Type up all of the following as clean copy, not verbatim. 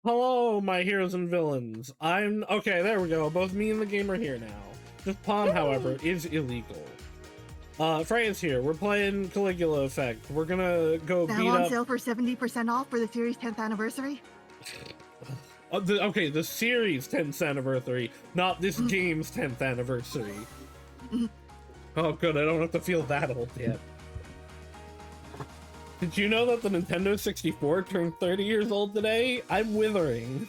Hello, my heroes and villains. Okay, there we go. Both me and the game are here now. This palm, however, is illegal. Freya's here. We're playing Caligula effect. We're gonna go now beat on up... sale for 70% off for the series' 10th anniversary. Okay, the series' 10th anniversary, not this game's 10th anniversary. Oh, good. I don't have to feel that old yet. Did you know that the Nintendo 64 turned 30 years old today? I'm withering.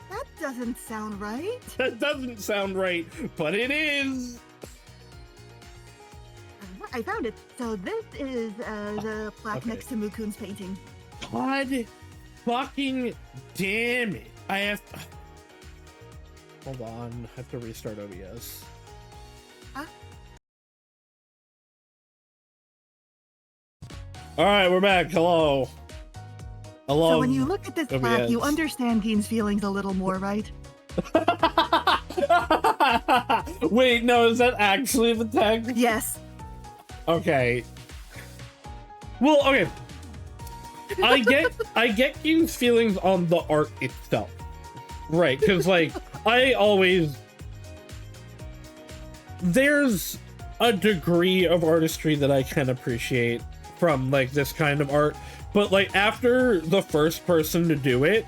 That doesn't sound right. That doesn't sound right, but it is. I found it. So this is the plaque next to MU-kun's painting. God fucking damn it. I have... Hold on. I have to restart OBS. Huh? Alright, we're back. Hello. Hello. So when you look at this plaque, you understand Gein's feelings a little more, right? Wait, no, is that actually the text? Yes. Okay. Well, okay. I get Gein's feelings on the art itself. Right, because like there's a degree of artistry that I can appreciate from like this kind of art, but like after the first person to do it,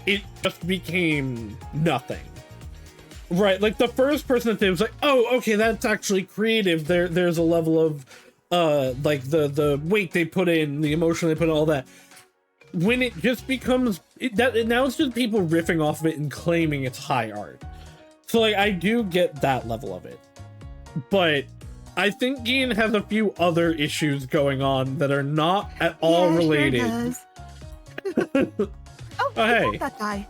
it just became nothing. Right, like the first person that did it was like, oh, okay, that's actually creative. There's a level of like the weight they put in, the emotion they put in, all that. When it just becomes now it's just people riffing off of it and claiming it's high art. So like I do get that level of it, but I think Gein has a few other issues going on that are not at all related. Sure does. Oh, hey, that guy.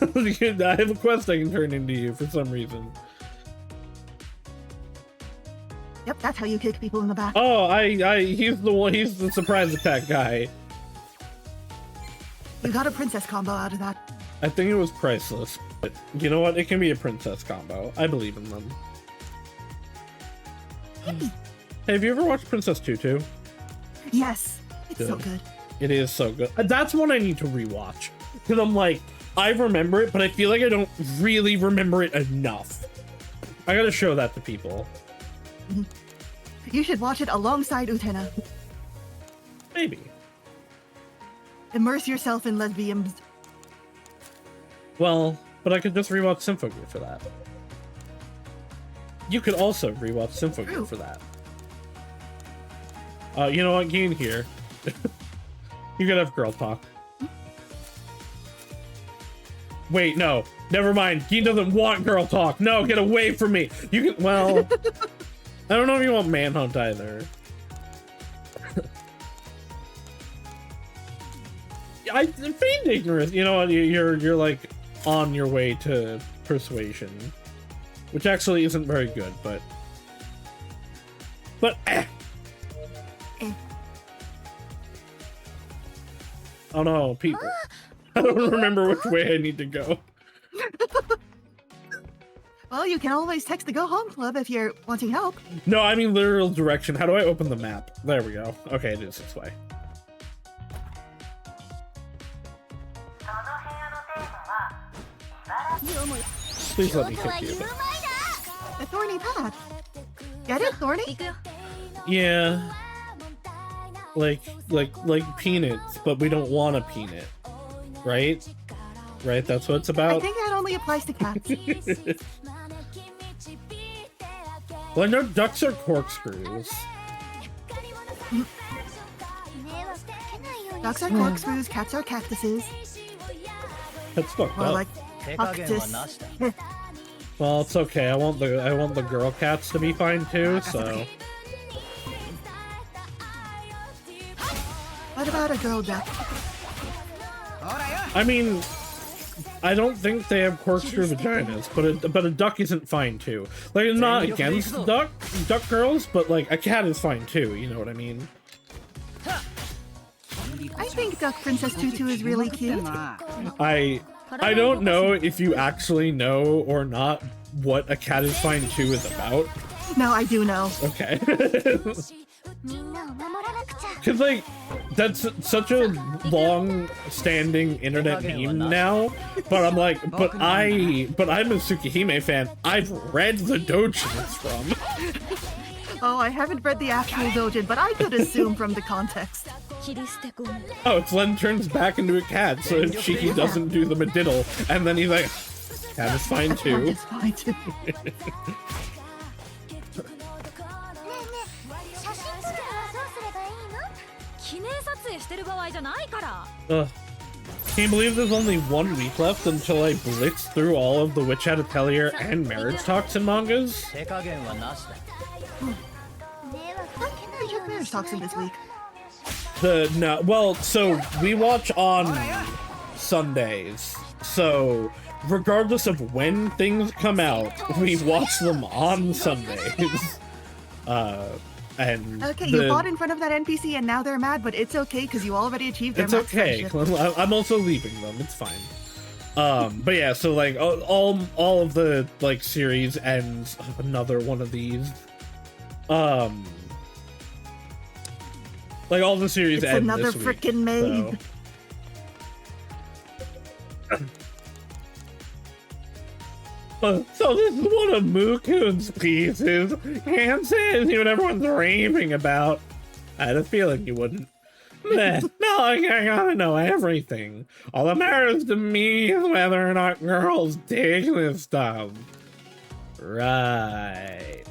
I have a quest I can turn into you for some reason. Yep, that's how you kick people in the back. Oh, he's the surprise attack guy. You got a princess combo out of that. I think it was priceless, but you know what? It can be a princess combo. I believe in them. Hey, have you ever watched Princess Tutu? Yes, it's so good. It is so good. That's one I need to rewatch because I'm like, I remember it, but I feel like I don't really remember it enough. I gotta show that to people. You should watch it alongside Utena. Maybe. Immerse yourself in lesbians. Well, but I could just rewatch Symphogear for that. You could also rewatch Symphogear for that. You know what? Gein here. You could have girl talk. Wait, no. Never mind. Gein doesn't want girl talk. No, get away from me. You can... Well... I don't know if you want Manhunt either. I feigned ignorance. You know what? You're like on your way to persuasion, which actually isn't very good, but oh no, people! I don't remember which way I need to go. Well, you can always text the Go Home Club if you're wanting help. No, I mean literal direction. How do I open the map? There we go. Okay, it is this way. Please let me kick you. A thorny path. Get it, Thorny? Yeah. Like peanuts, but we don't want a peanut. Right? Right, that's what it's about. I think that only applies to cats. Well, I know ducks are corkscrews. Ducks are corkscrews, cats are cactuses. That's fucked Or up. like cactus. Well, it's okay. I want the girl cats to be fine too. So. What about a girl duck? I mean, I don't think they have corkscrew vaginas, but a duck isn't fine too. Like, I'm not against duck girls, but like a cat is fine too. You know what I mean? I think Duck Princess Tutu is really cute. I don't know if you actually know or not what a cat is fine too is about. No, I do know. Okay. Because like That's such a long-standing internet meme now, but I'm like, but I'm a Tsukihime fan. I've read the doujin it's from. Oh, I haven't read the actual doujin, but I could assume from the context. Oh, it's Len turns back into a cat, so Shiki doesn't do the madiddle, and then he's like, cat is fine too. It's fine too. Can't believe there's only 1 week left until I blitz through all of the Witch Hat Atelier and Marriage Talks and mangas. I took Marriage Talks in this week. Well, so we watch on Sundays, so regardless of when things come out, we watch them on Sundays. And okay, you fought in front of that NPC and now they're mad, but it's okay because you already achieved their max okay. friendship. I'm also leaving them. It's fine. But yeah, so like all of the like series ends. Another one of these. Like all the series it's end another this week, frickin' maid. So this is one of MU-kun's pieces. Can't say it's what everyone's raving about. I had a feeling you wouldn't. No, I gotta know everything. All that matters to me is whether or not girls dig this stuff. Right.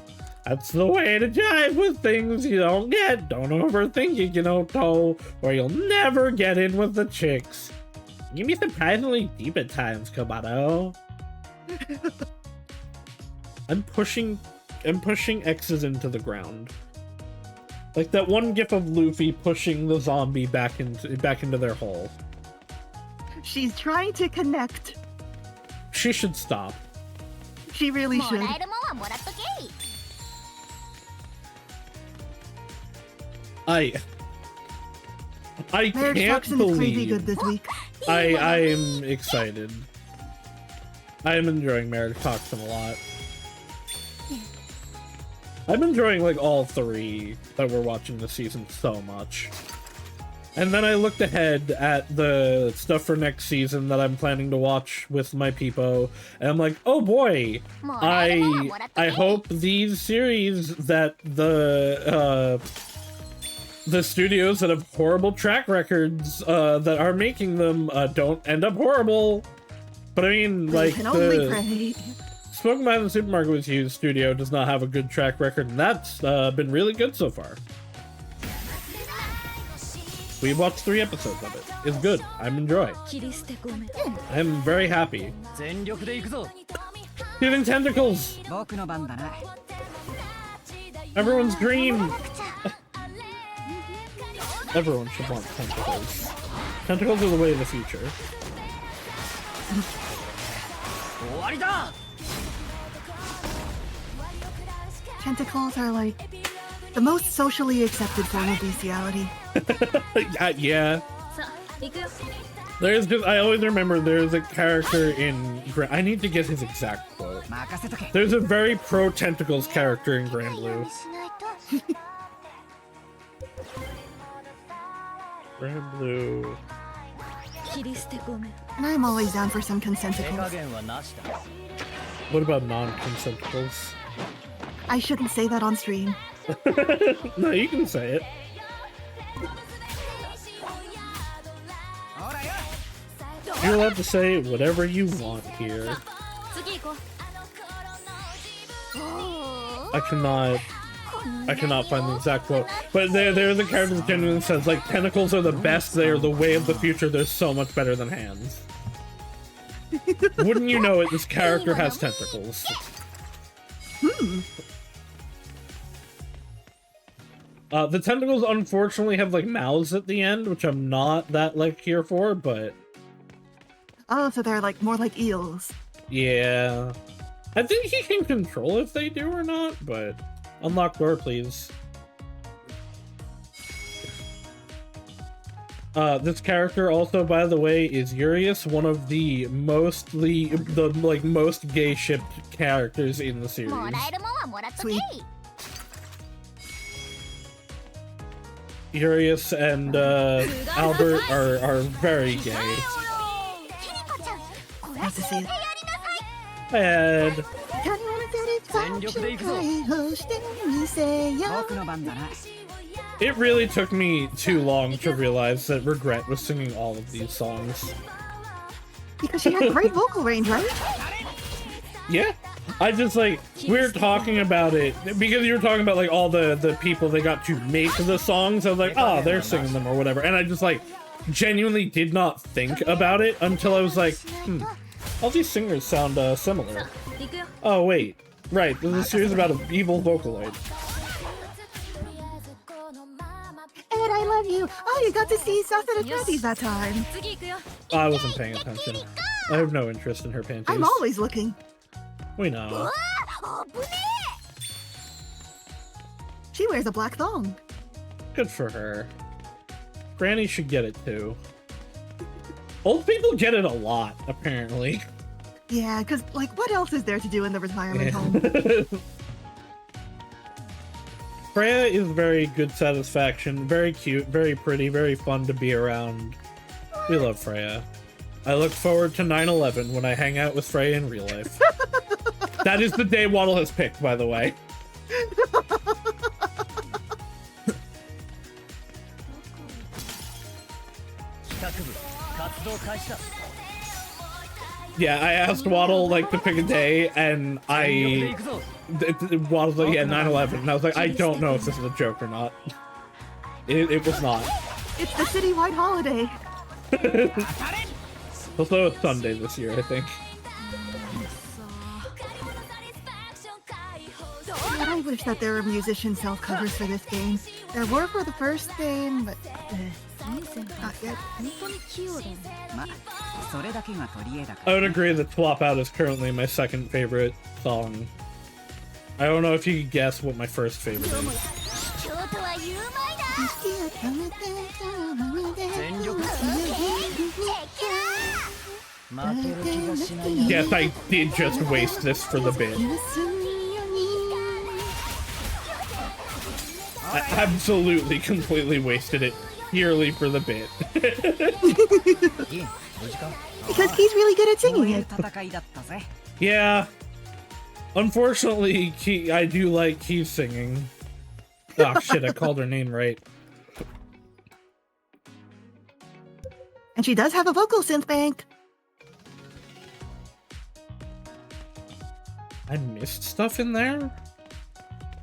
That's the way to jive with things you don't get. Don't overthink it, you know, or you'll never get in with the chicks. You can be surprisingly deep at times, Kobato. I'm pushing X's into the ground. Like that one gif of Luffy pushing the zombie back into their hole. She's trying to connect. She should stop. She really should. I can't believe good this week. I am excited. I am enjoying Marriage Talks a lot. I'm enjoying like all 3 that we're watching this season so much. And then I looked ahead at the stuff for next season that I'm planning to watch with my peepo, and I'm like, oh boy, I hope these series that the studios that have horrible track records that are making them don't end up horrible. But I mean, like, the Smoking by the Supermarket with You studio does not have a good track record, and that's been really good so far. We watched 3 episodes of it. It's good. I'm enjoying. I'm very happy. Giving tentacles! Everyone's dream! Everyone should want tentacles. Tentacles are the way of the future. Tentacles are like the most socially accepted form of bestiality. Yeah. There's just, I always remember there's a character in, I need to get his exact quote. There's a very pro-tentacles character in Grand Blue. Grand Blue. And I'm always down for some consentacles. What about non-consentacles? I shouldn't say that on stream. No, you can say it. You're allowed to say whatever you want here. I cannot find the exact quote. But there's a character that genuinely says, like, tentacles are the best, they are the way of the future, they're so much better than hands. Wouldn't you know it, this character has tentacles. The tentacles unfortunately have, like, mouths at the end, which I'm not that, like, here for, but... Oh, so they're, like, more like eels. Yeah. I think he can control if they do or not, but... Unlock door, please. This character also, by the way, is Urius, one of the most gay shipped characters in the series. Sweet. Urias and Albert are very gay. Nice to see that. And it really took me too long to realize that Regret was singing all of these songs. Because she had great vocal range, right? Yeah. I just like, we were talking about it because you were talking about like all the people they got to make the songs. I was like, oh, they're singing them or whatever. And I just like genuinely did not think about it until I was like, all these singers sound similar. Oh, wait. Right, there's a series about an evil Vocaloid. And I love you. Oh, you got to see Saus and his panties that time. I wasn't paying attention. I have no interest in her panties. I'm always looking. We know. She wears a black thong. Good for her. Granny should get it too. Old people get it a lot, apparently. Yeah, because, like, what else is there to do in the retirement home? Freya is very good satisfaction, very cute, very pretty, very fun to be around. We love Freya. I look forward to 9/11 when I hang out with Freya in real life. That is the day Waddle has picked, by the way. Yeah, I asked Waddle like to pick a day, and Waddle's like, yeah, 9/11, and I was like, I don't know if this is a joke or not. It was not. It's the citywide holiday. Also a Sunday this year, I think. God, I wish that there were musician self-covers for this game. There were for the first game, but not yet. I would agree that Swap Out is currently my second favorite song. I don't know if you could guess what my first favorite is. Yes, I did just waste this for the bit. I absolutely, completely wasted it purely for the bit. Because he's really good at singing it. Yeah. Unfortunately, I do like Key's singing. Oh shit, I called her name right. And she does have a vocal synth bank. I missed stuff in there?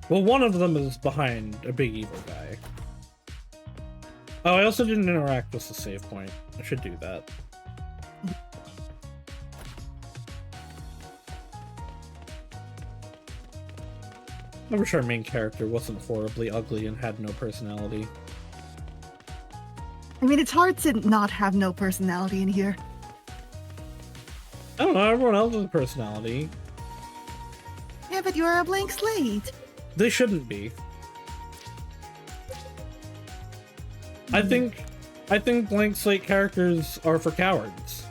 Well, one of them is behind a big evil guy. Oh, I also didn't interact with the save point. I should do that. I wish our main character wasn't horribly ugly and had no personality. I mean, it's hard to not have no personality in here. I don't know, everyone else has a personality. Yeah, but you're a blank slate. They shouldn't be. I think blank slate characters are for cowards.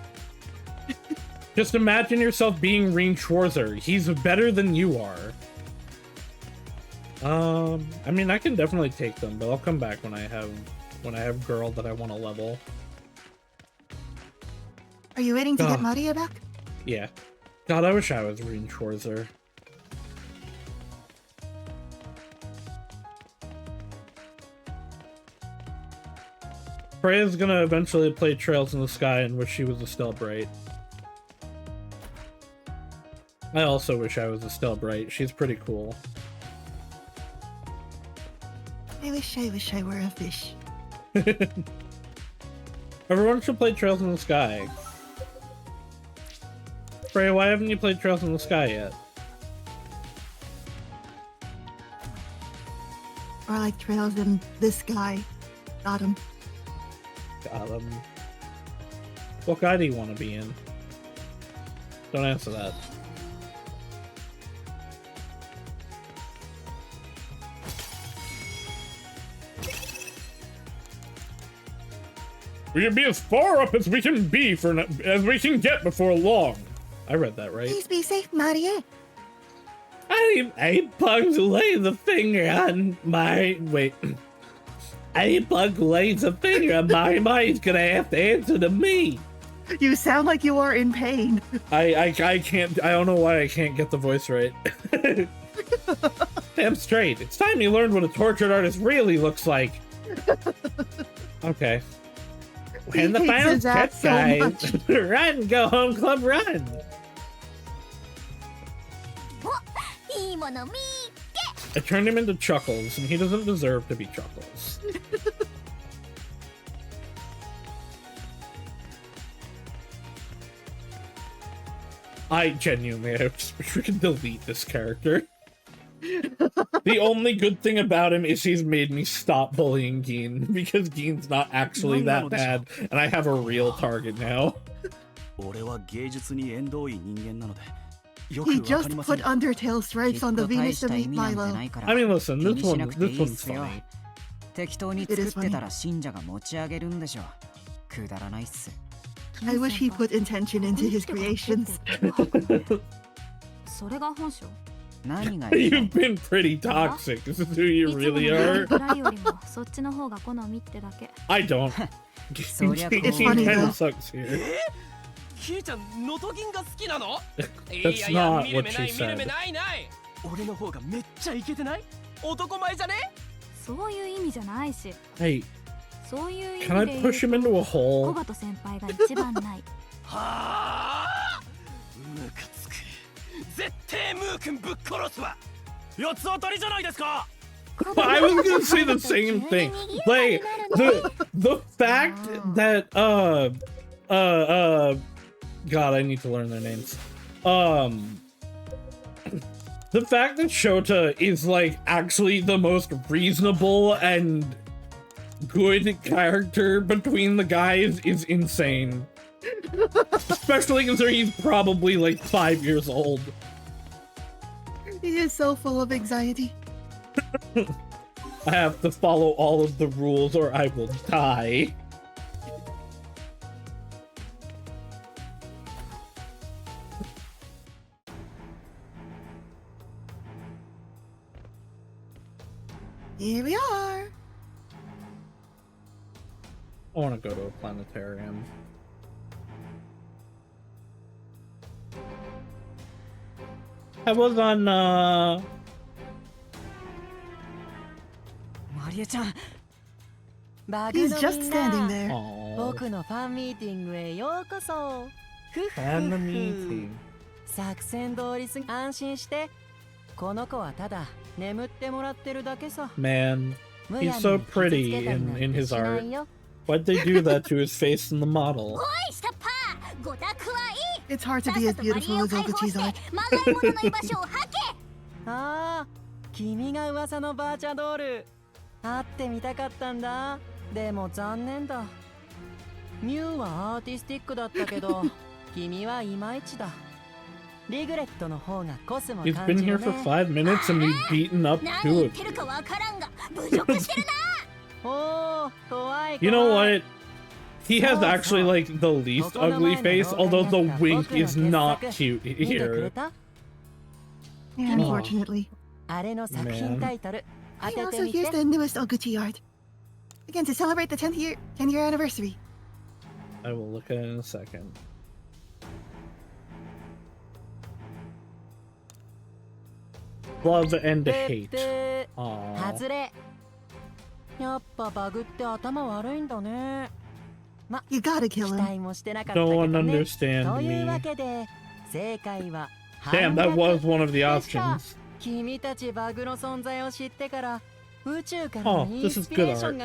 Just imagine yourself being Rean Schwarzer. He's better than you are. I mean, I can definitely take them, but I'll come back when I have girl that I want to level. Are you waiting to get Maria back? Yeah. God, I wish I was Rean Schwarzer. Freya's gonna eventually play Trails in the Sky and wish she was Estelle Bright. I also wish I was Estelle Bright. She's pretty cool. I wish I were a fish. Everyone should play Trails in the Sky. Freya, why haven't you played Trails in the Sky yet? Or like Trails in this guy. Got him. Got him. What guy do you want to be in? Don't answer that. We can be as far up as we can be as we can get before long. I read that right. Please be safe, Maria. I bugged lay the finger on my... Wait. Hey, Bug lays a finger. He's gonna have to answer to me. You sound like you are in pain. I can't. I don't know why I can't get the voice right. Damn straight. It's time you learned what a tortured artist really looks like. Okay. And the final step, guys. Run, go home club, run. I turned him into Chuckles, and he doesn't deserve to be Chuckles. I genuinely I just wish we could delete this character. The only good thing about him is he's made me stop bullying Geen, because Geen's not actually that bad, and I have a real target now. He just put Undertale stripes on the Venus to meet Milo. I mean, listen, this one's funny. It is funny. I wish he put intention into his creations. You've been pretty toxic. This is who you really are. I don't. It's funny though. Sucks here. That's not what she said. Hey, can I push him into a hole? I was gonna say the same thing. Like the fact that God, I need to learn their names. The fact that Shota is like actually the most reasonable and good character between the guys is insane. Especially considering he's probably like 5 years old. He is so full of anxiety. I have to follow all of the rules or I will die. Here we are. I want to go to a planetarium. I was on, He's just standing there. Aww. Fan meeting. Man, he's so pretty in his art. Why'd they do that to his face in the model? It's hard to be as beautiful as Oguchi's art. He's been here for 5 minutes and we've beaten up 2 of you. You know what? He has actually like the least ugly face, although the wink is not cute here. Yeah, unfortunately. Man. And also, here's the newest Oguchi art. Again, to celebrate the 10th year anniversary. I will look at it in a second. Love and hate. Aww. You gotta kill him. No one understands me. Damn, that was one of the options. Oh, this is good art.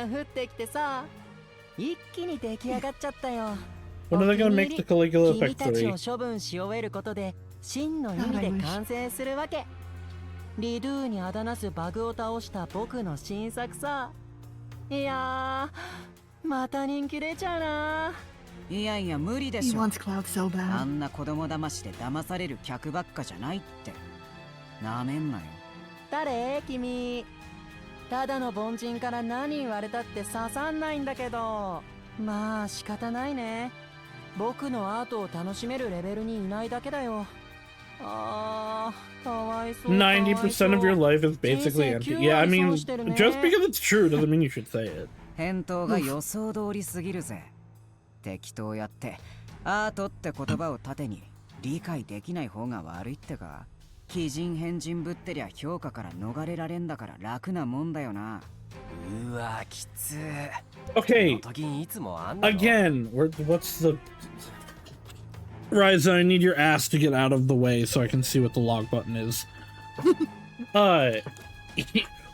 When are they gonna make the Caligula Effect 3? He wants Cloud so bad. Ah, 90% of your life is basically empty. Yeah, I mean, just because it's true doesn't mean you should say it. 返答が予想通りすぎるぜ。適当やってアートって言葉を盾に理解できない方が悪いってか。奇人変人ぶってりゃ評価から逃れられんだから楽なもんだよな。うわ、きつ。Okay. Again, what's the Ryza, I need your ass to get out of the way so I can see what the log button is.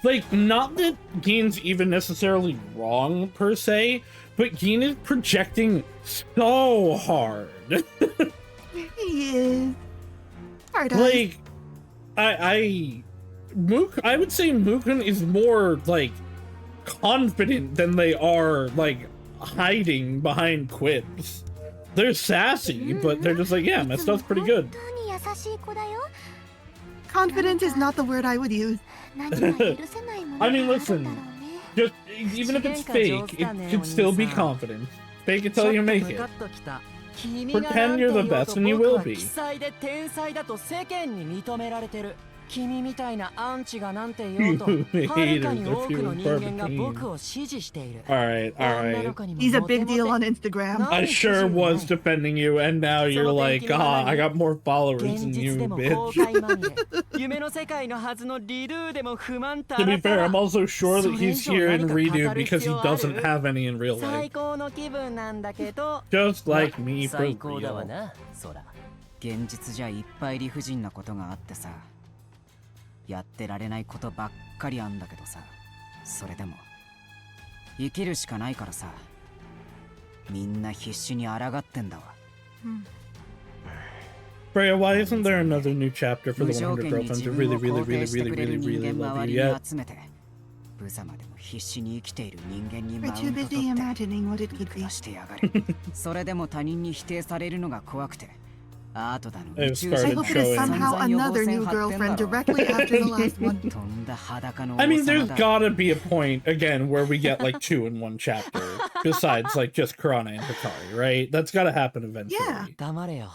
Like, not that Gein's even necessarily wrong per se, but Gein is projecting so hard. He is. Hard like, I would say MU-kun is more like confident than they are like hiding behind quips. They're sassy, but they're just like, yeah, my stuff's pretty good. Confident is not the word I would use. I mean, listen, just even if it's fake, it could still be confident. Fake it till you make it. Pretend you're the best and you will be. 君みたいなアンチがなんて言おうと、はるかに多くの人間が僕を支持している。Alright. He's a big deal on Instagram. I sure was defending you, and now you're like, ah, I got more followers than you, bitch. To be fair, I'm also sure that he's here in Redo because he doesn't have any in real life. Just like me for real. 現実じゃいっぱい理不尽なことがあってさ。やってられないことばっかりあんだけどさ、それでも生きるしかないからさ、みんな必死に抗ってんだわ。Freya, why isn't there another new chapter for the 100 girlfriends who really love you yet? 無様でも必死に生きている人間にマウ We're ン too ト busy 取って imagining what it could 暮 be. らしてやがる。それでも他人に否定されるのが怖くて。アートだの It 宇宙 started I hope it is somehow another new girlfriend directly after the last one. 飛んだ裸の I mean, 王様 there's だ。 gotta be a point, again, where we get like 2 in 1 chapter, besides like just Kurana and Hikari, right? That's gotta happen eventually. Yeah. 黙れよ。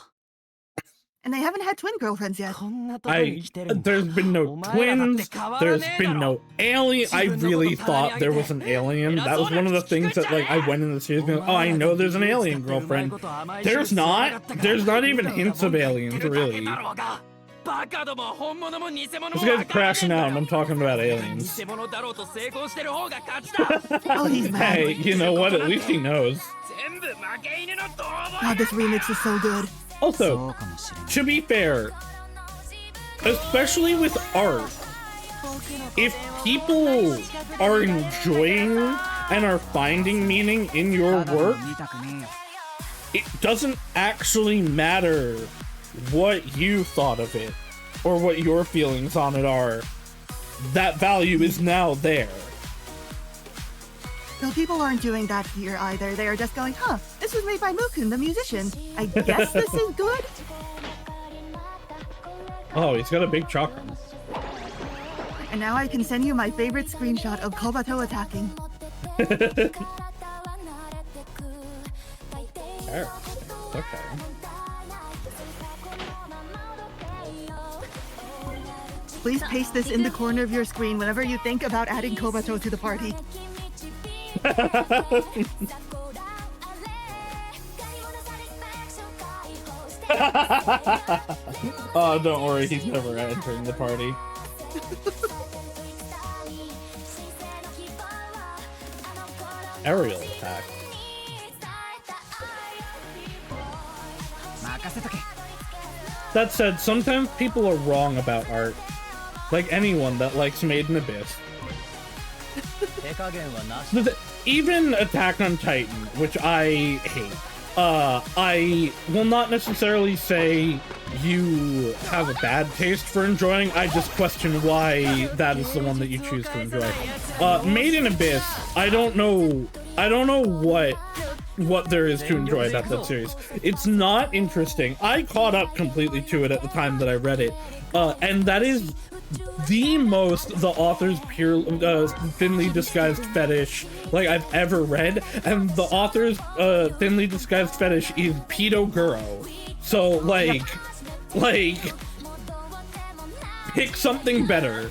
And they haven't had twin girlfriends yet. こんなとこに来てるんだ。 There's been no お前らだって twins, 変わらねえだろ。 there's been no alien. I really thought there was an alien. That was one of the things that like I went into the series going, oh, I know there's an alien girlfriend. There's not. There's not even hints of aliens, really. This guy's crashing out and I'm talking about aliens. Oh, he's mad. Hey, you know what? At least he knows. God, this remix is so good. Also, to be fair, especially with art, if people are enjoying and are finding meaning in your work, it doesn't actually matter what you thought of it or what your feelings on it are. That value is now there. Though people aren't doing that here either. They are just going, huh, this was made by MU-kun, the musician. I guess this is good? Oh, he's got a big chakram. And now I can send you my favorite screenshot of Kobato attacking. Okay. Please paste this in the corner of your screen whenever you think about adding Kobato to the party. Oh, don't worry, he's never entering the party. Aerial attack. That said, sometimes people are wrong about art. Like anyone that likes Made in Abyss. Even Attack on Titan, which I hate. I will not necessarily say you have a bad taste for enjoying. I just question why that is the one that you choose to enjoy. Made in Abyss, I don't know what there is to enjoy about that series. It's not interesting. I caught up completely to it at the time that I read it, and that is the most the author's pure thinly disguised fetish like I've ever read, and the author's thinly disguised fetish is pedo guro. So like pick something better.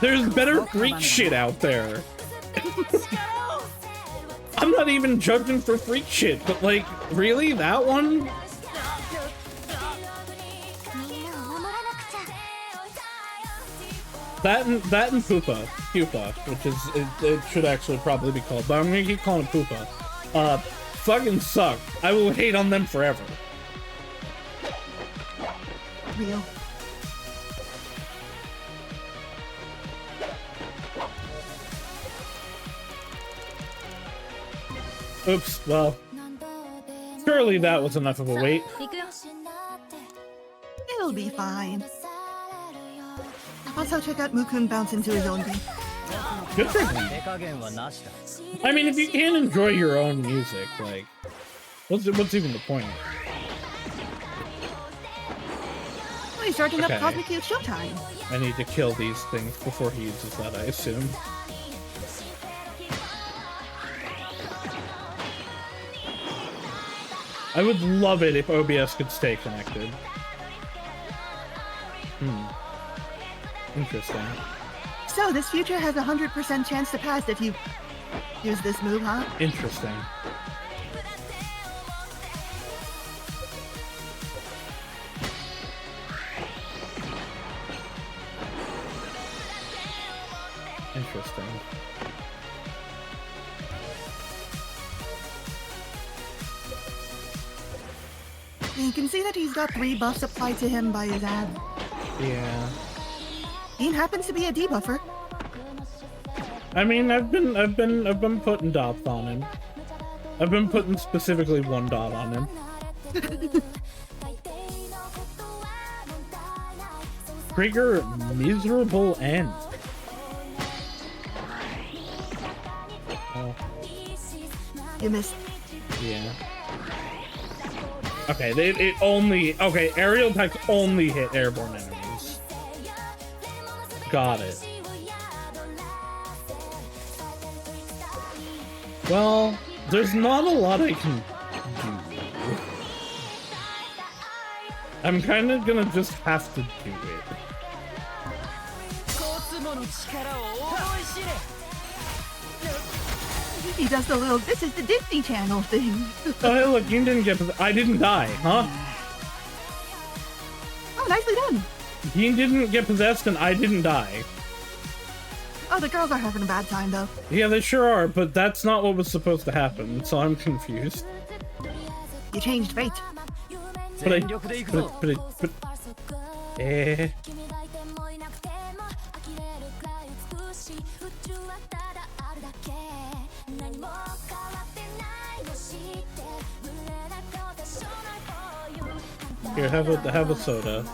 There's better freak shit out there. I'm not even judging for freak shit, but like, really? That one? That and Pupa, which is, it should actually probably be called, but I'm gonna keep calling it Pupa. Fucking suck. I will hate on them forever. Real. Oops, well, surely that was enough of a wait. It'll be fine. Also, check out MU-kun bounce into his own beat. Good for him. I mean, if you can't enjoy your own music, like, what's even the point? Oh, he's charging up Cosmic Youth Showtime. I need to kill these things before he uses that, I assume. I would love it if OBS could stay connected. Interesting. So, this future has a 100% chance to pass if you use this move, huh? Interesting. Interesting. You can see that he's got 3 buffs applied to him by his ad. Yeah. He happens to be a debuffer. I mean, I've been putting dots on him. I've been putting specifically 1 dot on him. Trigger miserable end. Oh. You missed. Yeah. Okay, it only... Okay, aerial attacks only hit airborne enemies. Got it. Well, there's not a lot I can do. I'm kind of gonna just have to do it. He does the little, this is the Disney Channel thing. Oh, hey, look, you didn't get... I didn't die, huh? Oh, nicely done. He didn't get possessed and I didn't die. Oh, the girls are having a bad time, though. Yeah, they sure are, but that's not what was supposed to happen, so I'm confused. You changed fate. Eh. Here, have a soda.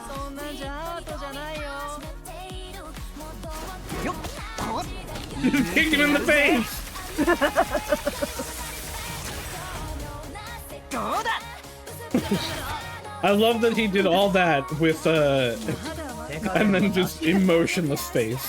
Kick him in the face! I love that he did all that with and then just emotionless face.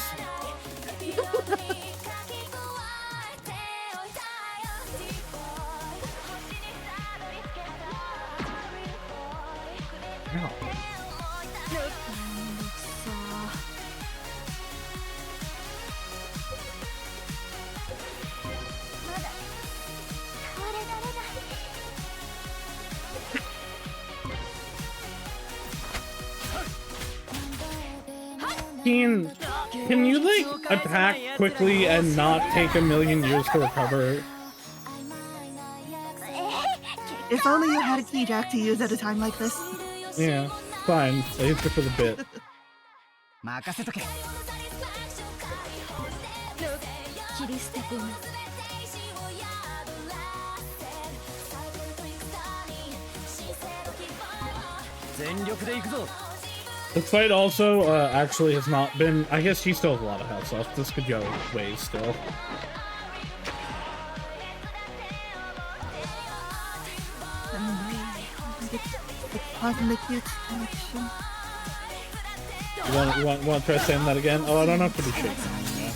Can you like attack quickly and not take a million years to recover? If only you had a key jack to use at a time like this. Yeah, fine. I used it for the bit. The fight also actually has not been... I guess he still has a lot of health left. This could go ways still. Cosmic Youth connection. You want to try saying that again? Oh, I don't have to be shaking. Yeah.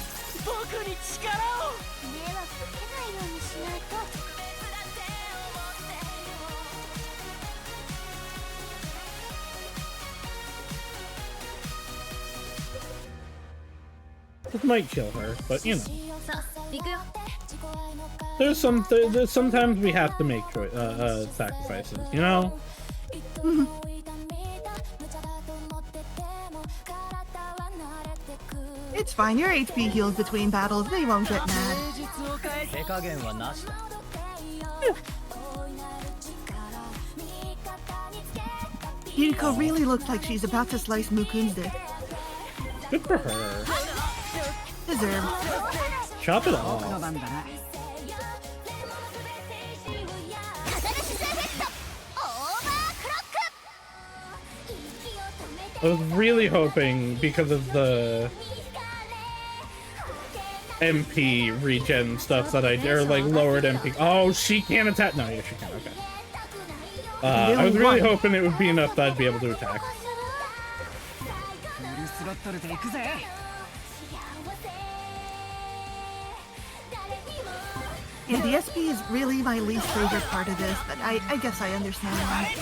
It might kill her, but you know. さあ行くよ There's sometimes we have to make sacrifices, you know? It's fine, your HP heals between battles, they won't get mad. 手加減はなしだ Yuriko really looks like she's about to slice MU-kun's dick. Good for her. Deserved. Chop it 僕の off. 番だな I was really hoping, because of the MP regen stuff that I did, or like lowered MP. Oh, she can't attack. No, yeah, she can. Okay. I was really hoping it would be enough that I'd be able to attack. フルスロットルで行くぜ Yeah, the SP is really my least favorite part of this, but I guess I understand why.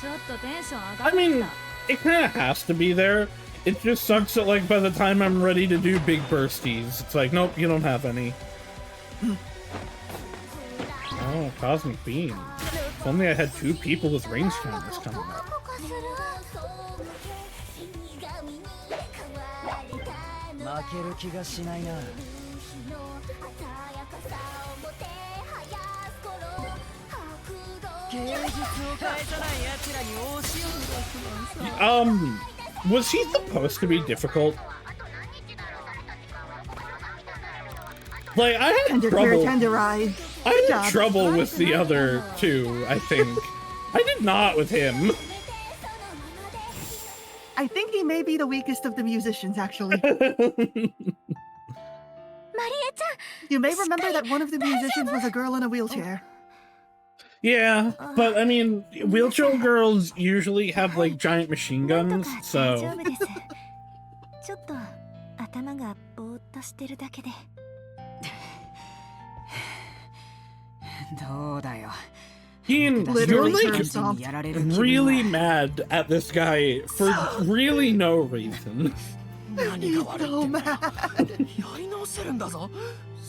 ちょっとテンション上が I ってき mean, た it kind of has to be there. It just sucks that, like, by the time I'm ready to do big bursties, it's like, nope, you don't have any. Oh, Cosmic Beam. If only I had 2 people with range counters coming up. 負ける気がしないな Was he supposed to be difficult? Like, I had trouble. Tenderize. I had trouble with the other 2, I think. I did not with him. I think he may be the weakest of the musicians, actually. You may remember that one of the musicians was a girl in a wheelchair. Yeah, but I mean, wheelchair girls usually have like giant machine guns, so. ちょっと頭がぼーっとしてるだけでどうだよ Ian, you're Literally like curb stomped. really mad at this guy for really no reason. He's so mad. やり直せるんだぞ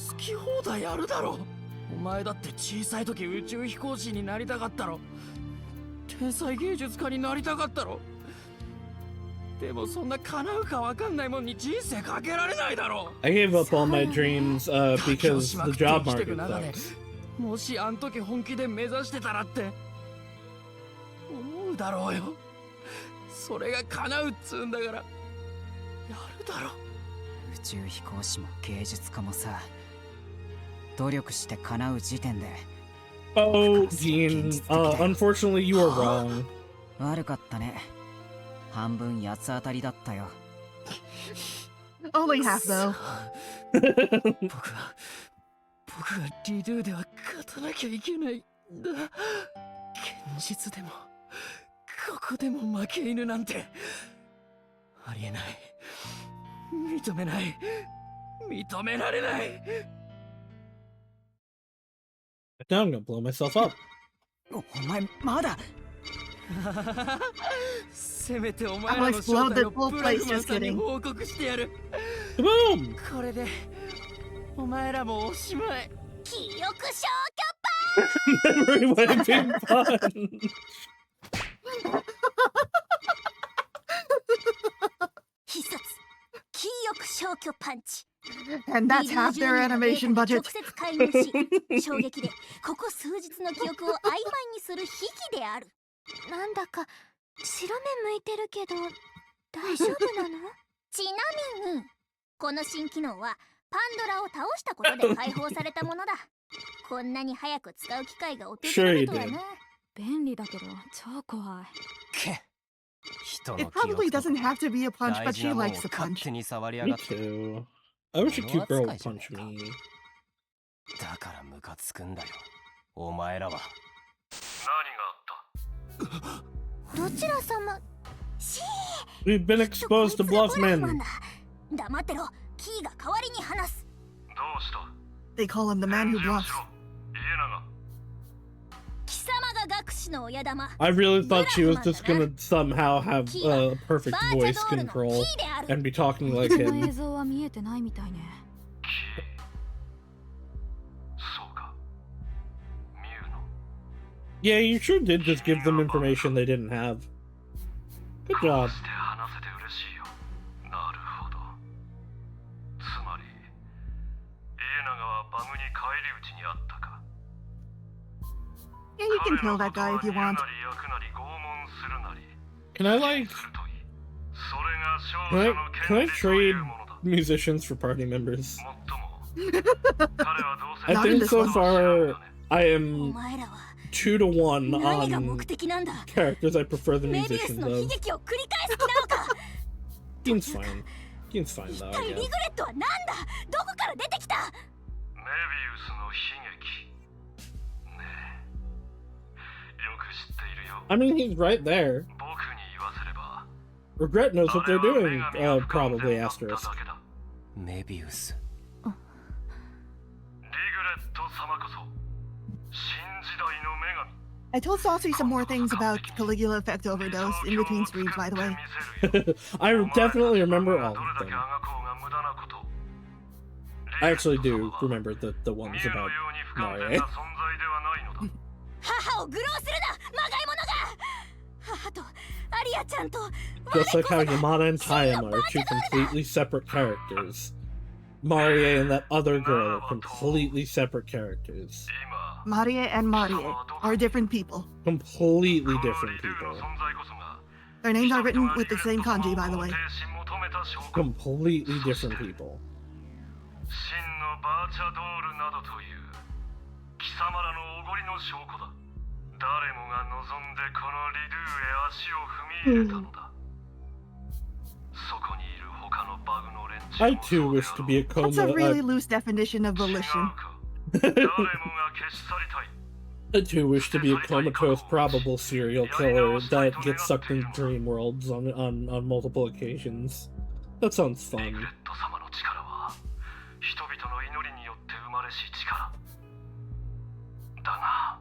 好き放題やるだろお前だって小さい時宇宙飛行士になりたかったろ天才芸術家になりたかったろでもそんな叶うかわかんないもんに人生かけられないだろ I gave up all my dreams because the job market sucks. もしあん時本気で目指してたらって思うだろうよそれが叶うっつうんだからやるだろ宇宙飛行士も芸術家もさ努力して叶う時点で Oh, Dean, unfortunately you are wrong. 悪かったね半分八つ当たりだったよ Only half, though. 僕がリドゥでは勝たなきゃいけないんだ現実でもここでも負け犬なんてありえない認めない認められない Now I'm gonna blow myself up. お前まだせめてお前らの正体をブラグマンさんに報告してやる Boom! これでお前らもおしまい記憶消去 Memory wiping fun. 必殺記憶消去パンチ And that's half their animation budget. 直接介入し衝撃でここ数日の記憶を曖昧にする秘技であるなんだか白目向いてるけど大丈夫なのちなみにこの新機能はパンドラを倒したことで解放されたものだこんなに早く使う機会が訪れるとはね便利だけど超怖い It probably doesn't have to be a punch, but she likes the punch. Me too. I wish a cute girl would punch me. だからムカつくんだよお前らはどちら様 We've been exposed to bluffmen. 黙ってろキーが代わりに話す They call him the man who bluffs. 貴様が I really thought she was just gonna somehow have perfect voice control and be talking like その映 him. 像は見えてないみたいね。そうか。ミュウの Yeah, you sure did just give them information they didn't have. Good こう job. して話せて嬉しいよ。なるほど。つまり家長はバグに返り討ちにあったか。 Yeah, you can kill that guy if you want. Can I like? Can I trade musicians for party members? I Not in think this so one. far I am 2 to 1 on characters I prefer the メビウス musicians の悲 of. 劇を繰り返す気なのか。 Keen's fine. Keen's fine 一 though, 体 I リグ guess. レットはなんだ。どこから出てきた。メビウスの悲劇。ねえ。よく知っているよ。 I mean, he's right there. 僕に言わせれば。 Regret knows what they're あれは doing, 女神が不完 probably 全だった asterisk. だけだ。メビウス。リグレット様こそ新時代の女神。 I told Saucy some more things about Caligula effect overdose in between streams, by the way. I definitely remember all of them. I actually do remember the ones about Marie. 母を愚弄するな、まがいものが。母とアリアちゃんと。 Just like how Yamada and Tayama are 2 completely separate characters. Marie and that other girl are completely separate characters. Marie and Marie are different people. Completely different people. Their names are written with the same kanji, by the way. Completely different people. 真のバーチャドールなどという貴様らのおごりの証拠だ。誰もが望んでこのリドゥへ足を踏み入れたのだ。そこにいる他のバグの連中 I も too wish to be a That's a coma. really loose definition of 違う volition. か。誰もが消し去りたい。 I too wish to be a comatose probable serial killer that gets sucked into dream worlds on multiple occasions. That sounds リ fun. グレット様の力は人々の祈りによって生まれし力。だが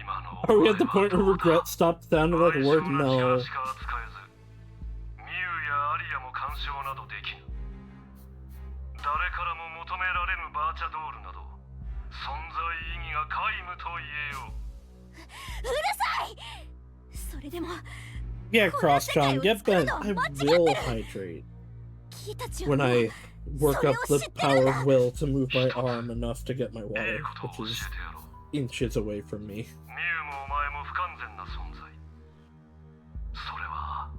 今の Are we at the point where regret stopped sounding like a word? 対象な No. 力しか扱えず、ミュウやアリアも干渉などできぬ。誰からも求められぬバーチャドールなど存在意義が皆無と言えよう。うるさい。それでも Yeah, Cross-Chan, get bent. I will hydrate キイたちは when もう I work up the power of will to move my arm enough to get my え water, えことを which 教 is えてやろう。 inches away from me. ミュウもお前も不完全な存在。それは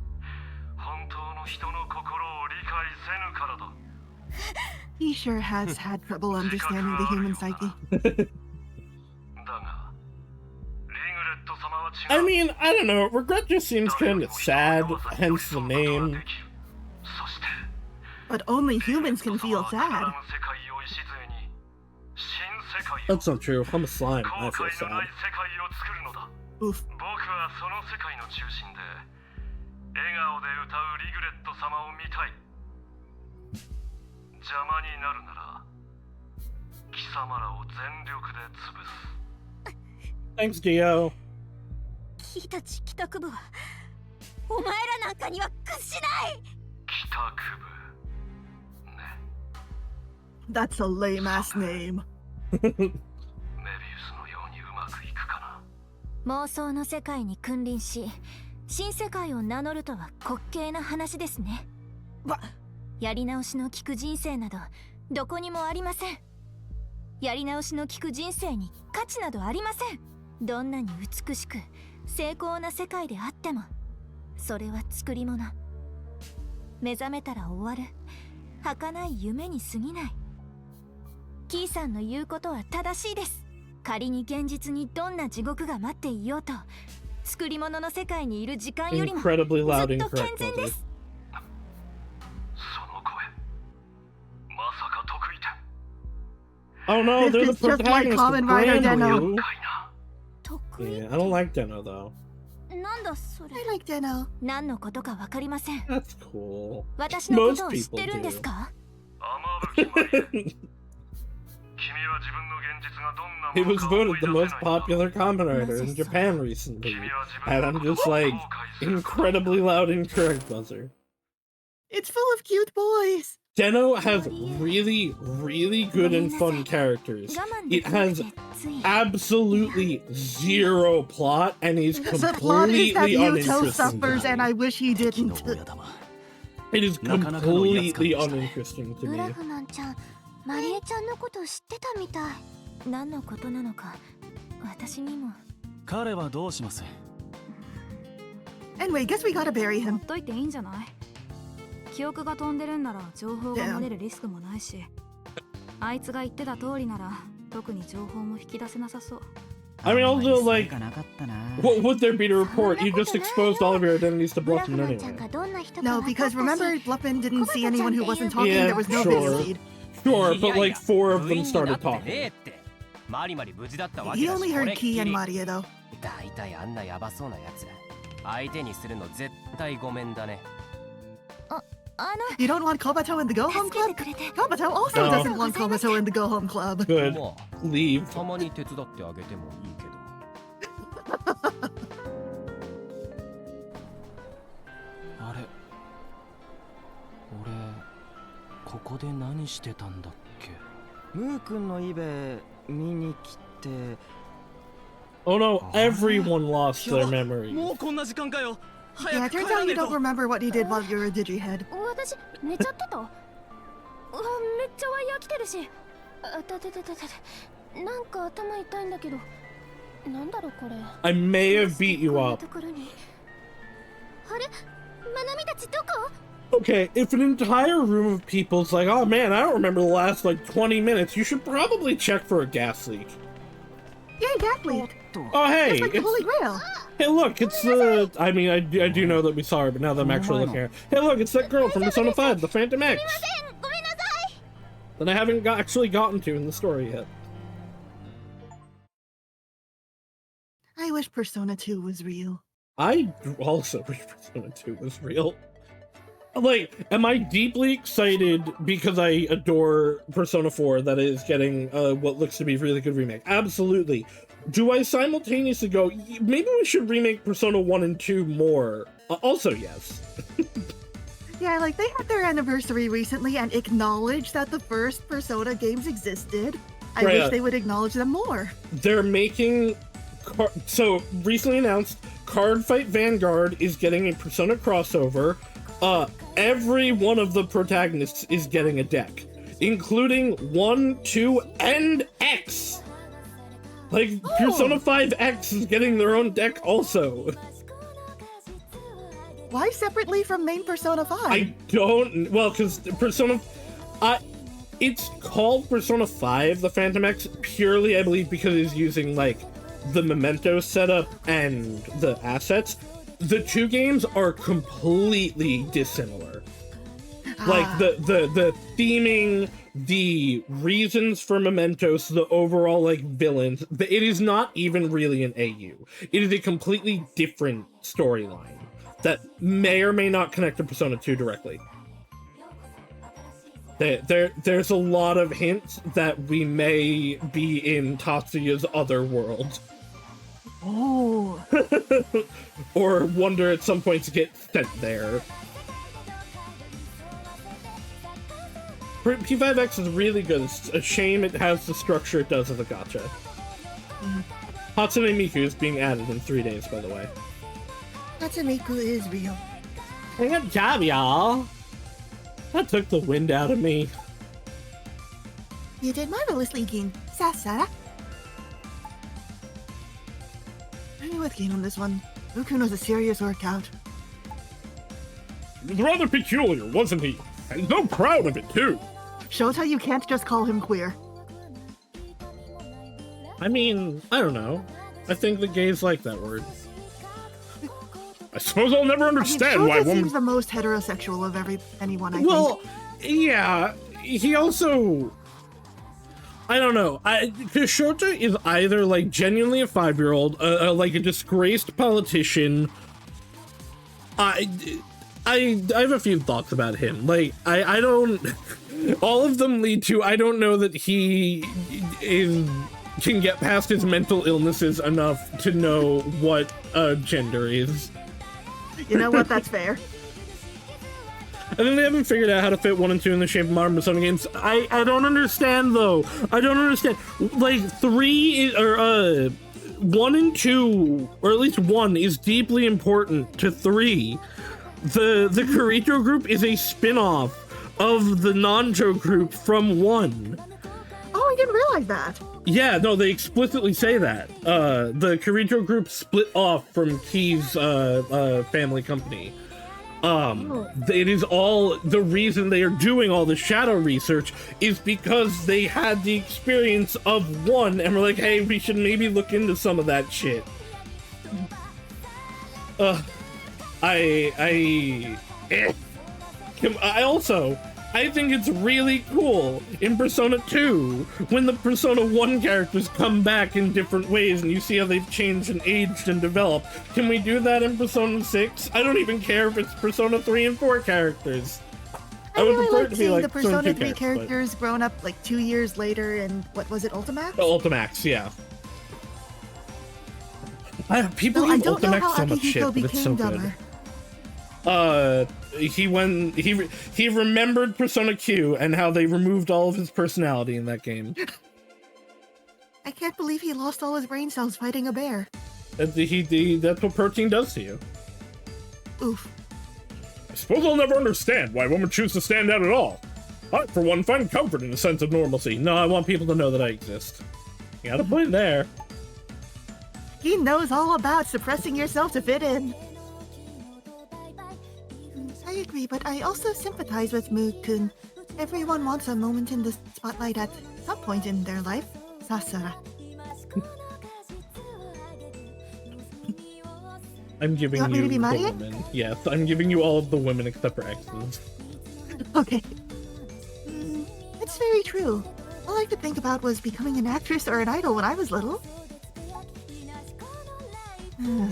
本当の人の心を理解せぬからだ。 He sure has had trouble understanding the human psyche. だが、リグレット様は違う。 I mean, I don't know. Regret just seems kind of sad, hence the name. そして、 But only humans can feel sad. 世界を礎に新世界を That's not true. I'm a slime. 後 I feel 悔のない sad. 世界を作るのだ。 Oof. 僕はその世界の中心で笑顔で歌うリグレット様を見たい。邪魔になるなら貴様らを全力で潰す。 Thanks, Dio. キイたち帰宅部はお前らなんかには屈しない。帰宅部ね。 That's a lame ass name. メビウスのようにうまくいくかな。妄想の世界に君臨し新世界を名乗るとは滑稽な話ですね。やり直しの効く人生などどこにもありません。やり直しの効く人生に価値などありません。どんなに美しく成功な世界であってもそれは作り物。目覚めたら終わる儚い夢に過ぎない。キーさんの言うことは正しいです。仮に現実にどんな地獄が待っていようと作り物の世界にいる時間よりもずっ Incredibly と loud 健 and correct, 全で brother. す。その声まさか得意点。 Oh no, they're the This is just like protagonists of Kamen Rider Grand Deno. Ryu. かいな。得意 Yeah, I don't like Deno though. なんだそれ。 I like Deno. 何のことかわかりません。 That's cool. 私のことを Most 知ってるんです people か。雨吹きマリエ。貴 He was voted the most popular common writer in Japan recently. And I'm just like, incredibly loud incorrect buzzer. It's full of cute boys. Deno has really, really good and fun characters. It has absolutely zero plot, and he's The plot is that completely Yuto uninteresting. suffers, and I wish he didn't. It is completely uninteresting to ブ me. ラフマンちゃん、マリエちゃんのこと知ってたみたい。何のことなのか、私にも。彼はどうします？ Anyway, guess we gotta bury ほ him. っといていいんじゃない？記憶が飛んでるんなら情報が漏れるリスクもないし、あいつが言ってた通りなら特に情報も引き出せなさそう。 I mean, also, like, なかったな。 what would there be to report? You just exposed all of your identities to ブラフ Bluffton マンちゃん anyway. がどんな人か No, 分かった because し remember, Bluffin didn't see anyone who wasn't talking. Yeah, There was no sure. video feed. Sure, but like 4 of them started talking. マリマリ無事だったわ He けだし only こ heard れっき Key り and Maria though. 大体あんなヤバそうなやつ相手にするの絶対ごめんだねあの You don't want Kobato in the Go Home 助け Club? てくれて Kobato also No. doesn't want Kobato in the Go Home Club. Good. まあ Leave. たまに手伝ってあげてもいいけどあれ俺ここで何してたんだっけMU-kunのイベ見に来て。 Oh no, everyone lost their memories. もうこんな時間かよ。 Yeah, 早く turns 帰ら out ね you え don't と。 remember what you did while you were a Digihead. 私寝ちゃってた。うわ、めっちゃワイヤー来てるし。なんか頭痛いんだけど。なんだろうこれ。 I may have beat you こんな up. ところに。あれ、マナミたちどこ？ Okay, if an entire room of people's like, oh man, I don't remember the last like 20 minutes, you should probably check for a gas leak. Yeah, gas leak. Oh hey, It's like the it's, Holy Grail. hey look, it's the. I mean, I do know that we saw her, but now that I'm actually looking at her, hey look, it's that girl from Persona 5, the Phantom X, ごめんなさい。 that I haven't actually gotten to in the story yet. I wish Persona 2 was real. I also wish Persona 2 was real. Like, am I deeply excited because I adore Persona 4 that it is getting what looks to be a really good remake? Absolutely. Do I simultaneously go, maybe we should remake Persona 1 and 2 more? Also, yes. Yeah, like they had their anniversary recently and acknowledged that the first Persona games existed. I Right, wish they would acknowledge them more. They're making... So, recently announced, Card Fight Vanguard is getting a Persona crossover. Every one of the protagonists is getting a deck, including 1, 2, and X. Like, Persona 5 X is getting their own deck also. Why separately from main Persona 5? I don't... Well, because Persona... it's called Persona 5, the Phantom X, purely, I believe, because it's using, like, the Memento setup and the assets. The two games are completely dissimilar. Like, the theming, the reasons for Mementos, the overall, like, villains, it is not even really an AU. It is a completely different storyline that may or may not connect to Persona 2 directly. There's a lot of hints that we may be in Tatsuya's other world. Oh. Or wonder at some point to get sent there. P5X is really good. It's a shame it has the structure it does of a gacha. Hatsune Miku is being added in 3 days, by the way. Hatsune is real. Good job, y'all! That took the wind out of me. You did marvelously, Gin. Sasa. I'm with Gin on this one. MU-kun was a serious workout. He was rather peculiar, wasn't he? And so proud of it, too! Shows how you can't just call him queer. I mean, I don't know. I think the gays like that word. I suppose I'll never understand why Shota women... seems the most heterosexual of anyone, I Well, think. yeah, he also... I don't know. Because Shota is either, like, genuinely a 5-year-old, like a disgraced politician. I have a few thoughts about him. Like, I don't... All of them lead to, I don't know that he can get past his mental illnesses enough to know what gender is. You know what? That's fair. I think they haven't figured out how to fit 1 and 2 in the shape of modern Persona games. I don't understand, though. I don't understand. Like, 3 or 1 and 2, or at least 1, is deeply important to 3. The Kirito group is a spin-off of the Nanjo group from 1. Oh, I didn't realize that. Yeah, no, they explicitly say that. The Kirito group split off from Key's family company. It is all the reason they are doing all the shadow research is because they had the experience of 1 and were like, hey, we should maybe look into some of that shit. I think it's really cool in Persona 2 when the Persona 1 characters come back in different ways and you see how they've changed and aged and developed. Can we do that in Persona 6? I don't even care if it's Persona 3 and 4 characters. I would really prefer like it to seeing be like the Persona 3 but- characters grown up like 2 years later and what was it, Ultimax? The Ultimax, yeah. People I give don't know Ultimax how so much shit, Akihiko but it's so became good. dumber. He remembered Persona Q and how they removed all of his personality in that game. I can't believe he lost all his brain cells fighting a bear. That's what protein does to you. Oof. I suppose I'll never understand why one would choose to stand out at all. I, for one, find comfort in a sense of normalcy. No, I want people to know that I exist. You got a point there. He knows all about suppressing yourself to fit in. I agree, but I also sympathize with MU-kun. Everyone wants a moment in the spotlight at some point in their life. Sasara. I'm giving You want me you to be the Maria? women. Yes, I'm giving you all of the women except for exes. Okay. It's very true. All I could think about was becoming an actress or an idol when I was little.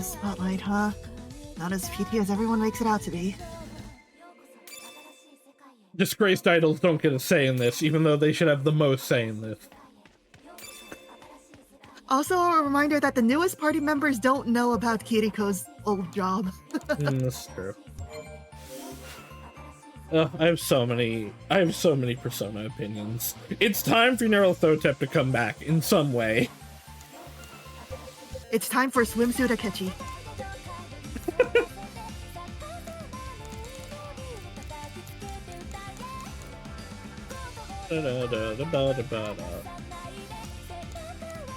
Spotlight, huh? Not as peaty as everyone makes it out to be. Disgraced idols don't get a say in this, even though they should have the most say in this. Also, a reminder that the newest party members don't know about Kiriko's old job. That's true. I have so many Persona opinions. It's time for Neuralthotep to come back in some way. It's time for swimsuit Akechi.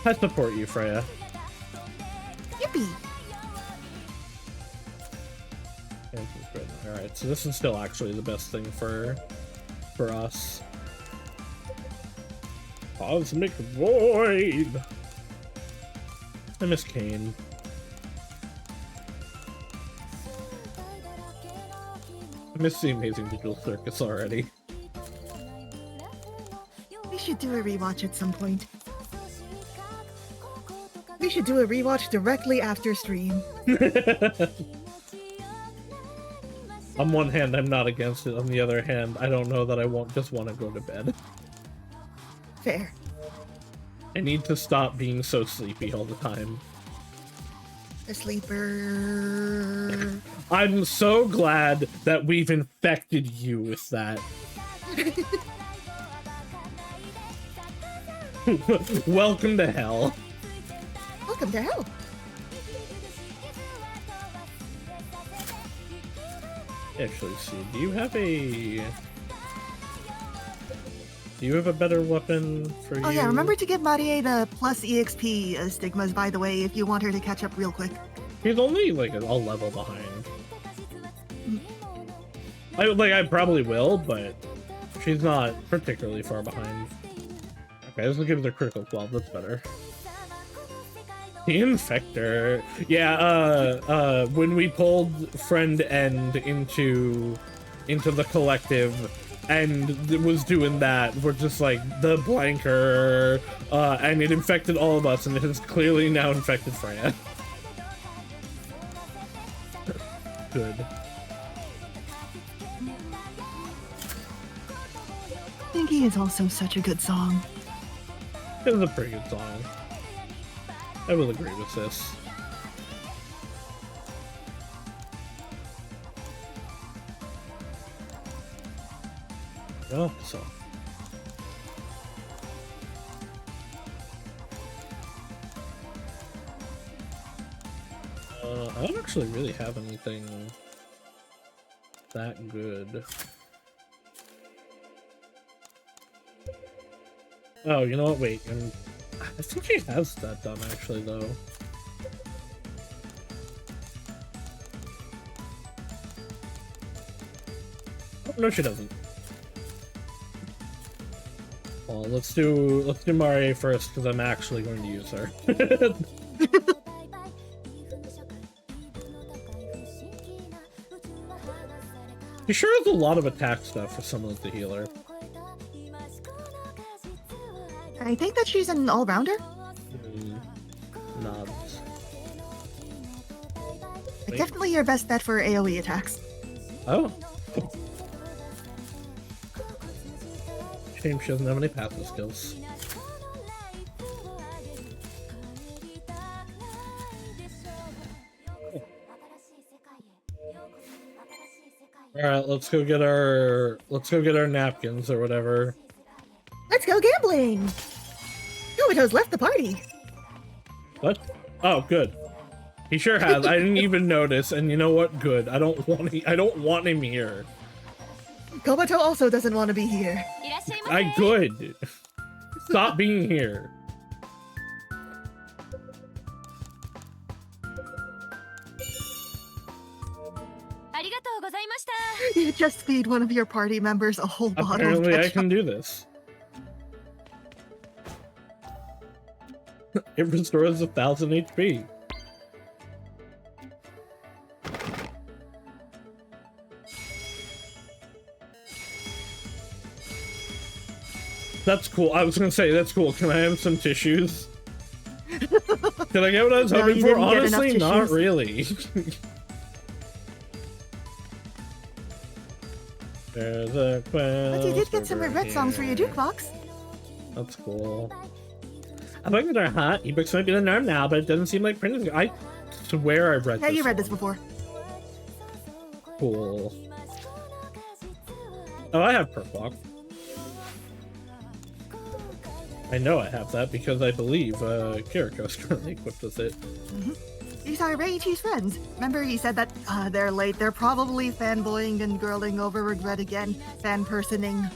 I support you, Freya. Yippee! Alright, so this is still actually the best thing for us. Cosmic Void! I miss Kane. I miss the Amazing Digital Circus already. We should do a rewatch at some point. We should do a rewatch directly after stream. On one hand, I'm not against it. On the other hand, I don't know that I won't just want to go to bed. Fair. I need to stop being so sleepy all the time. A sleeper. I'm so glad that we've infected you with that. Welcome to hell. Welcome to hell. Actually, see, do you have a better weapon for you? Oh yeah, remember to give Marie the plus EXP stigmas, by the way, if you want her to catch up real quick. He's only like a level behind. I probably will, but she's not particularly far behind. Okay, this will give her critical 12, that's better. The Infector. Yeah, when we pulled Friend End into the collective and it was doing that, we're just like, the blanker, and it infected all of us, and it has clearly now infected Freya. Good. Thingy is also such a good song. It was a pretty good song. I will agree with this. Oh, so. I don't actually really have anything that good. Oh, you know what? Wait, I think she has that done actually, though. Oh, no, she doesn't. Well, let's do Marie first because I'm actually going to use her. She sure has a lot of attack stuff for someone as the healer. I think that she's an all-rounder. Nods. Wait. Definitely your best bet for AoE attacks. Oh. Shame she doesn't have any passive skills. Alright, let's go get our napkins or whatever. Let's go gambling! Yomito's left the party. What? Oh, good. He sure has. I didn't even notice, and you know what? Good. I don't want him here. Kobato also doesn't want to be here. Good. Stop being here. You just feed one of your party members a whole bottle Apparently of I ketchup. can do this. It restores 1,000 HP. That's cool. I was gonna say, that's cool. Can I have some tissues? Did I get what I was No, hoping you for? didn't get enough Honestly, not tissues. really. There's a But you did get some over regret songs for your here. jukebox. That's cool. I think they're hot. Ebooks might be the norm now, but it doesn't seem like printing. I swear I've read Yeah, this. you read this before. Cool. Oh, I have perk walk. I know I have that because I believe Kiriko is currently equipped with it. These are Reiichi's friends. Remember he said that they're late. They're probably fanboying and girling over regret again. Fan-personing.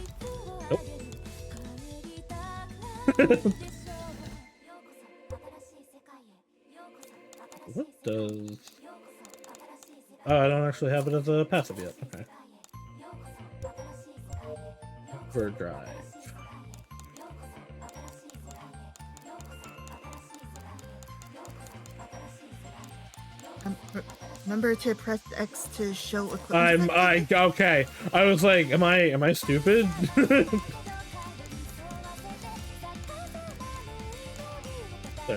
Nope. What does... Oh, I don't actually have it as a passive yet. Okay. Overdrive. Remember to press X to show equipment. Okay. I was like, am I stupid? There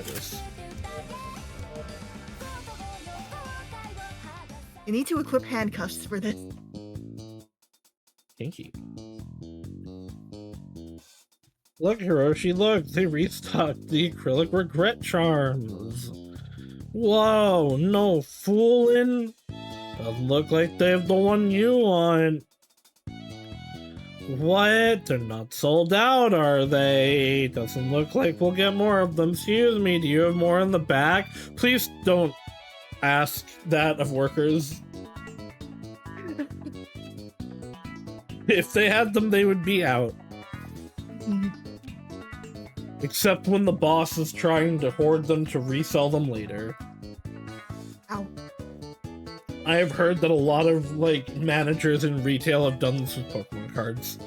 it is. You need to equip handcuffs for this. Kinky. Look, Hiroshi, look! They restocked the acrylic regret charms! Whoa, no fooling! Doesn't look like they have the one you want. What? They're not sold out, are they? Doesn't look like we'll get more of them. Excuse me, do you have more in the back? Please don't ask that of workers. If they had them, they would be out. Except when the boss is trying to hoard them to resell them later. Ow. I have heard that a lot of, like, managers in retail have done this with Pokemon cards.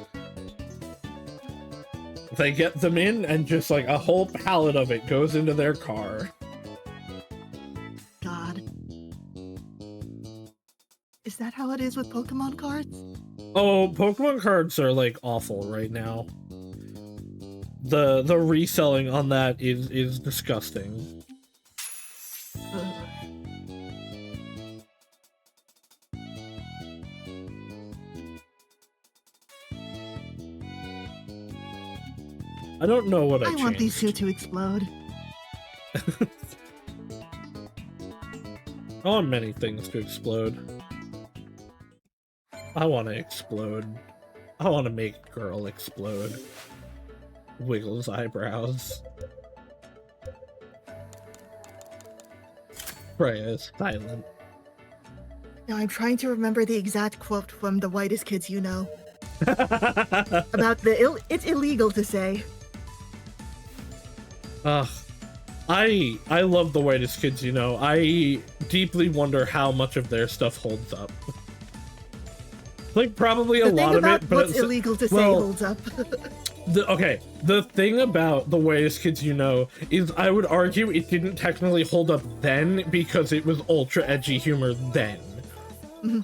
They get them in and just, like, a whole pallet of it goes into their car. God. Is that how it is with Pokemon cards? Oh, Pokemon cards are, like, awful right now. The reselling on that is disgusting. Ugh. I don't know what I I want these two changed. to explode. I want many things to explode. I want to explode. I want to make girl explode. Wiggles eyebrows. Freya is silent. Now I'm trying to remember the exact quote from The Whitest Kids You Know. About it's illegal to say. I love The Whitest Kids You Know. I deeply wonder how much of their stuff holds up. Like, probably a lot of it, but what's illegal to say holds up. The thing about The Whitest Kids You Know is I would argue it didn't technically hold up then because it was ultra edgy humor then. Mm-hmm.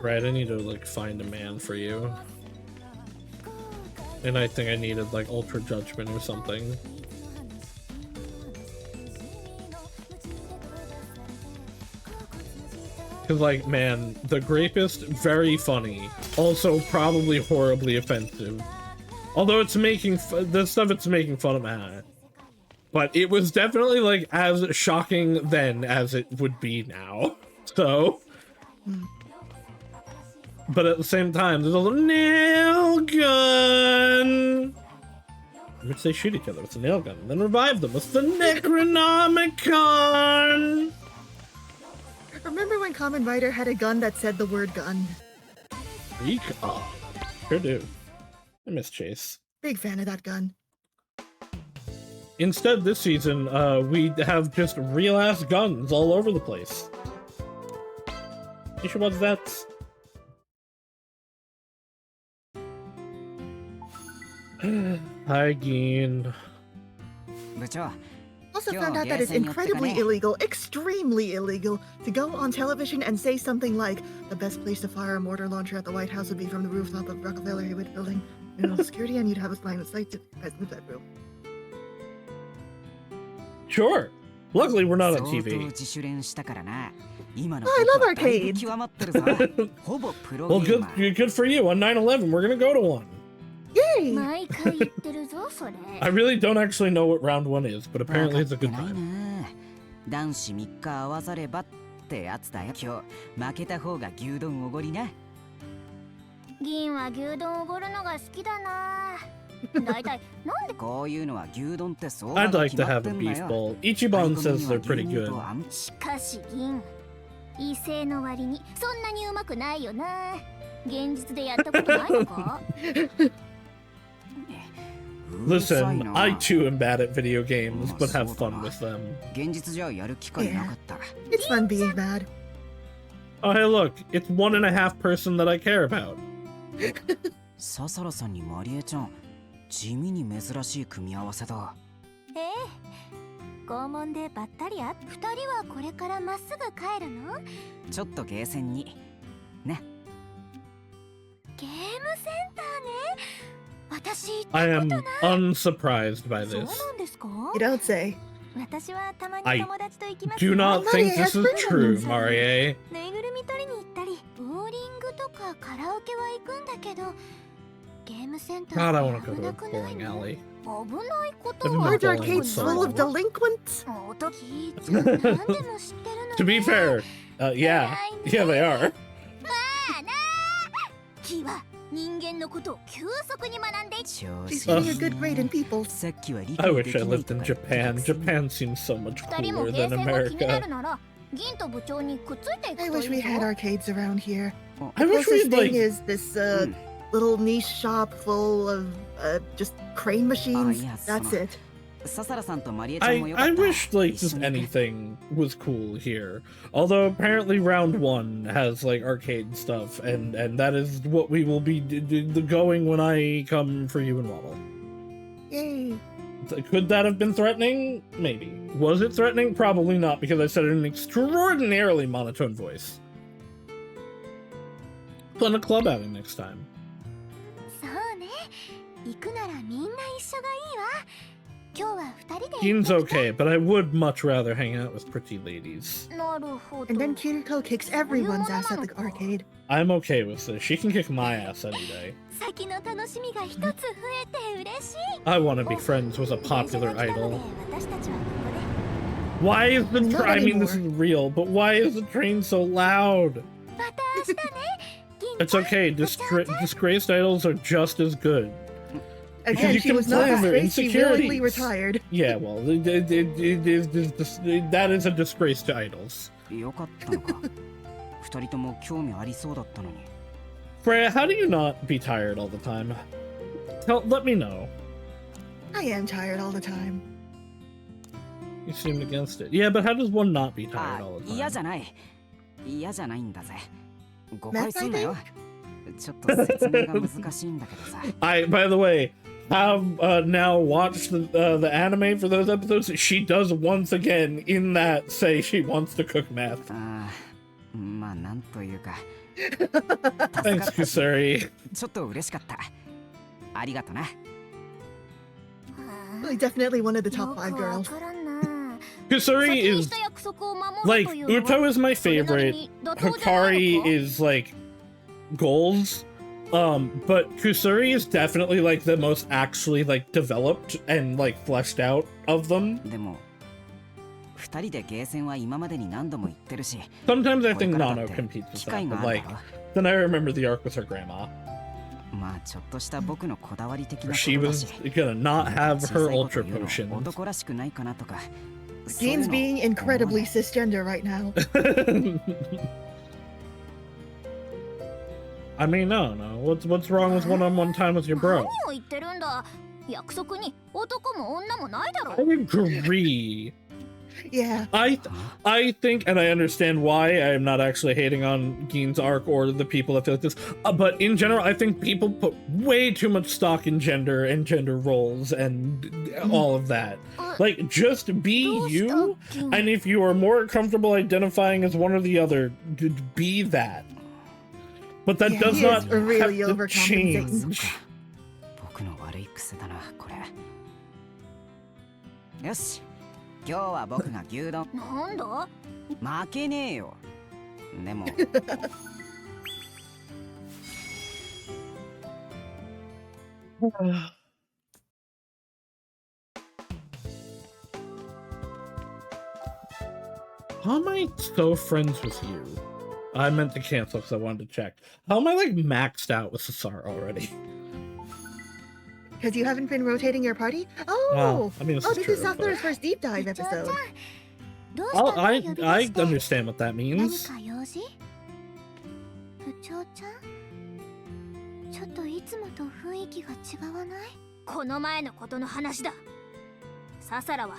Right, I need to, like, find a man for you. And I think I needed, like, Ultra Judgment or something. Because, like, man, The Grapist, very funny. Also, probably horribly offensive. Although it's making... the stuff it's making fun of, But it was definitely, like, as shocking then as it would be now. So... But at the same time, there's a little nail gun! In which they shoot each other with a nail gun, and then revive them with the Necronomicon! Remember when Kamen Rider had a gun that said the word gun? Recon. Sure do. I miss Chase. Big fan of that gun. Instead, this season, we have just real-ass guns all over the place. You should watch that. Hi, Geen. Also found out that it's incredibly illegal, extremely illegal, to go on television and say something like, the best place to fire a mortar launcher at the White House would be from the rooftop of Rockefeller Hewitt Building. You know, security, and you'd have a line of sight to the president's bedroom. Sure. Luckily, we're not on TV. Oh, I love arcades! Well, good for you. On 9/11, we're gonna go to one. Yay! I really don't actually know what round one is, but apparently it's a good time. 男子3日合わさればってやつだよ。今日負けた方が牛丼おごりな。銀は牛丼おごるのが好きだな。だいたいなんでこういうのは牛丼ってそう I'd like to have a beef bowl. Ichiban says they're pretty good. しかし銀、威勢の割にそんなにうまくないよな。現実でやったことないのか？ Listen, I too am bad at video games, but have fun with them. It's fun being bad. Oh, hey, look, it's 1.5 person that I care about. ササラさんにマリエちゃん、地味に珍しい組み合わせだ。ええ、拷問でばったり会っ二人はこれからまっすぐ帰るの？ちょっとゲーセンに。ね。ゲームセンターね。I am unsurprised by this. You don't say. I do not think this is true, Marie. God, I want to go to a bowling alley. Large arcades full of delinquents? To be fair, yeah, they are. 人間のことを急速に学んで She's getting a good grade in people. I wish I lived in Japan. Japan seems so much cooler than America. I wish we had arcades around here. I wish This we'd thing like... is this little niche shop full of just crane machines. That's it. I wish like just anything was cool here. Although apparently round 1 has like arcade stuff, and that is what we will be going when I come for you and Waddle. Yay! Could that have been threatening? Maybe. Was it threatening? Probably not, because I said it in an extraordinarily monotone voice. Plan a club outing next time. 今日は二人で Gin's okay, but I would much rather hang out with pretty ladies. なるほど And then Kiriko kicks everyone's ass at the arcade. I'm okay with this. She can kick my ass any day. 先の楽しみが一つ増えて嬉しい I want to be friends with a popular 電車が来たの idol. で私たちはここで Why is the Not I mean, this is anymore. real, but why is the train so loud? また明日ね銀 It's okay. Disgraced idols are just as good. Again, You she can was not blame her disgraced, she willingly insecurities. retired. Yeah, well, that is a disgrace to idols. よかったのか。二人とも興味ありそうだったのに。 Freya, how do you not be tired all the time? Let me know. I am tired all the time. You seemed against it. Yeah, but how does one not be tired あ all、the 嫌 time? じゃない。嫌じゃないんだぜ。誤 Math, 解すんな I よ。ちょっと説明が難しいんだけどさ。By the way, have now watched the anime for those episodes. She does once again in that say she wants to cook meth. ああ、まあなんというか。 Thanks, Kusuri. ちょっと嬉しかった。ありがとな。 Really, definitely one of the top 5よくわ girls. からんな Kusuri 先に is した約束を守る like というのは Uto is my それなり favorite. に妥当じゃない Hikari のか is like goals. But Kusuri is definitely like the most actually like developed and like fleshed out of them. でも、二人でゲーセンは今までに何度も言ってるし。 Sometimes I think これから Nano だって competes with 機会 that, が but ある like だろ。 then I remember the arc with her grandma. まあちょっとした僕のこだわり的なこ She とだ was し。 gonna not have 小 her さいこと ultra 言うの potions. 男らしくないかなとか。そういう Gain's の being 思わ incredibly ない cisgender right now. I mean, no. What's wrong with one-on-one time with your 何 bro? を言ってるんだ約束に男も女もないだろ I agree. Yeah. I think, and I understand why I am not actually hating on Gein's arc or the people that feel like this, but in general, I think people put way too much stock in gender and gender roles and all of that. Like, just be どうした you, 銀 and if you are more comfortable identifying as one or the other, be that. But that Yeah, does he not is really have to overcompensating. change. 僕の悪い癖だなこれ。よし、今日は僕が牛丼。なんだ負けねえよ。でも。How am I so friends with you? I meant to cancel because I wanted to check. How am I like maxed out with Cesar already? Because you haven't been rotating your party? Oh! Well, I mean, this Oh, is this true, is but- Sufferer's first deep dive episode. どうしたの I 呼び出 I して understand what that 何 means. か用事部長ちゃんちょっといつもと雰囲気が違わないこの前のことの話だササラは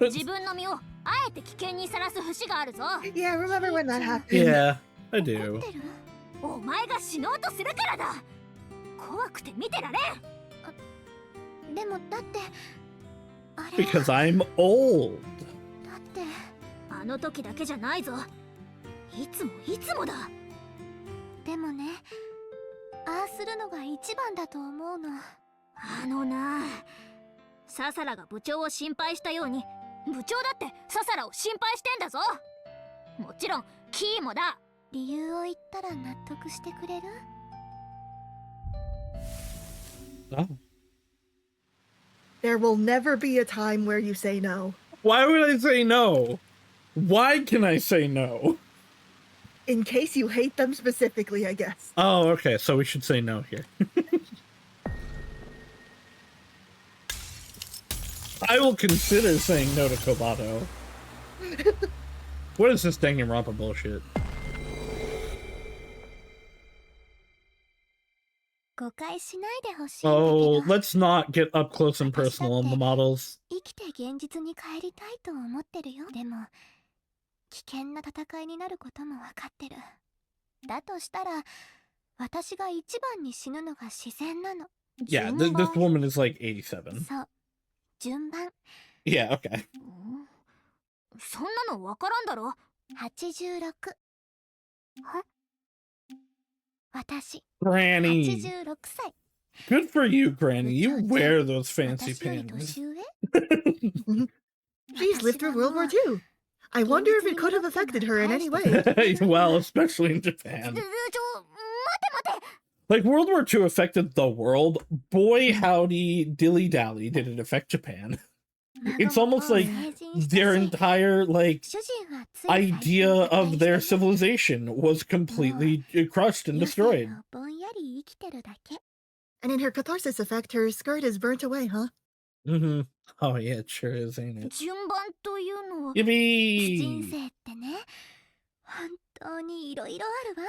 自分の身をあえて危険にさらす節があるぞ Yeah, remember when that happened? Yeah, I 怒 do. ってるお前が死のうとするからだ怖くて見てられんでもだってあれは Because I'm old. だってあの時だけじゃないぞいつもだでもねああするのが一番だと思うのあのなササラが部長を心配したように部長だってササラを心配してんだぞもちろんキーもだ理由を言ったら納得してくれる Oh. There will never be a time where you say no. Why would I say no? Why can I say no? In case you hate them specifically, I guess. Oh, okay, so we should say no here. I will consider saying no to Kobato. What is this Danganronpa bullshit? 誤解しないでほしいんだけ Oh, ど let's not get up close and personal on the models. 生きて現実に帰りたいと思ってるよでも危険な戦いになることも分かってるだとしたら私が一番に死ぬのが自然なの Yeah, 順番 this woman is like 87. そう順番 Yeah, okay. そんなの分からんだろ86は私 Granny. 86歳 Good for you, Granny. You wear those fancy 私より pants. 年上 She's lived through World War II. I wonder if it could have affected her in any way. Well, especially in Japan. Like, World War II affected the world. Boy, howdy, dilly-dally, did it affect Japan. It's almost like their entire, like, idea of their civilization was completely crushed and destroyed. And in her catharsis effect, her skirt is burnt away, huh? Mm-hmm. Oh, yeah, it sure is, ain't it? 順番というの人 Yippee! 生ってね本当にいろいろあるわ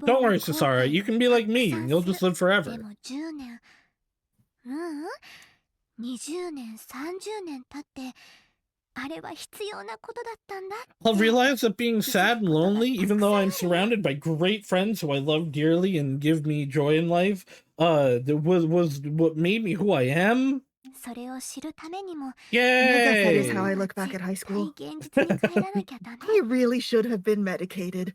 Don't worry, Sasara. You can be like me, and you'll just live で forever. も10年20年30年経ってあれは必要なことだったんだ I'll realize that being sad and lonely, even though I'm surrounded by great friends who I love dearly and give me joy in life, was what made me who I am. それを知るためにも I guess that is how I Yay! look back at high 絶対 school. 現実に帰らなきゃダメ I really should have been medicated.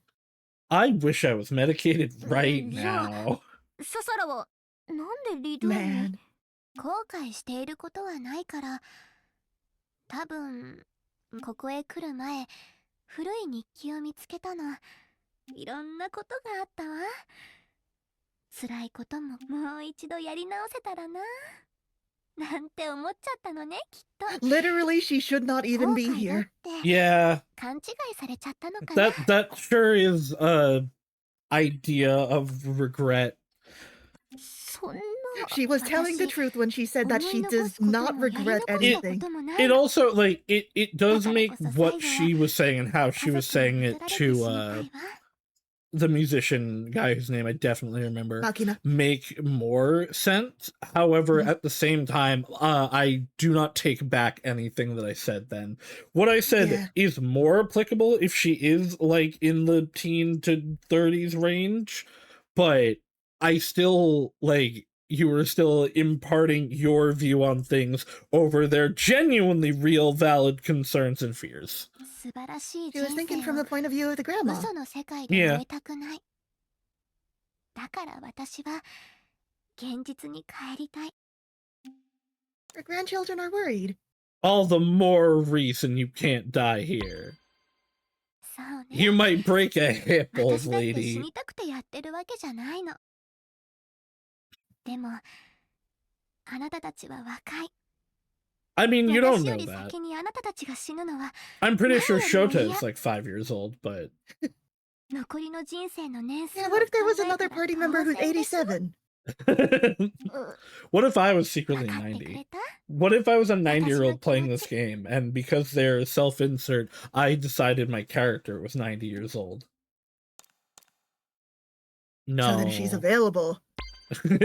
I wish I was medicated right now. ササラはなんでリドゥに Man. 後悔していることはないから多分ここへ来る前古い日記を見つけたのいろんなことがあったわ辛いことももう一度やり直せたらななんて思っちゃったのねきっと Literally, she should not even be 後悔だっ here. て Yeah, 勘違いされちゃったのかな that sure is a idea of regret. そんな She was telling the truth when she said that she does not regret anything. It also, like, it does make what she was saying and how she was saying it to the musician guy whose name I definitely remember Makina. make more sense. However, at the same time, I do not take back anything that I said then. What I said Yeah. is more applicable if she is, like, in the teen to 30s range, but I still, like, you were still imparting your view on things over their genuinely real, valid concerns and fears. 素晴らしい She was 人 thinking 生 from を the point of view of the grandma. 嘘の世界で Yeah. 終えたくない。だから私は現実に帰りたい。 Her grandchildren are worried. All the more reason you can't die here. そうね。 You might break a hip, old 私だって死 lady. にたくてやってるわけじゃないの。でも、あなたたちは若い。 I mean, you don't 私よ know り that. 先にあなたたちが死ぬのは I'm pretty sure No, Shota yeah. is like 5 years old, but 残りの人生の年数 Yeah, を what if there was 考えた another ら party member who's 当然でしょ 87? what if I was 分 secretly かってく 90? れた What if I was a 90-year-old playing this game, and because they're self-insert, I decided my character was 90 years old? No. So then she's available. 分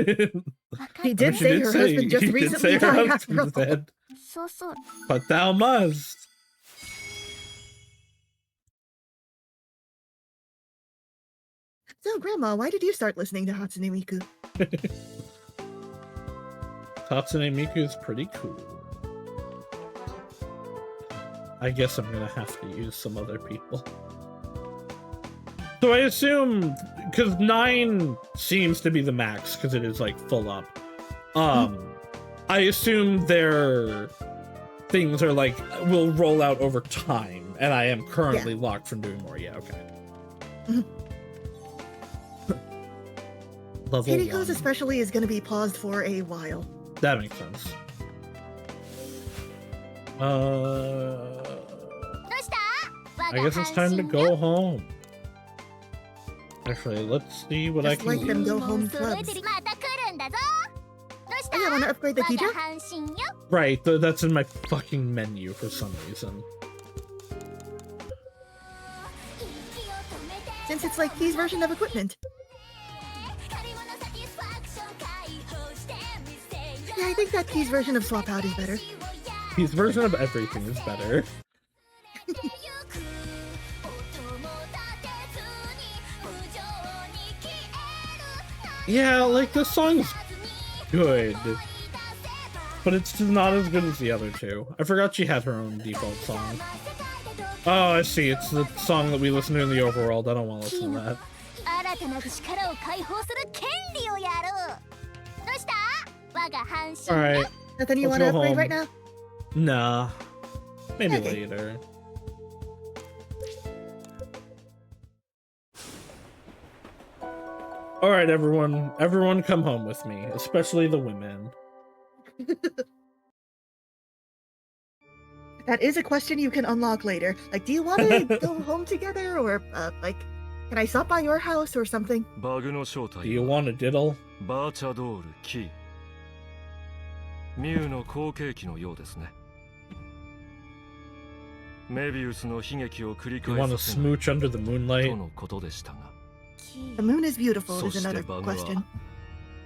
か He っ did She say did her say- husband just he did recently say her died after all. husband's dead, そうそう but thou must. So, Grandma, why did you start listening to Hatsune Miku? Tatsune Miku is pretty cool. I guess I'm gonna have to use some other people. So I assume, because 9 seems to be the max, because it is like full up. I assume their things are like, will roll out over time, and I am currently locked from doing more. Yeah, okay. Level Kiriko's 1. especially is going to be paused for a while. That makes sense. どうした I guess it's time to go home. Actually, let's see what I Just can like do. them go もう home 揃えて clubs. るまた来るんだぞどうした Oh, yeah, wanna upgrade the 我が teacher? 半身よ Right, that's in my fucking menu for some reason. 息を止めて Since it's like Key's version of equipment. 借り物サティスファクション解放してみせよ Yeah, I think that Key's version of Swap Out is better. His version of everything is better. Yeah, like, this song's good, but it's just not as good as the other two. I forgot she had her own default song. Oh, I see, it's the song that we listen to in the overworld. I don't want to listen to that. 新たな力を解放する権利をやろうどうした我が半身よ Alright, Nothing you Let's want to go upgrade home. right now? Nah. Maybe Okay. later. Alright, everyone. Everyone come home with me, especially the women. That is a question you can unlock later. Like, do you want to go home together, or like, can I stop by your house or something? バグの正 Do 体 you は want a diddle? バーチャドールキーミュウの後継機のようですね。メビウスの悲劇を繰り You 返 want to させない smooch under the と moonlight? のことでしたが、 The moon is beautiful is そして another バグは question.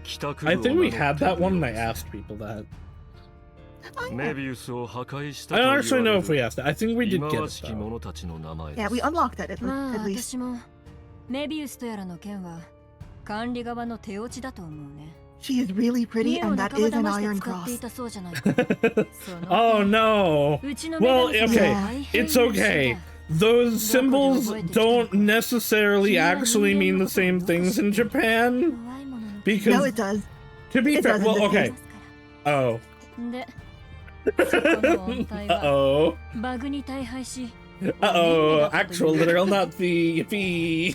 帰宅 I 部を think we 名乗 had ってい that るよ one う and I です。 asked people that. Oh, メ yeah. ビウスを破壊した I と don't 言 actually わ know れ if we る asked it. I think we did 忌ま get わ it しき though. 者たちの名前で Yeah, す。 we unlocked that at まあ least. 私もメビウスとやらの件は管理側の手落ちだと思うね。 She is really ミ pretty, ュウを and 仲 that 間 is an 騙して iron 使ってい cross. たそうじゃないか。 Oh no! うちの Well, 女神様 okay, は大変 it's 優秀だ。 okay. Those symbols don't necessarily actually mean the same things in Japan. No, Because, it does. to be It fair, does in well, this okay. case. Oh. で、そこの音体は Uh-oh. バグに大敗し、 Uh-oh. Actual literal, not the yippee.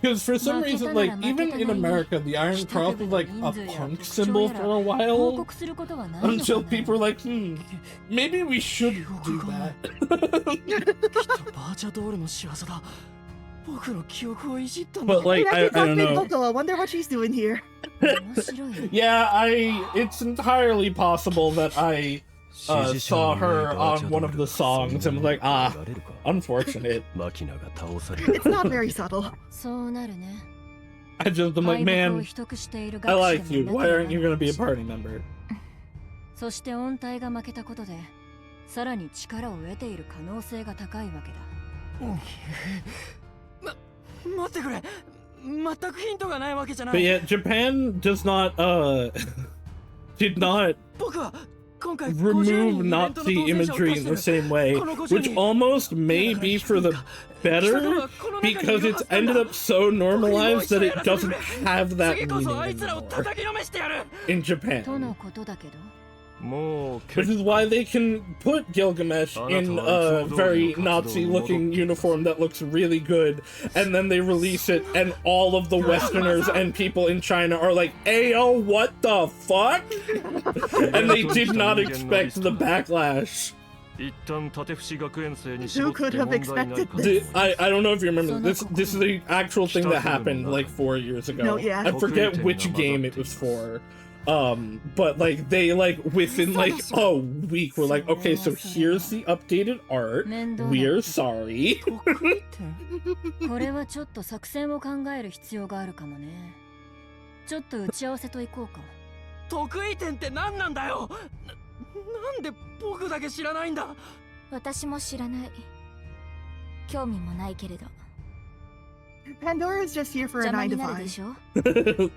Because for some reason, like, even in America, the Iron Cross was like a punk symbol for a 報 while. 告することはないのか Until な。 people were like, maybe we should do that. きっとバーチャドールの仕業だ。僕の記憶をいじったんだ。 But like, I Hey, that's don't know. Coco. I wonder what she's doing here. 面白いね。 Yeah, it's entirely possible that I saw her on one of the songs and was like, unfortunate. マキナが倒される。 It's not very subtle. そうなるね。 I just, I'm like, 敗北を man, 秘匿している I 学 like 士 you. でも Why なけ aren't you れば gonna be a party member? そして音体が負けたことで、さらに力を得ている可能性が高いわけだ。待ってくれ。全くヒントがないわけじゃな But い。 yet, Japan does not, did not 僕は今回50人 remove イベントの Nazi 当選者を imagery 出 in して the る。 same way, この50 which 人 almost may be for the better, because it's ended up so normalized that it doesn't have that 次こ meaning そあいつらを anymore 叩きのめしてやる。 in との Japan. ことだけど、もう Which is why they can put Gilgamesh in a very Nazi-looking uniform that looks really good, and then they release it, and all of the Westerners and people in China are like, "Ayo, what the fuck?" And they did not expect the backlash. 一旦縦伏学園生に Who 絞って could 問 have 題ない expected か this? I don't know if you remember this. This is the actual thing that happened like 4 years ago. No, yeah. I forget which game it was for. But like they like within like a week were like, okay, so here's the updated art. We're sorry. 得意点。これはちょっと作戦を考える必要があるかもね。ちょっと打ち合わせといこうか。得意点って何なんだよ。なんで僕だけ知らないんだ。私も知らない。興味もないけれど。 Pandora is just here for a 邪魔 9 to になるで 5. しょ。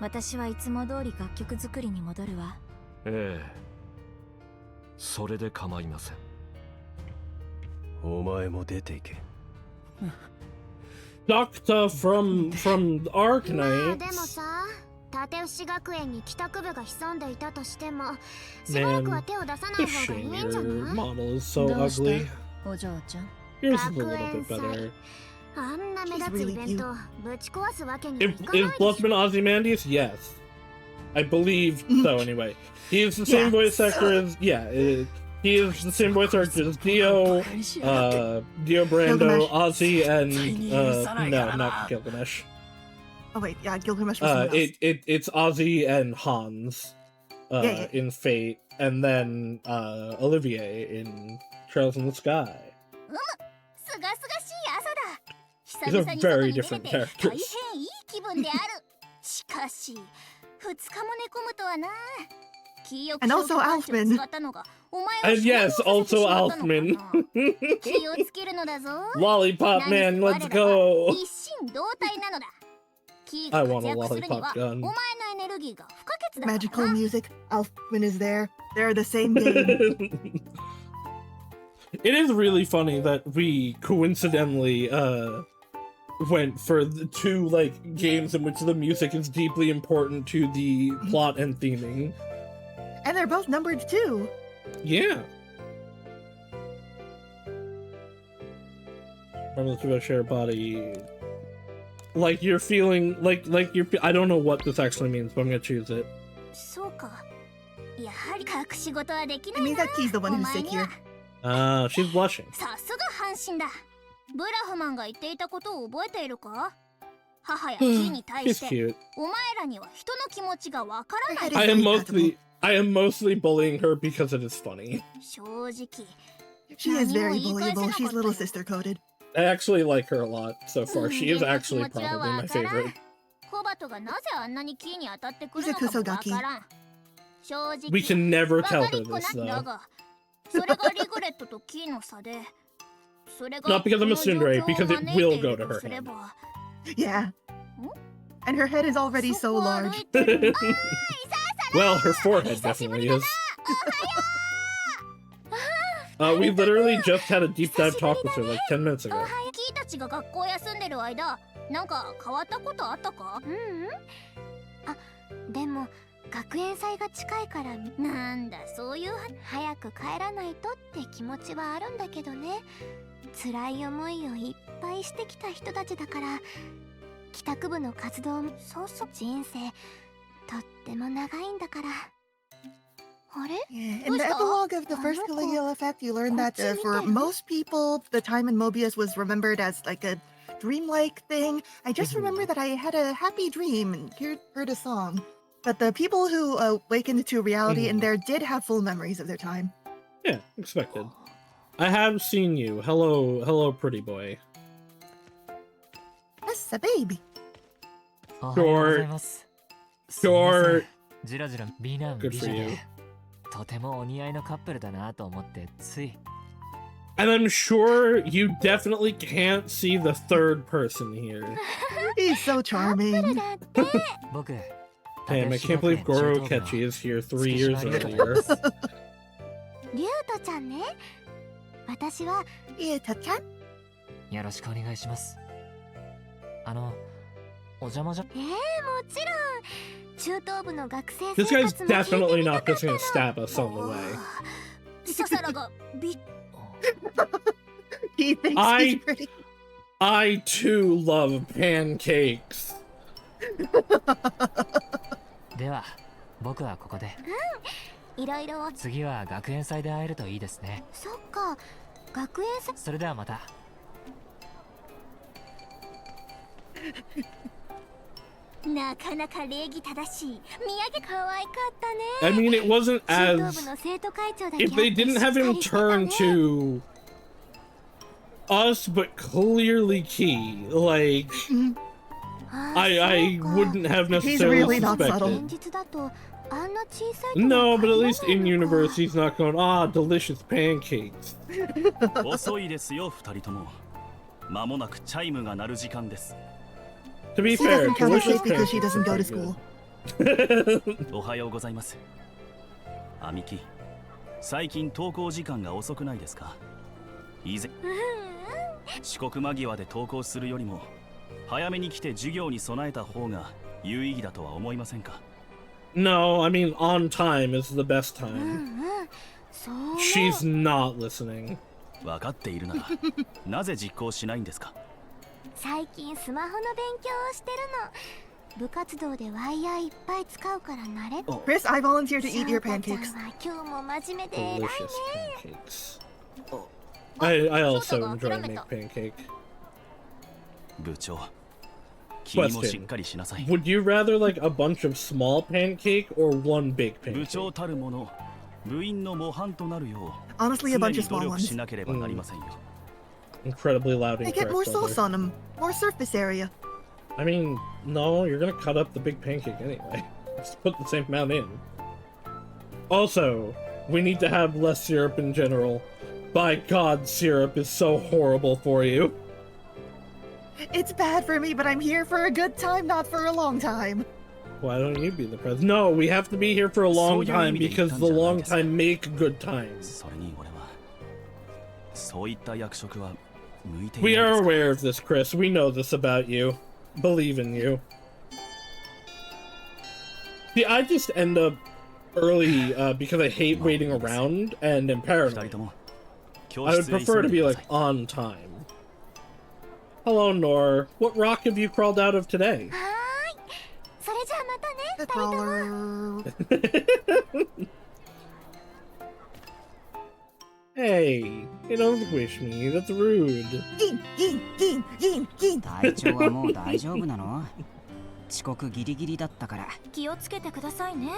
私はいつも通り楽曲作りに戻るわ。ええそれで構いません。お前も出ていけ。 Doctor from Arc まあ Knight. でもさ、立牛学園に帰宅部が潜んでいたとしても、しばらくは手を出さない The 方がいいんじゃ Shader ない？ model is so どうし ugly. たお嬢ちゃん。 Here's a little bit better. あんな目立つイベントぶち壊すわけにはい If かない is でしょ。 Bluffman Ozymandias? Yes. I believe so anyway. He is the same Yeah. voice actor as he is the same voice actor as Dio, Dio Brando, Gilgamesh. Ozzy, and no, not Gilgamesh. Oh wait, yeah, Gilgamesh was someone else. It's Ozzy and Hans Yeah. in Fate, and then Olivier in Trails in the Sky. すがすがしい朝だ。 These 久 are 々に very 外に出 different れて大 characters. 変いい気分である。しかし、2日も寝込むとはな。記憶 And also 消去パンチを Alfman. 使ったのがお前を And yes, 衝動させて also しまったのかな Alfman. 気をつけるのだぞ。 Lollipop 何 Man, せ let's 我らは go. 一心同体なのだ。キー I が want 活 a 躍するに lollipop は、 gun. お前のエネルギーが不可欠だから Magical な。 music. Alfman is there. They're the same game. It is really funny that we coincidentally went for the two like games in which the music is deeply important to the plot and theming. And they're both numbered too. Yeah. Let's about share body. Like you're feeling like you're. I don't know what this actually means, but I'm gonna choose it. そうか。やはり隠し事はできな It い means な。 that Key's the one お who's 前 sick に here. は She's blushing. さすが阪神だ。ブラフマンが言っていたことを覚えているか？母やキーに対 She's して、 cute. お前らには人の気持ちがわからない。 Her head is I am mostly bullying her because it is funny. 正直。 She is very bullyable. She's little sister coded. I actually like her a lot so far. She is actually probably my favorite. コバトがなぜあんなにキーに当たってくる He's a のかもわ Kusogaki. からん。正直。 We can never バ tell カ her りっこ this なんだ though. が、それがリグレットとキーの差で。それが Not because I'm a tsundere, because it will go to her すれば Yeah. And her head is already so そこ歩 large. いてる Well, her forehead definitely is. We literally just had a deep dive talk with her like 10 minutes お ago. はよキーたちが学校休んでる間、なんか変わったことあったか？あ、でも学園祭が近いからなんだそういう早く帰らないとって気持ちはあるんだけどね。辛い思いをいっぱいしてきた人たちだから帰宅部の活動もそうそう人生とっても長いんだから。あれ？ Yeah, in the epilogue of the first Caligula effect, you learn that for most people, the time in Mobius was remembered as like a dreamlike thing. I just remember that I had a happy dream and heard a song. But the people who awakened to reality in there did have full memories of their time. Yeah, expected. I have seen you. Hello, pretty boy. That's a baby. Short. Short. じらじら美男 Good 美 for 女 you. でとてもお似合いのカップルだなと思ってつい And I'm sure you definitely can't see the third person here. He's so charming. 僕 Damn, I can't believe Goro Kechi is here 3 years earlier. リュウトちゃんね。私は Yeah, Tachan? よろしくお願いしますお邪魔じゃもちろん中等部の学生 This 生 guy's 活も聞いて definitely みた not かった just gonna の。 stab us on the way. ササラがびっ He thinks I- he's pretty. I too love pancakes. では僕はここでいろいろ。次は学園祭で会えるといいですねそっか、学園祭。それではまたなかなか礼儀正しい。土産可愛かったね。 I mean, it wasn't 中等 as 部の生徒会長だけ if they didn't have him turn to us, but clearly Key. Like, I wouldn't have He's necessarily really not subtle. suspected. 現実だとあんな小さい。 No, but at least in universe, he's not going, delicious pancakes. 遅いですよ、二人とも。間もなくチャイムが鳴る時間です。 To be She fair, doesn't count delicious asleep because she pancakes doesn't go are to pretty school. good. おはようございます。アミキ、最近登校時間が遅くないですか？以前、遅刻間際で登校するよりも早めに来て授業に備えた方が有意義だとは思いませんか？ No, I mean, on time is the best うん time. うん。そう。 She's not listening. 分かっているならなぜ実行しないんですか？最近スマホの勉強をしてるの。部活動でワイヤーいっぱい使うから慣れ。 Chris, I volunteer to eat your 翔太ちゃん pancakes. は今日も真面目で偉いね。 Delicious pancakes. I also 翔太 enjoy が諦め make た。 pancake. 部長、君もしっかりしなさい。 Would you rather like a bunch of small pancake or one big 部長 pancake? たるもの、部員の模範となるよう Honestly, a 常 bunch に of 努 small 力 ones. しなければなりませんよ。 Incredibly loud They and get more correct. sauce on them, more surface area. I mean, no, you're gonna cut up the big pancake anyway. Just put the same amount in. Also, we need to have less syrup in general. By God, syrup is so horrible for you. It's bad for me, but I'm here for a good time, not for a long time. Why don't you be the president? No, we have to be here for a long time because the long time make good times. それに俺はそういった役職は向いてい We ない are ですか？ aware of this, Chris. We know this about you. Believe in you. See, I just end up early because I hate waiting around and am paranoid. I would prefer to be like on time. Hello, Nor. What rock have you crawled out of today? それじゃあまたね、The 二人とも。 crawler. Hey, don't squish me. That's rude. 体調はもう大丈夫なの？遅刻ギリギリだったから。気をつけてくださいね。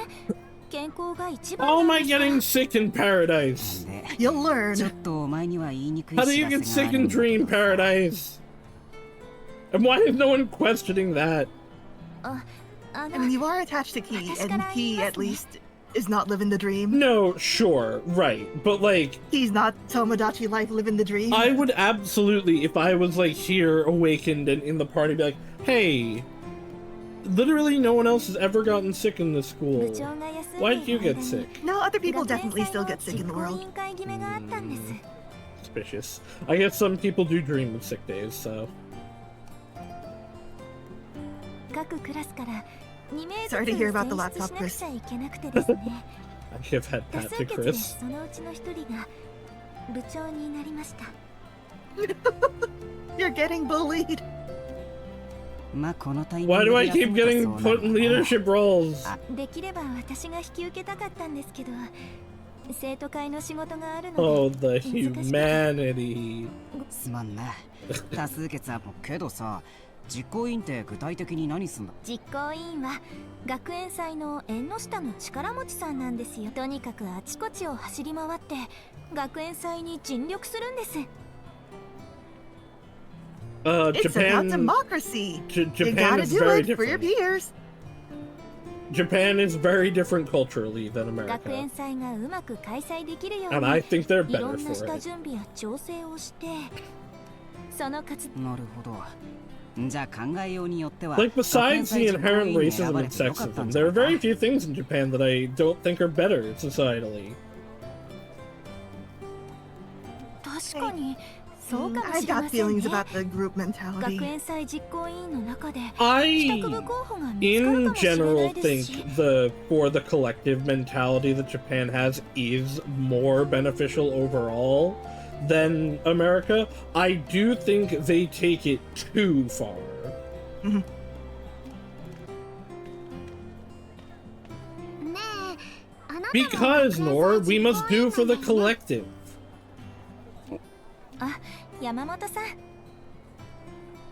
健康が一番。 How am I getting sick in paradise? You'll learn. ちょっとお前には言いにくい How do you get sick in dream paradise? And why is no one questioning that? I mean, you are attached to Key, and Key, at least, is not living the dream. No, sure, right. But, like... He's not Tomodachi life living the dream. I would absolutely, if I was, like, here, awakened, and in the party, be like, hey, literally no one else has ever gotten sick in this school. Why did you get sick? No, other people definitely still get sick in the world. Suspicious. I guess some people do dream of sick days, so... Sorry to hear about the laptop, Chris. I have had that to Chris. You're getting bullied. Why do I keep getting put in leadership roles? できれば私が引き受けたかったんですけど、生徒会の仕事があるので。 Oh, the humanity. すまんな。多数決はもうけどさ。実行委員って具体的に何すんだ？実行委員は学園祭の縁の下の力持ちさんなんですよ。とにかくあちこちを走り回って学園祭に尽力するんです。It's about democracy. You gotta do it for your peers. Japan is very different culturally than America. 学園祭がうまく開催できるよう And I think they're にいろ better んな for 下 it. 準備や調整をして、その活動。なるほど。 Like, besides the inherent racism and sexism, there are very few things in Japan that I don't think are better societally. I got feelings about the group mentality. I, in general, think for the collective mentality that Japan has is more beneficial overall than America. I do think they take it too far. Because, Nor, we must do for the collective.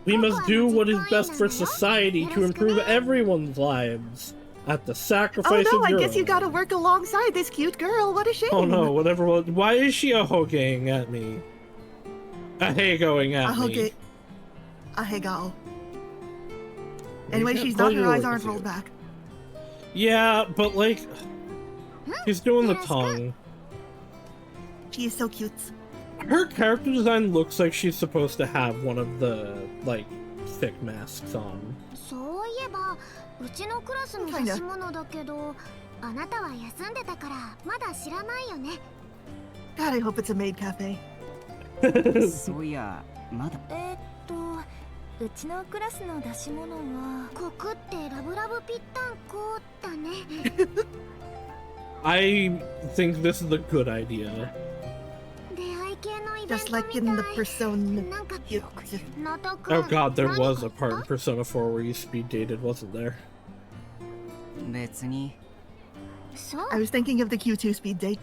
We must do what is best for society to improve everyone's lives. At the sacrifice of your I guess you gotta work alongside this cute girl. What a shame. Oh no, whatever. Why is she a-hogeing at me? A-hey-going at me. A-hey-go. Anyway, she's not, her eyes aren't rolled back. Yeah, but like... She's doing the tongue. She is so cute. Her character design looks like she's supposed to have one of the, like, thick masks on. うちのクラスの出し物だけど、あなたは休んでたからまだ知らないよね。God, I hope it's a maid cafe. そういや、まだ。うちのクラスの出し物はコクってラブラブぴったんこだね。I think this is a good idea. Just like in the Persona. Oh god, there was a part in Persona 4 where you speed dated, wasn't there? I was thinking of the Q2 speed date.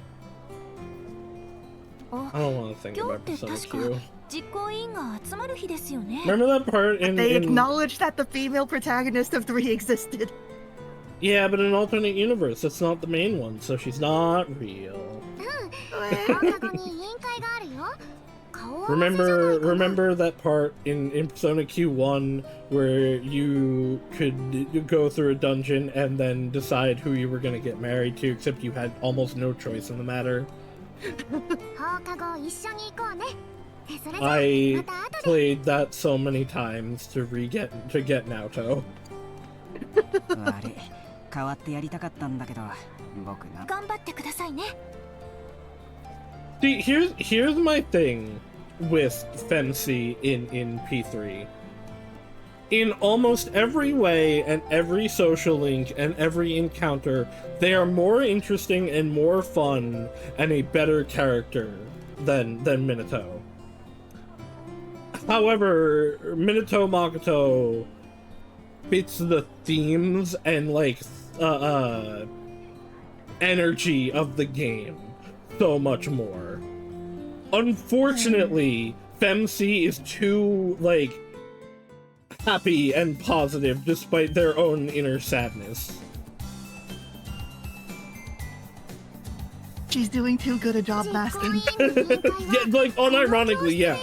I don't want to think about Persona Q. 実行委員が集まる日ですよね。 Remember that part in... They acknowledged that the female protagonist of 3 existed. Yeah, but in an alternate universe, that's not the main one, so she's not real. Remember that part in Persona Q1 where you could go through a dungeon and then decide who you were going to get married to, except you had almost no choice in the matter? I played that so many times to get Naoto. 変わってやりたかったんだけど、僕が。頑張ってくださいね。 See, here's my thing with Fancy in P3. in almost every way and every social link and every encounter, they are more interesting and more fun and a better character than Minato. However, Minato Makoto fits the themes and like energy of the game so much more. Unfortunately, FemC is too like happy and positive despite their own inner sadness. She's doing too good a job masking. Yeah, like unironically, yeah.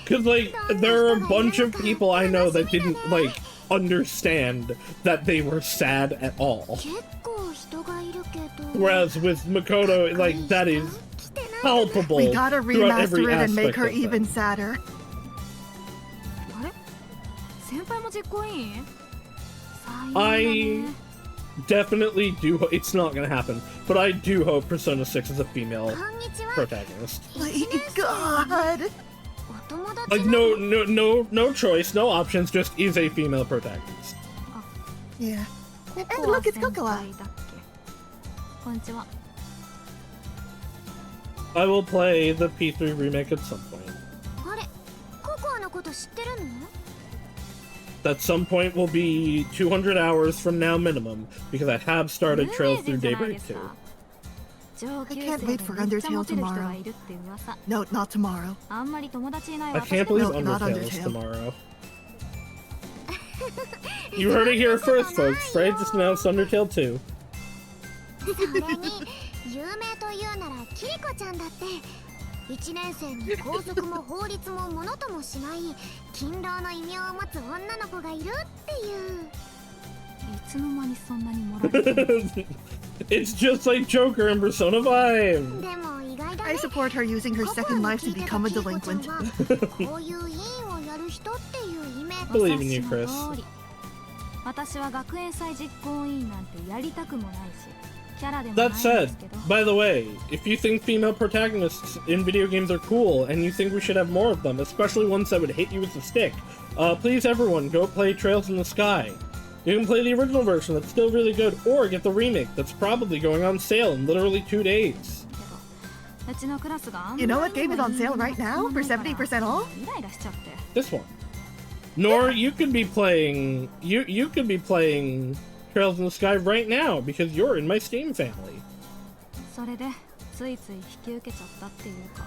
Cause like there are a bunch of people I know that didn't like understand that they were sad at all. Whereas with Makoto, like that is palpable. We gotta throughout every remaster it and make aspect her of even them. sadder. 先輩も実行委員 I definitely do. It's not gonna happen, but I do hope Persona 6 is a female protagonist. My God. Like no choice, no options. Just is a female protagonist. Yeah. And look, it's Cocoa. こんにちは I will play the P3 remake at some point. あれココアのこと知ってるの That some point will be 200 hours from now minimum, because I have started Trails Through Daybreak 2. I can't wait for Undertale tomorrow. No, not tomorrow. あんまり友達いない I can't believe No, not Undertale is Undertale. tomorrow. You heard it here first, folks. Frey just announced Undertale 2. それに有名というならキリコちゃんだって1年生に校則も法律もものともしない勤労の異名を持つ女の子がいるっていういつの間にそんなに盛られてる It's just like Joker in Persona 5. でも意外だ I ね support her using her second life to become a delinquent. こういう委員をやる人っていうイメージ Believe in you, お Chris. 察しの通り私は学園祭実行委員なんてやりたくもないしキャラでもない That んで said, すけど by the way, if you think female protagonists in video games are cool and you think we should have more of them, especially ones that would hit you with a stick, please everyone go play Trails in the Sky. You can play the original version that's still really good, or get the remake that's probably going on sale in literally 2 days. うちのクラスがあんまり You know what game is on sale right now for 70% off? イライラしちゃって This one. Nor you could be playing you could be playing Trails in the Sky right now because you're in my Steam family. それでついつい引き受けちゃったっていうか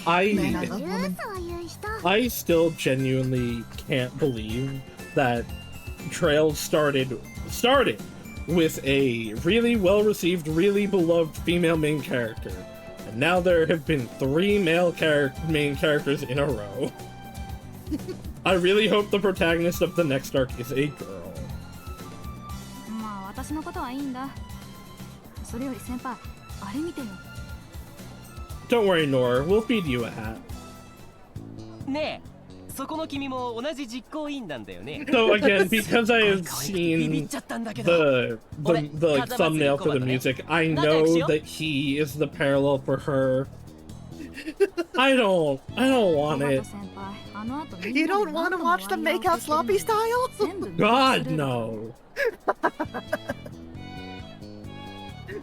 Man, I love いる women. そういう人 I still genuinely can't believe that Trails started with a really well-received, really beloved female main character, and now there have been 3 male main characters in a row. I really hope the protagonist of the next arc is a girl. まあ私のことはいいんだそれより先輩あれ見てよ Don't worry, Nor. We'll feed you a hat. ねえ、そこの君も同じ実行委員なんだよね。 So again, because I have seen the like thumbnail for the music, I know that he is the parallel for her. I don't want it. 先輩あの後 You don't want to watch them make out sloppy style? God no.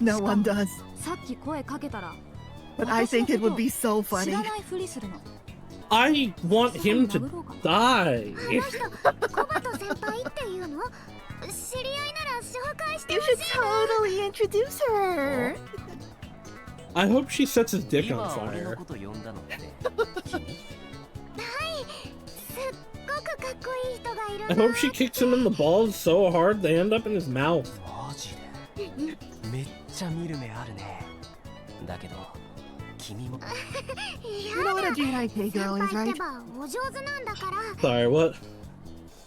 No one does. さっき声かけたら But I think it would be so 知 funny. らないふりするの I want him to die. あの人コバト先輩っていうの知り合いなら紹介して You ほ should しいな totally introduce her. I hope she sets his dick 今 on 俺の fire. こと呼んだのって君？はいすっごくかっこいい人がいる I な hope she kicks him in the balls so hard they end up in his mouth. マジで？めっちゃ見る目あるね。だけど君も You know what a Jirai girl is, 先輩っ right? てばお上手なんだから Sorry, what?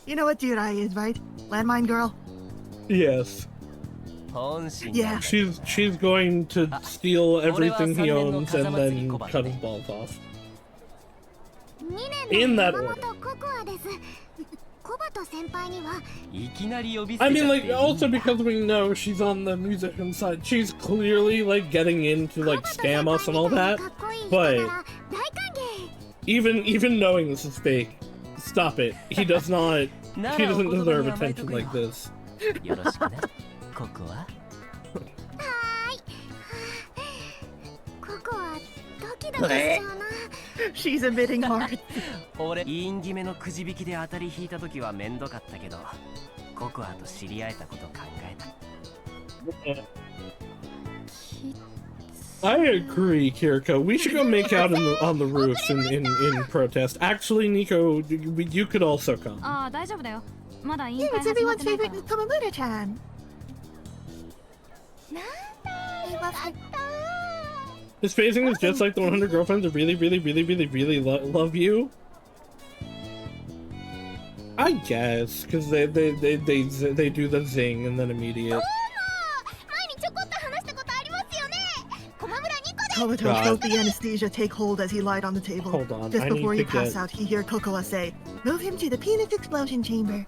You know what Jirai is, right? Landmine girl? Yes. 本心 Yeah. She's going to steal everything he owns and then cut his balls off. 2 In 年の that 山 order. 本ココアですコバト先輩にはいきなり呼び捨 I てちゃ mean, って like, いい also because we know she's on the musician side, she's clearly, like, getting in to, like, scam us and all that, かっこいい人 but なら大歓迎 Even knowing this is fake, stop it. He does not. He doesn't deserve attention like this. よろしくね。ここは。ここはドキドキしちゃうな。She's admitting hard. 俺、イン決めのくじ引きで当たり引いた時はめんどかったけど、ココアと知り合えたこと考えた。I agree, Kiriko. We should go make out on the roofs in protest. Actually, Nico, you could also come. ああ、大丈夫だよ。まだ委員 Yeah, 会 it's 始まっ everyone's てないか favorite ら。 Kamamura-chan. His phasing is just like the 100 girlfriends that really love you. I guess, because they do the zing and then immediate. Komodo felt the anesthesia take hold as he lied on the table. Hold on, Just I before need he to passed get- out, he heard Kokoa say, "Move him to the penis explosion chamber."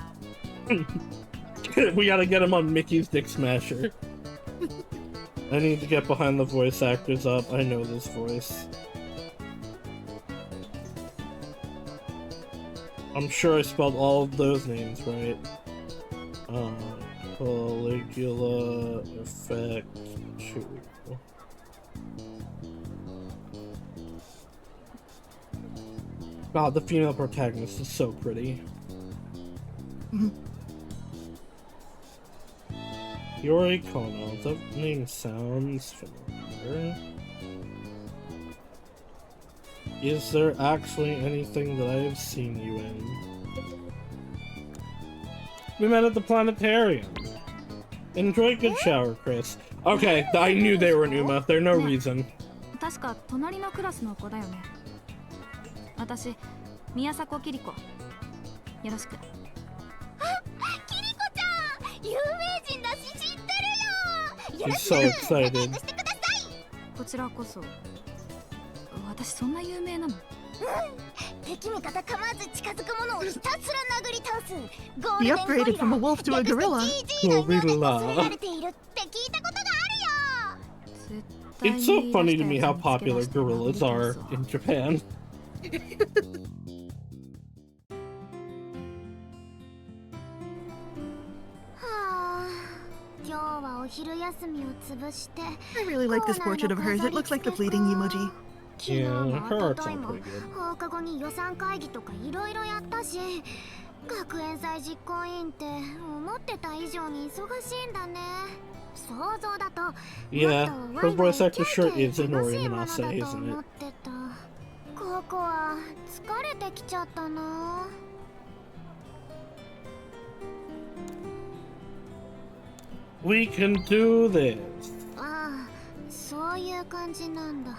We gotta get him on Mickey's Dick Smasher. I need to get behind the voice actors up. I know this voice. I'm sure I spelled all of those names right. Caligula Effect 2. God, the female protagonist is so pretty. Yori Kono, that name sounds familiar. Is there actually anything that I have seen you in? We met at the planetarium. Enjoy a good shower, Chris. Okay, I knew they were an Uma. There's no reason. 確か隣のクラスの子だよね。私、宮迫キリコ。よろしく。キリコちゃん、有名人だし知ってるよ。 He's so excited. こちらこそ。私そんな有名なの？敵味方構わず近づく者をひたすら殴り倒す。 He upgraded from a wolf to a gorilla. It's so funny to me how popular gorillas are in Japan. 今日はお昼休みを潰して。 I really like this portrait of hers. It looks like the bleeding emoji. Yeah, her art's not pretty good. 放課後に予算会議とかいろいろやったし、学園祭実行委員って思ってた以上に忙しいんだね。想像だと Yeah, her voice actor shirt is Inori Minase, isn't it? ここは疲れてきちゃったな。We can do this. ああ、そういう感じなんだ。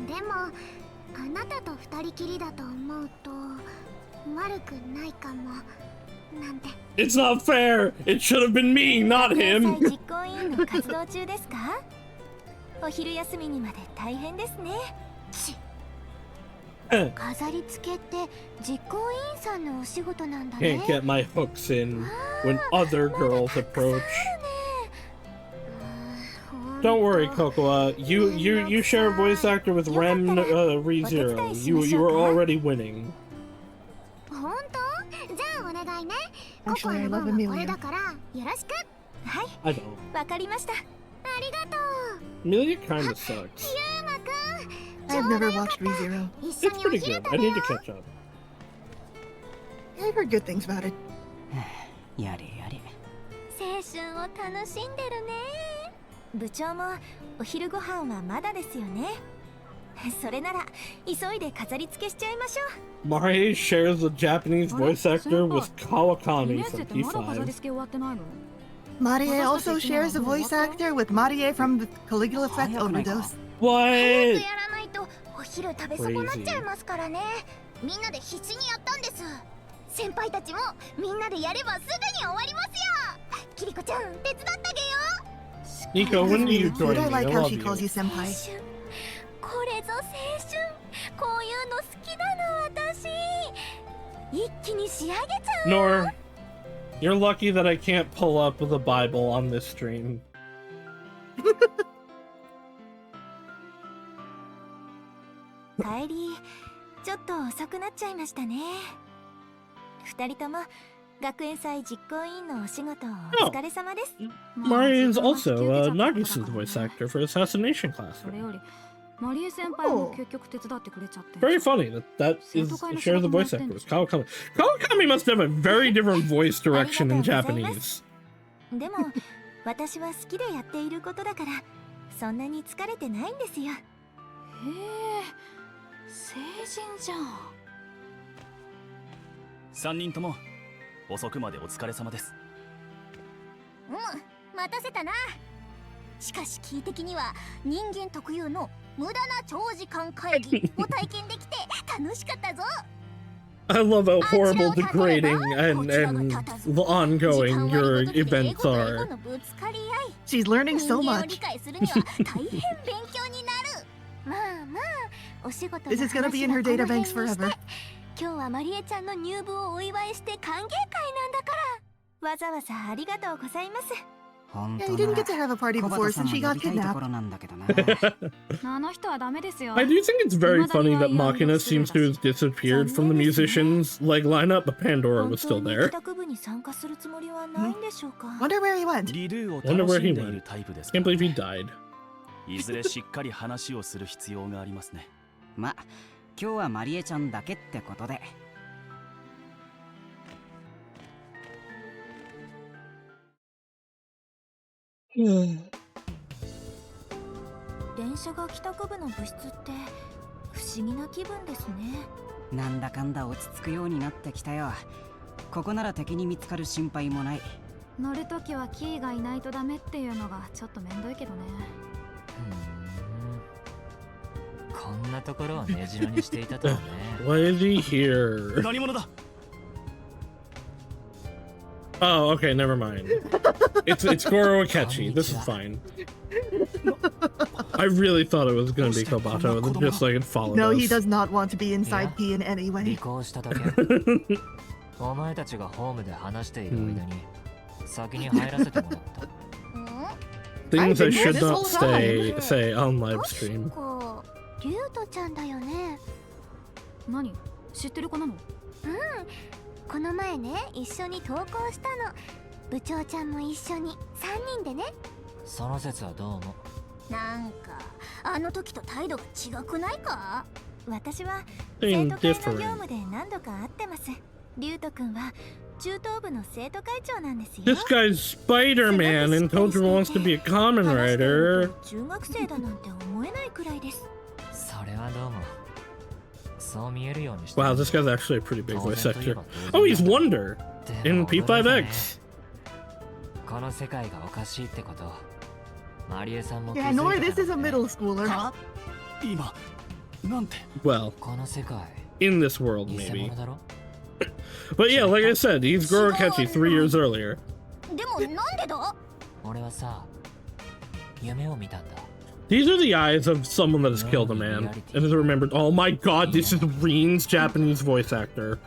でも、あなたと二人きりだと思うと悪くないかも。なんて。It's not fair. It should have been me, not him. 実行委員の活動中ですか？お昼休みにまで大変ですね。飾り付けって実行委員さんのお仕事なんだね。 Can't get my hooks in when other girls approach. Don't worry, Kokoa. You share a voice actor with Rem ReZero. You were already winning. 本当？じゃあお願いね。 Actually, I love Amelia. これだからよろしく。はい。 I don't. わかりました。ありがとう。 Amelia kinda sucks. ゆうまくん。 I've never watched ReZero. It's pretty good. I need to catch up. I've heard good things about it. やれやれ。青春を楽しんでるね。部長もお昼ご飯はまだですよね。それなら急いで飾り付けしちゃいましょう。 Marie shares the Japanese voice actor with Kawakami from まだ飾り P5. 付け終わってないの？ Marie also shares a voice actor with Marie from the Caligula Effect Overdose. 早く What? やらないとお昼食べ損なっちゃいますからね。みんなで必死にやったんです。先輩たちもみんなでやればすぐに終わりますよ。キリコちゃん手伝ってあげよう。 Nico, when do you But join I me? I like how love she calls you you. senpai. これぞ青春。こういうの好きなの私。一気に仕上げちゃう。 Nor, you're lucky that I can't pull up the Bible on this stream. 帰りちょっと遅くなっちゃいましたね。二人とも学園祭実行委員のお仕事お疲れ様です。Marian's also Nagisa's voice actor for Assassination Class. それよりマリエ先輩も結局手伝ってくれちゃって。Very funny that is shares the voice actor with Kawakami. Kawakami must have a very different voice direction in Japanese. でも私は好きでやっていることだからそんなに疲れてないんですよ。へえ、成人じゃん。3人とも遅くまでお疲れ様です。待たせたな。しかしキー的には人間特有の無駄な長時間会議を体験できて楽しかったぞ。I love how horrible, degrading, and ongoing your events are. She's learning so much. This is gonna be in her databanks forever. 今日はマリエちゃんの入部をお祝いして歓迎会なんだから。わざわざありがとうございます。Yeah, you didn't get to have a party before since she got kidnapped. I do think it's very funny that Machina seems to have disappeared from the musicians' like lineup, but Pandora was still there. Wonder where he went. Wonder where he went. Can't believe he died. いずれしっかり話をする必要がありますね。ま、今日はマリエちゃんだけってことで。電車が帰宅部の部室って不思議な気分ですね。なんだかんだ落ち着くようになってきたよ。ここなら敵に見つかる心配もない。乗るときはキーがいないとダメっていうのがちょっとめんどいけどね。こんなところを根城にしていたとはね。Why is he here? 何者だ? Oh, okay, never mind. It's Goro Akechi. This is fine. I really thought it was gonna be Kobato, just so I could follow. No, us. he does not want to be inside P in any way. お前たちがホームで話している間に先に入らせてもらった。Things I should not say on live stream. リュウトちゃんだよね。何？知ってる子なの？この前ね、一緒に登校したの。部長ちゃんも一緒に3人でね。その説はどうも。なんかあの時と態度が違くないか？私は Being 生徒会 different. の業務で何度か会ってます。リュウト君は中等部の生徒会長なんですよ。This guy's Spider-Man and told you wants to be a common writer. 中学生だなんて思えないくらいです。それはどうも。そう見えるようにして。Wow, this guy's actually a pretty big voice actor. Oh, he's Wonder in P5X. この世界がおかしいってこと。マリエさんも。Yeah, nor this is a middle schooler. 今、なんて。Well, この世界。in this world, maybe. But yeah, like I said, he's Goro Akechi 3 years earlier. でもなんでだ？俺はさ、夢を見たんだ。These are the eyes of someone that has killed a man and has remembered. Oh my god, this is Reen's Japanese voice actor.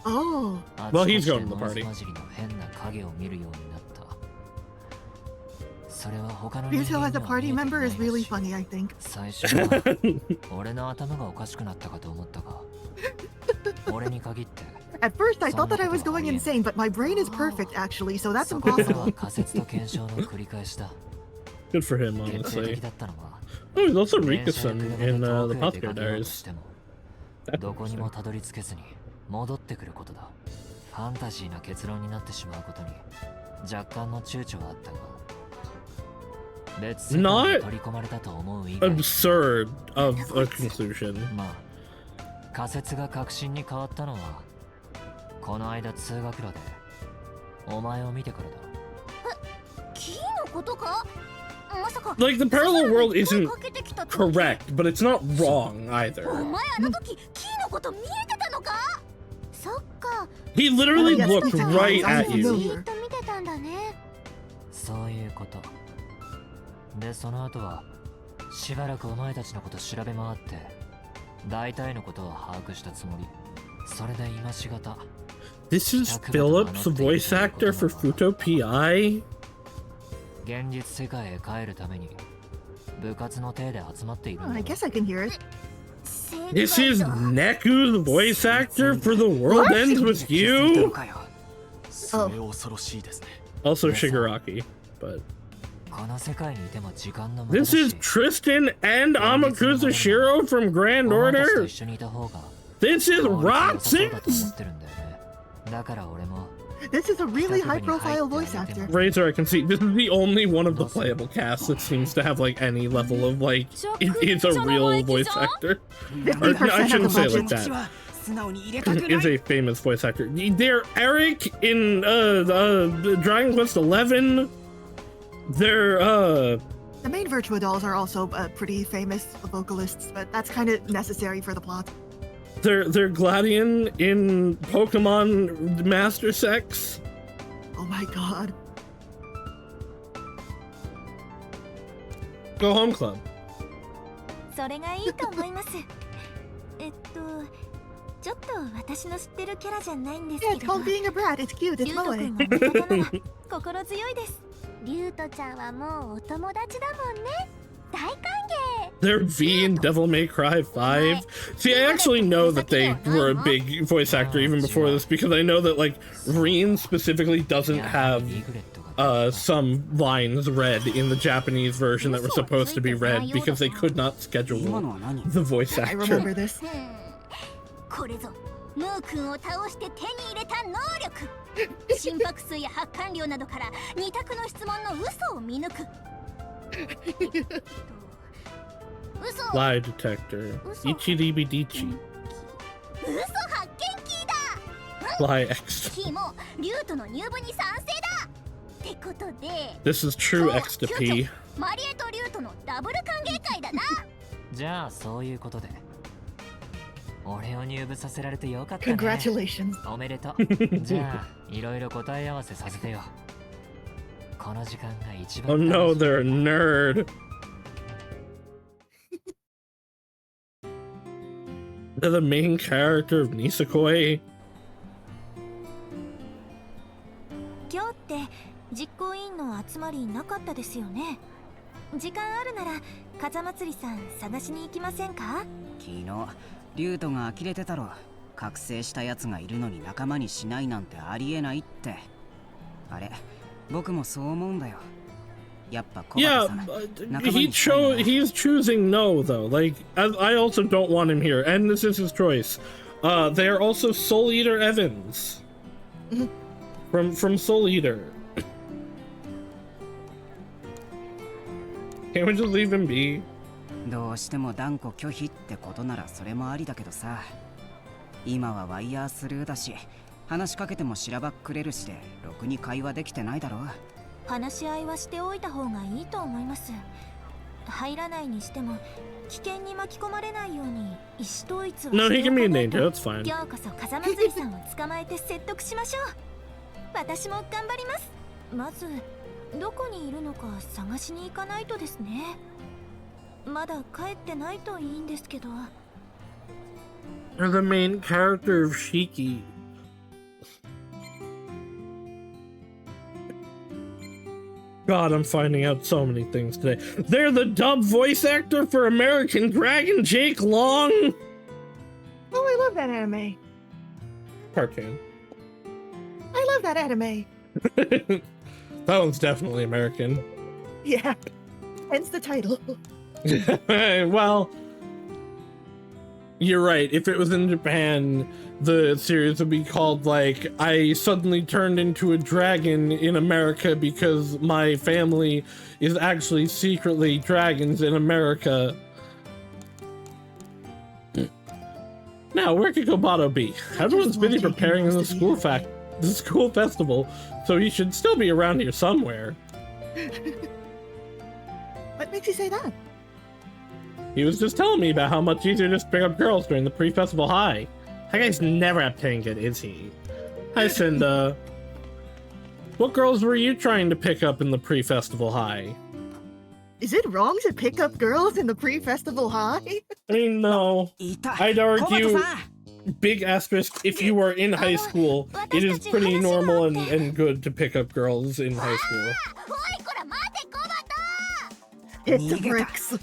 Oh. Well, he's going to the party. Ryuto as a party member is really funny, I think. At first, I thought that I was going insane, but my brain is perfect, actually, so that's impossible. Good for him, honestly. Oh, he's also Rika-san in the Apothecary Diaries. どこにもたどり着けずに戻ってくることだ。ファンタジーな結論になってしまうことに若干の躊躇はあったが、別世界に取り込まれたと思う以外 absurd of a conclusion. まあ、仮説が確信に変わったのはこの間通学路でお前を見てからだ。キーのことか？ Like, the parallel world isn't correct, but it's not wrong either. He literally looked right at you. そういうこと。で、その後はしばらくお前たちのこと調べ回って大体のことを把握したつもり。それで今しがた。This is Philip's voice actor for Futo PI? 現実世界へ帰るために部活の体で集まっている。I guess I can hear it. This is Neku, the voice actor for The World Ends With You? Also Shigaraki, but... This is Tristan and Amakusa Shiro from Grand Order? This is Roxas? This is a really high-profile voice actor. Razor, I can see. This is the only one of the playable casts that seems to have, like, any level of, like, it's a real voice actor. Or, no, I shouldn't say it like that. Is a famous voice actor. They're Eric in Dragon Quest XI. They're The main Virtua dolls are also pretty famous vocalists, but that's kind of necessary for the plot. They're Gladian in Pokemon Master Sex. Oh my god. Go Home Club. それがいいと思います。ちょっと私の知ってるキャラじゃないんですけど。Yeah, it's called being a brat. It's cute. It's Moe. 心強いです。リュウトちゃんはもうお友達だもんね。大歓迎。 They're V in Devil May Cry 5. See, I actually know that they were a big voice actor even before this because I know that, like, Reen specifically doesn't have some lines read in the Japanese version that were supposed to be read because they could not schedule the voice actor. I remember this. これぞムー君を倒して手に入れた能力。心拍数や発汗量などから二択の質問の嘘を見抜く。 Lie detector. Ichiribidichi. Lie X. This is true X to P. マリエとリュウトのダブル歓迎会だな。じゃあそういうことで俺を入部させられてよかったね。 Congratulations. おめでとう。じゃあいろいろ答え合わせさせてよ。この時間が一番。 Oh no, they're a nerd. They're the main character of Nisekoi. 今日って実行委員の集まりなかったですよね。時間あるなら風祭りさん探しに行きませんか？昨日リュウトが呆れてたろ。覚醒したやつがいるのに仲間にしないなんてありえないって。あれ、僕もそう思うんだよ。Yeah, he's choosing no though. Like I also don't want him here, and this is his choice. They are also Soul Eater Evans from Soul Eater. Can't we just leave him be? どうしても断固拒否ってことならそれもありだけどさ。今はワイヤースルーだし、話しかけてもしらばっくれるしで、ろくに会話できてないだろう。 話し合いはしておいた方がいいと思います。入らないにしても危険に巻き込まれないように意思統一を No, he can be in danger. That's fine. 今日こそ風祭りさんを捕まえて説得しましょう。私も頑張ります。まずどこにいるのか探しに行かないとですね。まだ帰ってないといいんですけど。 They're the main character of Shiki. God, I'm finding out so many things today. They're the dub voice actor for American Dragon, Jake Long. Oh, I love that anime. Cartoon. I love that anime. That one's definitely American. Yeah, hence the title. Well, you're right. If it was in Japan, the series would be called, like, I suddenly turned into a dragon in America because my family is actually secretly dragons in America. Now, where could Kobato be? Everyone's busy preparing the school festival, so he should still be around here somewhere. What makes you say that? He was just telling me about how much easier it is to pick up girls during the pre-festival high. That guy's never obtained it, is he? Hi, Cinda. What girls were you trying to pick up in the pre-festival high? Is it wrong to pick up girls in the pre-festival high? I mean, no. I'd argue, big asterisk, if you were in high school, it is pretty normal and good to pick up girls in high school. It's bricks.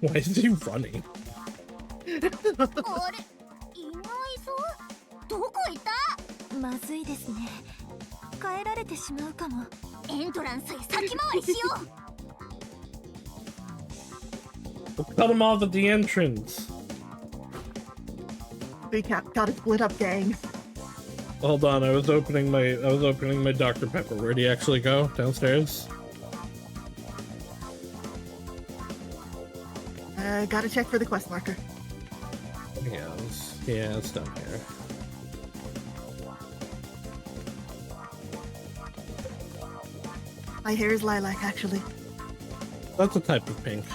Why is he running? あれいないぞどこいたまずいですね帰られてしまうかもエントランスへ先回りしよう Cut him off at the entrance. We gotta split up, gang. Hold on, I was opening my Dr. Pepper. Where'd he actually go? Downstairs? Gotta check for the quest marker. Yeah, it's down here. My hair is lilac, actually. That's a type of pink.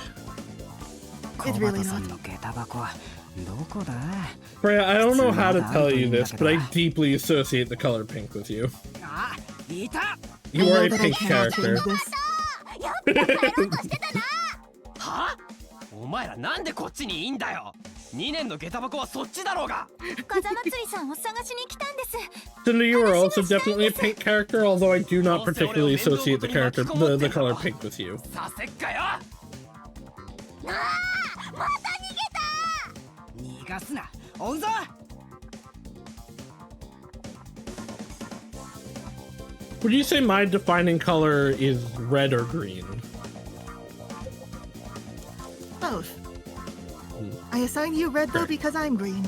It's really not. Freya, I don't know how to tell you this, but I deeply associate the color pink with you. You are a pink character. は？お前らなんでこっちにいいんだよ。2年の下駄箱はそっちだろうが。風祭りさんを探しに来たんです Cinder, you are also definitely a pink character, although I do not particularly associate the color pink with you. させっかよ。また逃げた逃がすなオンザ Would you say my defining color is red or green? Both. I assign you red though because I'm green.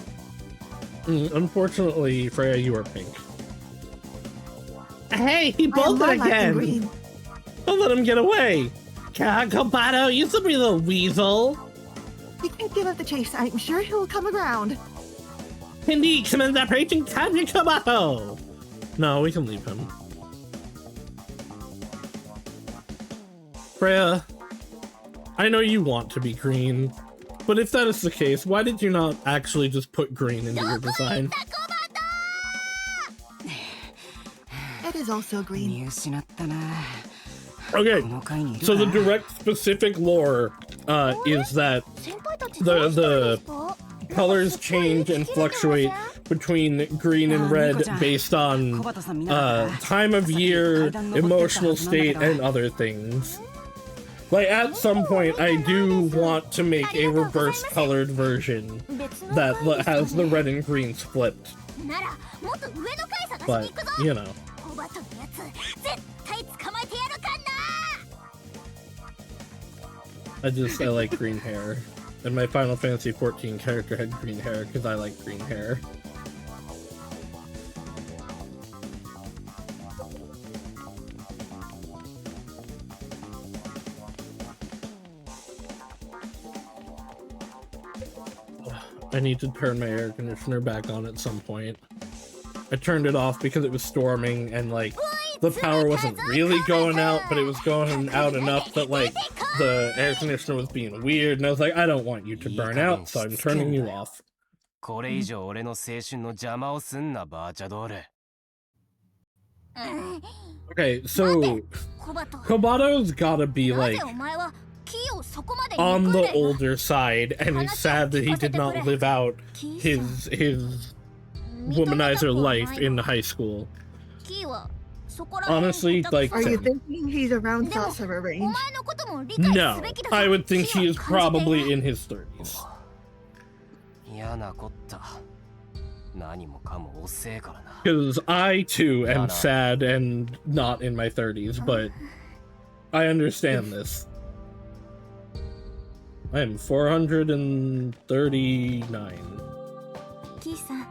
Unfortunately, Freya, you are pink. Hey, he I am bolted lilac and again! green. Don't let him get away! Kabato, you silly little weasel! We can't give up the chase. I'm sure he'll come around. Indeed, commend that preaching time to Kabato! No, we can leave him. Freya, I know you want to be green, but if that is the case, why did you not actually just put green into your design? It is also green. Okay, so the direct specific lore is that the colors change and fluctuate between green and red based on time of year, emotional state, and other things. Like, at some point, I do want to make a reverse-colored version that has the red and greens flipped. But, you know. I like green hair. And my Final Fantasy XIV character had green hair because I like green hair. I need to turn my air conditioner back on at some point. I turned it off because it was storming and like the power wasn't really going out, but it was going out enough that like the air conditioner was being weird, and I was like, I don't want you to burn out, so I'm turning you off. これ以上俺の青春の邪魔をすんなバーチャドール。Okay, so Kobato's gotta be like on the older side, and it's sad that he did not live out his womanizer life in high school. Honestly, like, are you thinking he's around sorcerer range? No, I would think he is probably in his 30s. 嫌なこった。何もかも遅えからな。 Because I too am sad and not in my 30s, but I understand this. I am 439. キーさん、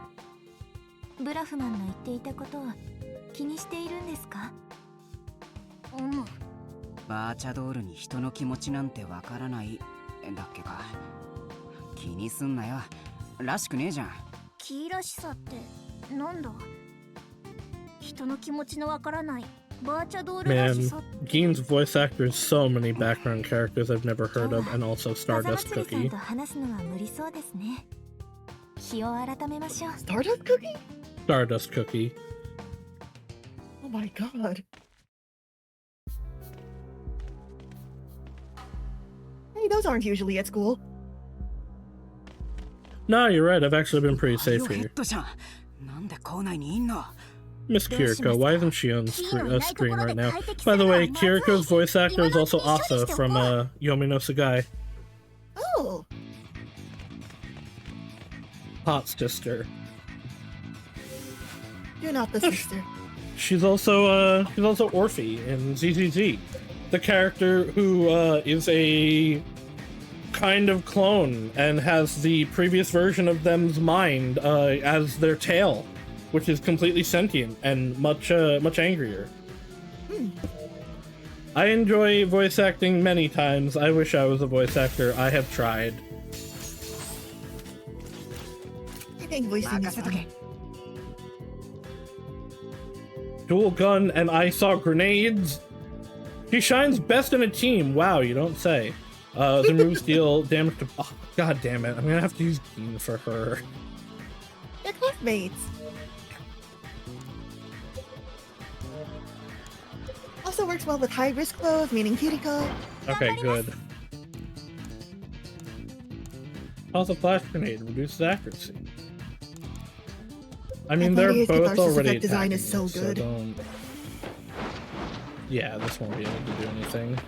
ブラフマンの言っていたことを気にしているんですか？バーチャドールに人の気持ちなんてわからないだっけか。気にすんなよ。らしくねえじゃん。キーらしさってなんだ？人の気持ちのわからないバーチャドールらしさ。 Man, Gein's voice actor is so many background characters I've never heard of, and also Stardust 風祭りさ Cookie. んと話すのは無理そうですね。日を改めましょう。 Stardust Cookie? Stardust Cookie. Oh my god. Hey, those aren't usually at school. No, you're right. I've actually been pretty safe here. Miss Kiriko, why isn't she on screen right now? By the way, Kiriko's voice actor is also Asa from Yomi no Sugai. Oh. Hot sister. You're not the sister. She's also Orphe in ZZZ, the character who is a kind of clone and has the previous version of them's mind as their tail, which is completely sentient and much angrier. I enjoy voice acting many times. I wish I was a voice actor. I have tried. I think voicing is fun. Dual gun and I saw grenades. She shines best in a team. Wow, you don't say. The moves deal damage to. Oh, God damn it! I'm gonna have to use Keen for her. They're classmates. Also works well with high risk clothes, meaning cuticle. Okay, good. Also, flash grenade reduces accuracy. I mean, they're both already design is so me, good. So don't... Yeah, this won't be able to do anything.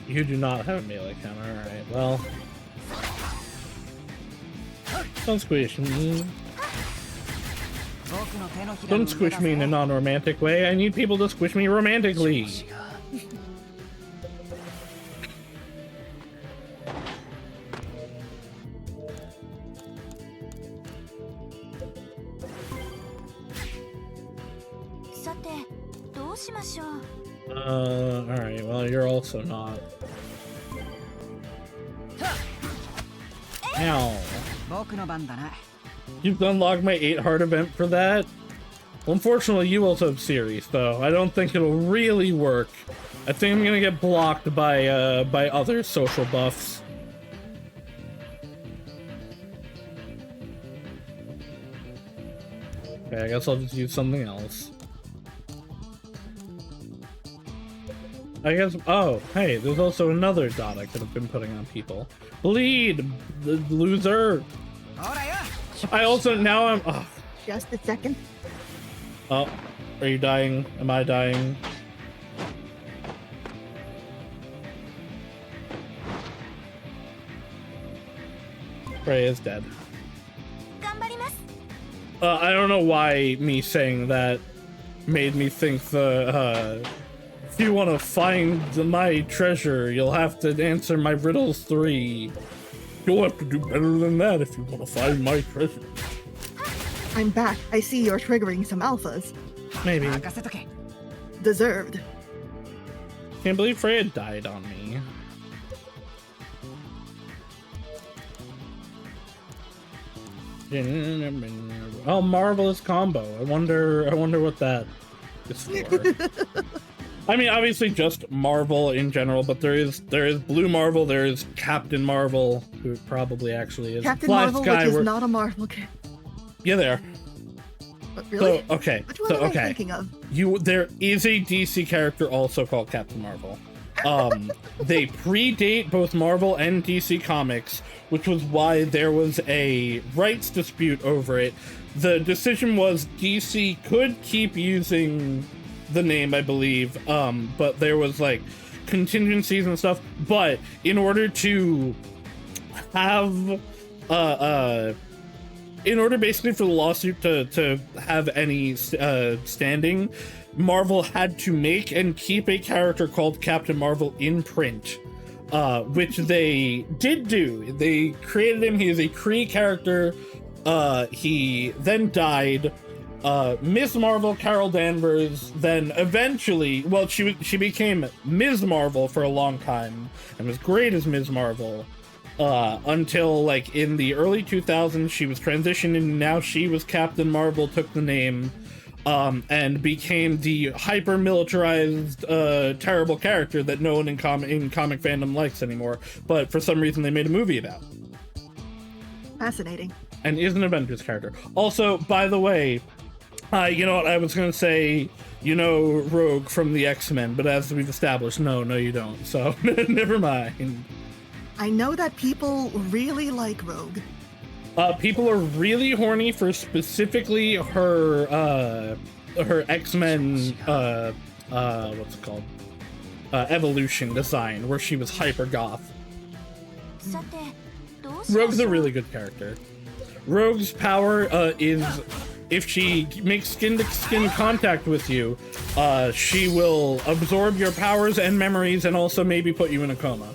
You do not have a melee counter. Alright, well. Don't squish me. Don't squish me in a non-romantic way. I need people to squish me romantically. Alright, well, you're also not. Ow. You've unlocked my 8 heart event for that? Well, unfortunately, you also have series, though. I don't think it'll really work. I think I'm gonna get blocked by other social buffs. Okay, I guess I'll just use something else. I guess, oh, hey, there's also another dot I could have been putting on people. Bleed, the loser. I also, now I'm, oh. Just a second. Oh, are you dying? Am I dying? Ray is dead. I don't know why me saying that made me think the, if you want to find my treasure, you'll have to answer my riddles 3. You'll have to do better than that if you want to find my treasure. I'm back. I see you're triggering some alphas. Maybe. Deserved. Can't believe Freya died on me. Oh, marvelous combo. I wonder what that is for. I mean, obviously just Marvel in general, but there is Blue Marvel, there is Captain Marvel, who probably actually is. Captain Marvel, which is not a Marvel kid. Yeah, there. But really? So, okay. Which one am I thinking of? There is a DC character also called Captain Marvel. They predate both Marvel and DC Comics, which was why there was a rights dispute over it. The decision was DC could keep using the name, I believe, but there was like contingencies and stuff. But in order to have in order basically for the lawsuit to have any standing, Marvel had to make and keep a character called Captain Marvel in print, which they did do. They created him. He is a Kree character. He then died. Ms. Marvel, Carol Danvers, then eventually, well, she became Ms. Marvel for a long time and was great as Ms. Marvel, until like in the early 2000s she was transitioning, and now she was Captain Marvel, took the name, and became the hyper militarized, terrible character that no one in comic fandom likes anymore, but for some reason they made a movie about. Fascinating. And is an Avengers character. Also, by the way, you know what, I was gonna say, you know Rogue from the X-Men, but as we've established, no, you don't, so never mind. I know that people really like Rogue. People are really horny for specifically her her X-Men what's it called? Evolution design, where she was hyper goth. Rogue's a really good character. Rogue's power is if she makes skin-to-skin contact with you, she will absorb your powers and memories and also maybe put you in a coma.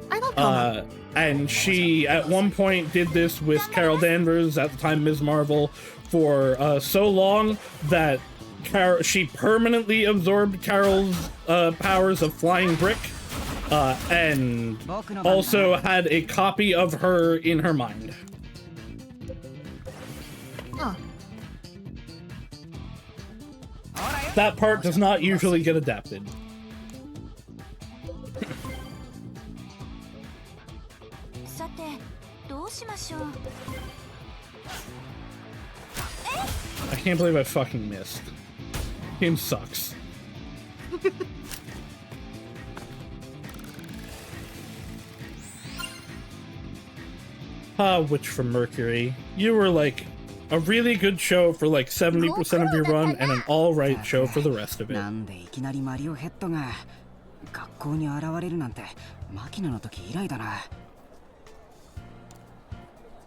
I love coma. And she, at one point, did this with Carol Danvers, at the time Ms. Marvel, for so long that she permanently absorbed Carol's powers of flying brick, and also had a copy of her in her mind. Huh. That part does not usually get adapted. I can't believe I fucking missed. Game sucks. Witch from Mercury. You were like a really good show for like 70% of your run and an alright show for the rest of it.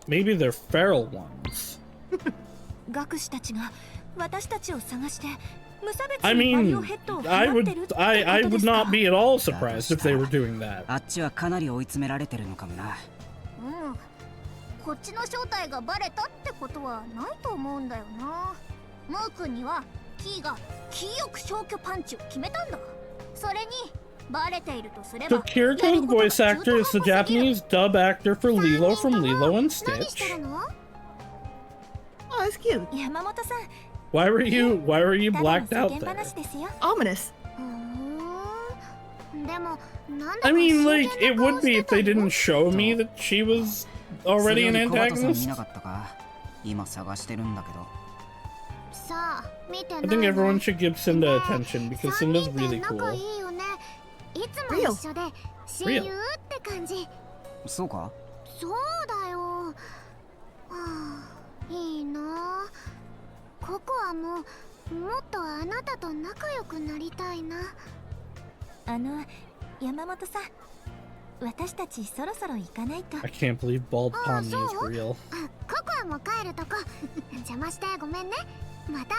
Maybe they're feral ones. I mean, I would not be at all surprised if they were doing that. こっちの正体がバレたってことはないと思うんだよな。ムー君にはキーが気よく消去パンチを決めたんだ。それにバレているとすれば。 So Kiriko's voice actor is the Japanese dub actor for Lilo from Lilo and Stitch. Oh, that's cute. Why were you blacked out there? Ominous. I mean, like, it would be if they didn't show me that she was already an antagonist. I think everyone should give Cinda attention because Cinda's really cool. Real. Real. そうだよ。いいな。ここはもっとあなたと仲良くなりたいな。山本さん。 私たちそろそろ行かないと。 I can't believe Bald Pony is real. ココアも帰るとこ。邪魔してごめんね。また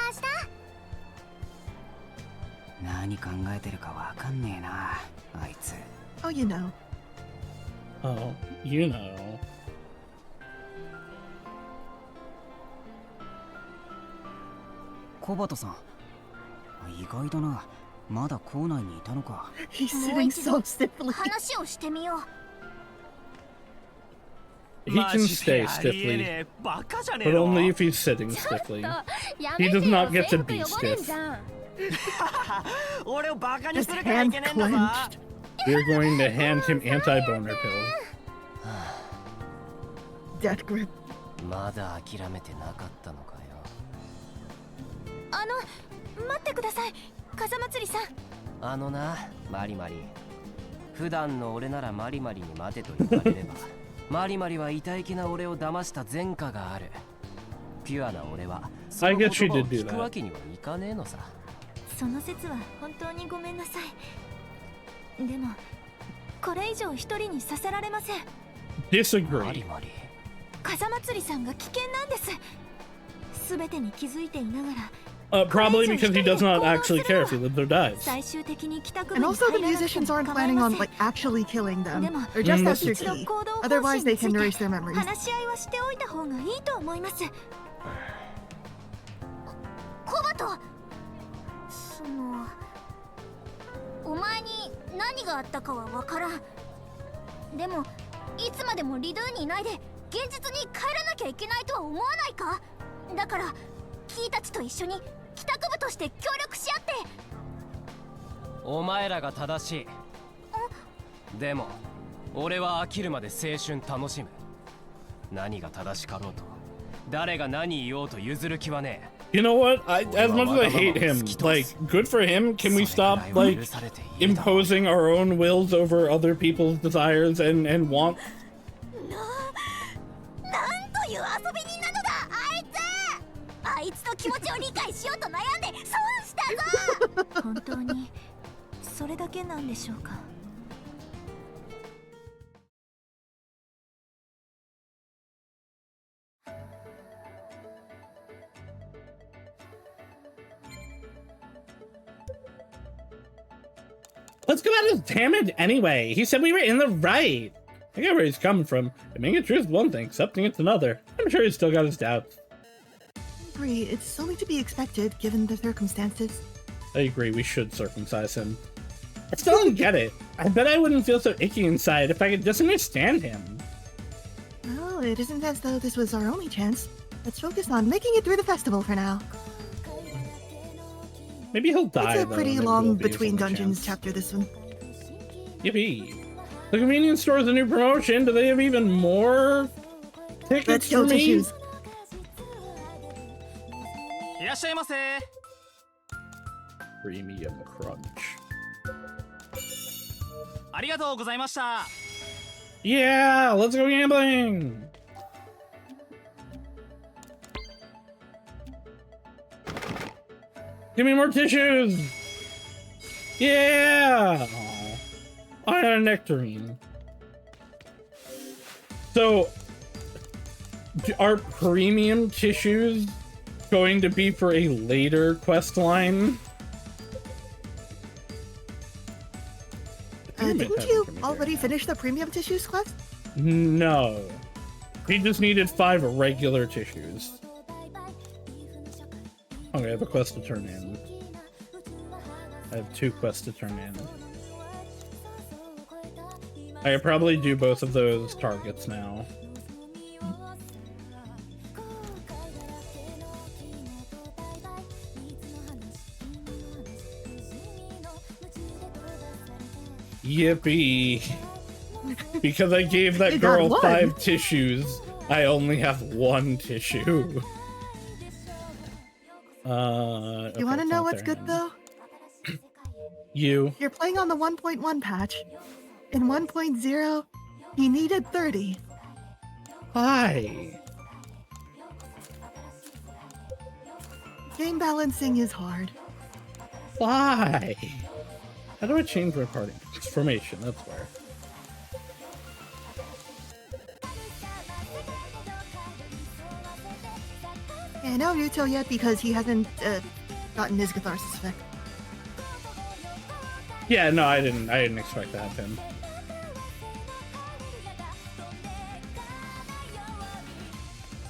明日。何考えてるかわかんねえな、あいつ。 Oh, you know. Oh, you know. 小畑さん、意外だな。 まだ校内にいたのか。 He's sitting so stiffly. 話をしてみよう。 He can stay stiffly, but only if he's sitting stiffly. He does not get to be stiff. His hands clenched. We're going to hand him anti-boner pills. Death grip. まだ諦めてなかったのかよ。待ってください。 風祭りさん。あのな、マリマリ。普段の俺ならマリマリに待てと言われれば、マリマリは痛々な俺を騙した前科がある。ピュアな俺はその言葉を聞くわけにはいかねえのさ。その説は本当にごめんなさい。でもこれ以上一人にさせられません。Disagree. マリマリ。風祭りさんが危険なんです。すべてに気づいていながら。 Probably because he does not actually care if he lives or dies. And also the musicians aren't planning on like actually killing them. They're just after key. Otherwise they can erase their memories. 話し合いはしておいた方がいいと思います。コバト、お前に何があったかはわからん。でもいつまでもリドゥにいないで現実に帰らなきゃいけないとは思わないか。だからキーたちと一緒に 帰宅部として協力し合って。お前らが正しい。でも俺は飽きるまで青春楽しむ。何が正しかろうと誰が何言おうと譲る気はねえ。 You know what? As much as I hate him, like, good for him. Can we stop, like, imposing our own wills over other people's desires and wants? なんという遊び人なのだ、あいつ。あいつの気持ちを理解しようと悩んで損したぞ。本当にそれだけなんでしょうか。Let's go out as damage anyway. He said we were in the right. I get where he's coming from. Admitting a truth is one thing, accepting it's another. I'm sure he's still got his doubts. I agree. It's only to be expected, given the circumstances. I agree, we should circumcise him. I still don't get it. I bet I wouldn't feel so icky inside if I could just understand him. Well, it isn't as though this was our only chance. Let's focus on making it through the festival for now. Maybe he'll die, It's a though, pretty and it long will be his between only dungeons chance. chapter, this one. Yippee. The convenience store is a new promotion. Do they have even more tickets Let's for go me? tissues. いらっしゃいませ。 Premium crunch. ありがとうございました。 Yeah, let's go gambling. Give me more tissues. Yeah. Aw. I had a nectarine. So, are premium tissues going to be for a later quest line? Didn't you already finish the premium tissues quest? No. He just needed 5 regular tissues. Okay, I have a quest to turn in. I have 2 quests to turn in. I could probably do both of those targets now. Yippee! Because I gave that girl 5 tissues, I only have 1 tissue. You want to know what's good though? You. You're playing on the 1.1 patch. In 1.0, he needed 30. Why? Game balancing is hard. Why? How do I change my party? It's formation, that's where. Yeah, no Ryuto yet because he hasn't gotten his catharsis effect. Yeah, no, I didn't expect to have him.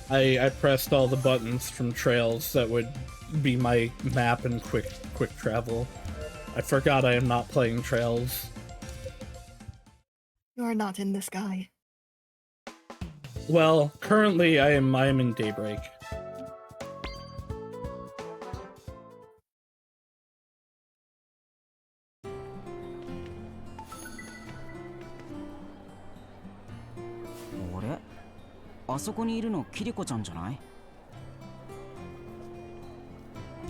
I pressed all the buttons from Trails that would be my map and quick travel. I forgot I am not playing Trails. You are not in the sky. Well, currently I am in Daybreak. What? あそこにいるのキリコちゃんじゃない？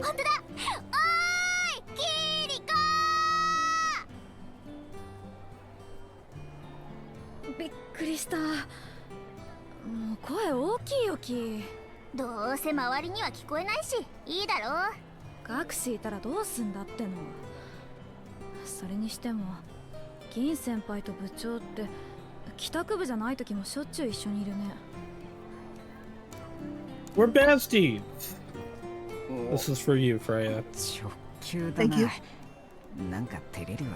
本当だ。おーい、キリコ。びっくりした。もう声大きいよキ。どうせ周りには聞こえないし、いいだろう。ガクシーいたらどうすんだっての。それにしても銀先輩と部長って帰宅部じゃない時もしょっちゅう一緒にいるね。We're besties! This is for you, Freya. 直球だな。なんか照れるわ。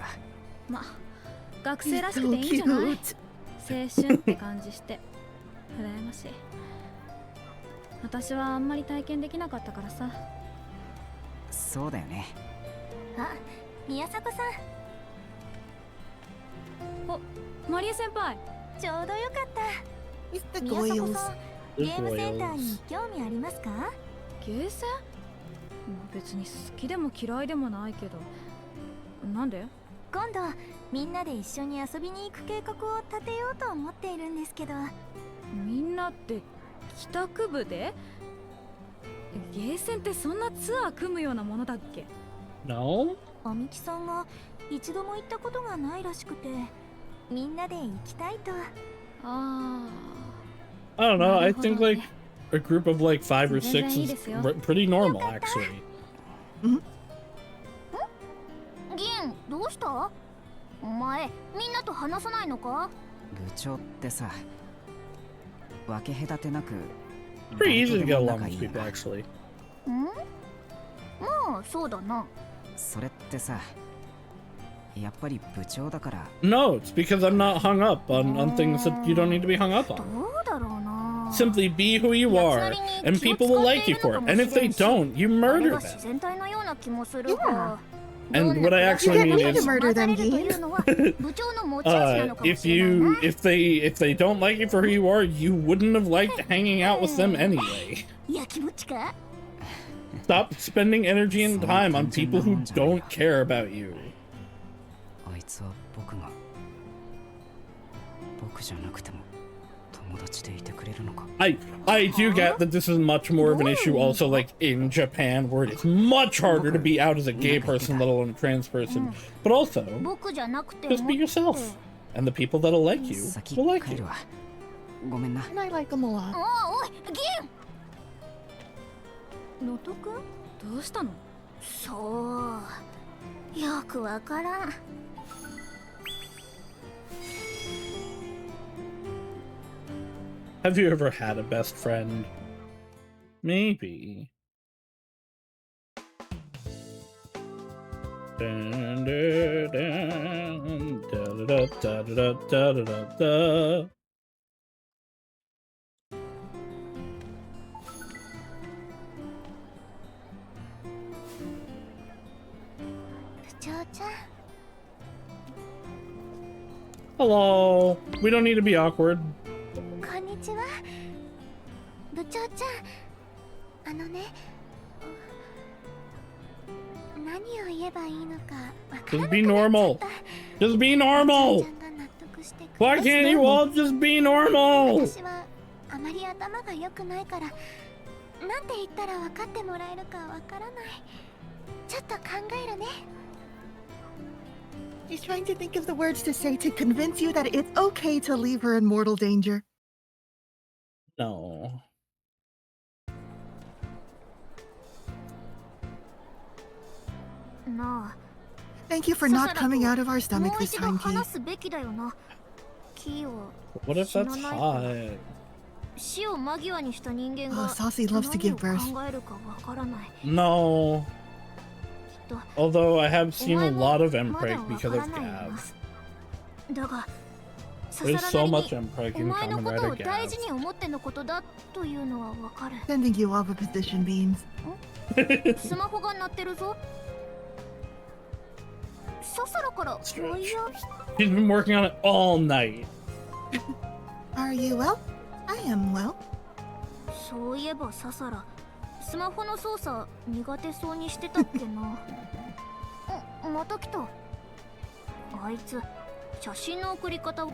ま、学生らしくていいんじゃない？青春って感じして羨ましい。私はあんまり体験できなかったからさ。そうだよね。あ、宮迫さん。お、マリエ先輩。ちょうどよかった。宮迫さん、ゲームセンターに興味ありますか？ゲーセン？別に好きでも嫌いでもないけど。なんで？今度みんなで一緒に遊びに行く計画を立てようと思っているんですけど。みんなって帰宅部で？ゲーセンってそんなツアー組むようなものだっけ？ No? あみきさんが一度も行ったことがないらしくて、みんなで行きたいと。ああ。I don't know, I think like a group of like 5 or 6 is pretty normal, actually. 銀どうした？お前みんなと話さないのか？部長ってさ、分け隔てなく Pretty easy to get along with people, actually. まあそうだな。それってさ、やっぱり部長だから。 No, it's because I'm not hung up on things that you don't need to be hung up on. どうだろうな。 Simply be who you are, and people will like you for it. And if they don't, you murder them. 自然体のような気もするが。 And what I actually mean is, if they don't like you for who you are, you wouldn't have liked hanging out with them anyway. Stop spending energy and time on people who don't care about you. I do get that this is much more of an issue also like in Japan, where it's much harder to be out as a gay person, let alone a trans person. But also, just be yourself. And the people that'll like you will like you. And I like them a lot. のとくんどうしたの？そうよくわからん。 Have you ever had a best friend? Maybe. Dun, dun, dun, da, da, da, da, da, da, da. 部長ちゃん。 Hello. We don't need to be awkward. こんにちは。部長ちゃん、あのね、何を言えばいいのかわからなくなっちゃった。 Just be normal. Just be normal. Why can't you all just be normal? 私はあまり頭が良くないから、なんて言ったら分かってもらえるかわからない。ちょっと考えるね。 She's trying to think of the words to say to convince you that it's okay to leave her in mortal danger. No. Thank you for not coming out of our stomach this time, Key. What if that's hot? Oh, Saucy loves to give birth. No. Although I have seen a lot of Mpreg because of Gav. There's so much Mpreg in Kamen Rider Gav. Sending you off a position, Beans. He's been working on it all night. Are you well? I am well. そういえばササラ、スマホの操作苦手そうにしてたっけな。また来た。あいつ写真の送り方を。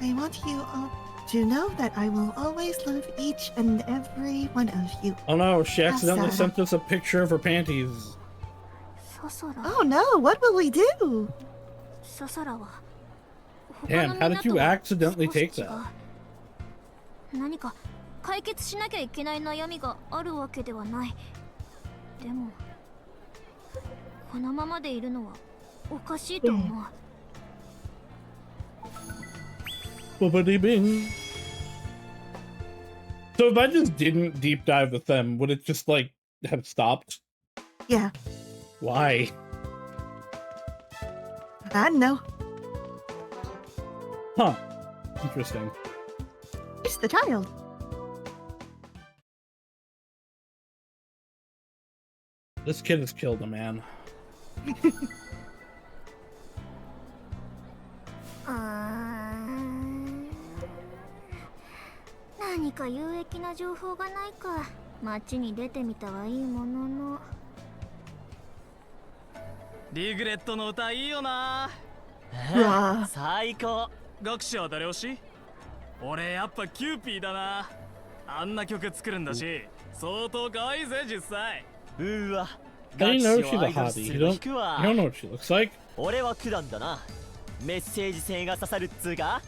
I want you all to know that I will always love each and every one of you. Oh no, she accidentally sent us a picture of her panties. Oh no, what will we do? Damn, how did you accidentally take that? 何か解決しなきゃいけない悩みがあるわけではない。でもこのままでいるのはおかしいと思う。Boobity bing. So if I just didn't deep dive with them, would it just like have stopped? Yeah. Why? I don't know. Huh. Interesting. It's the child. This kid has killed a man. 何か有益な情報がないか街に出てみたはいいものの。リグレットの歌いいよな。最高。学士は誰推し？俺やっぱキューピーだな。あんな曲作るんだし相当可愛いぜ実際。うわ。 I know she's a hottie. You don't know what she looks like. 俺は九段だな。メッセージ性が刺さるっつうか。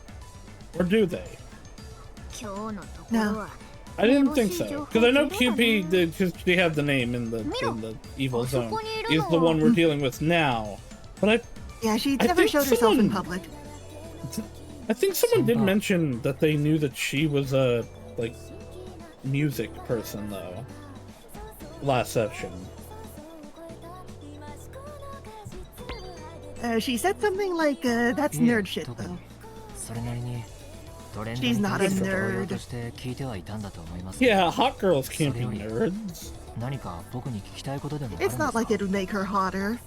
Or do they? No. I didn't think so, because I know QP, because they have the name in the evil zone, is the one we're dealing with now. But yeah, she never showed herself in public. I think someone did mention that they knew that she was a like music person though. Last session. She said something like, "That's nerd shit, though." She's not a nerd. Yeah, hot girls can't be nerds. It's not like it would make her hotter.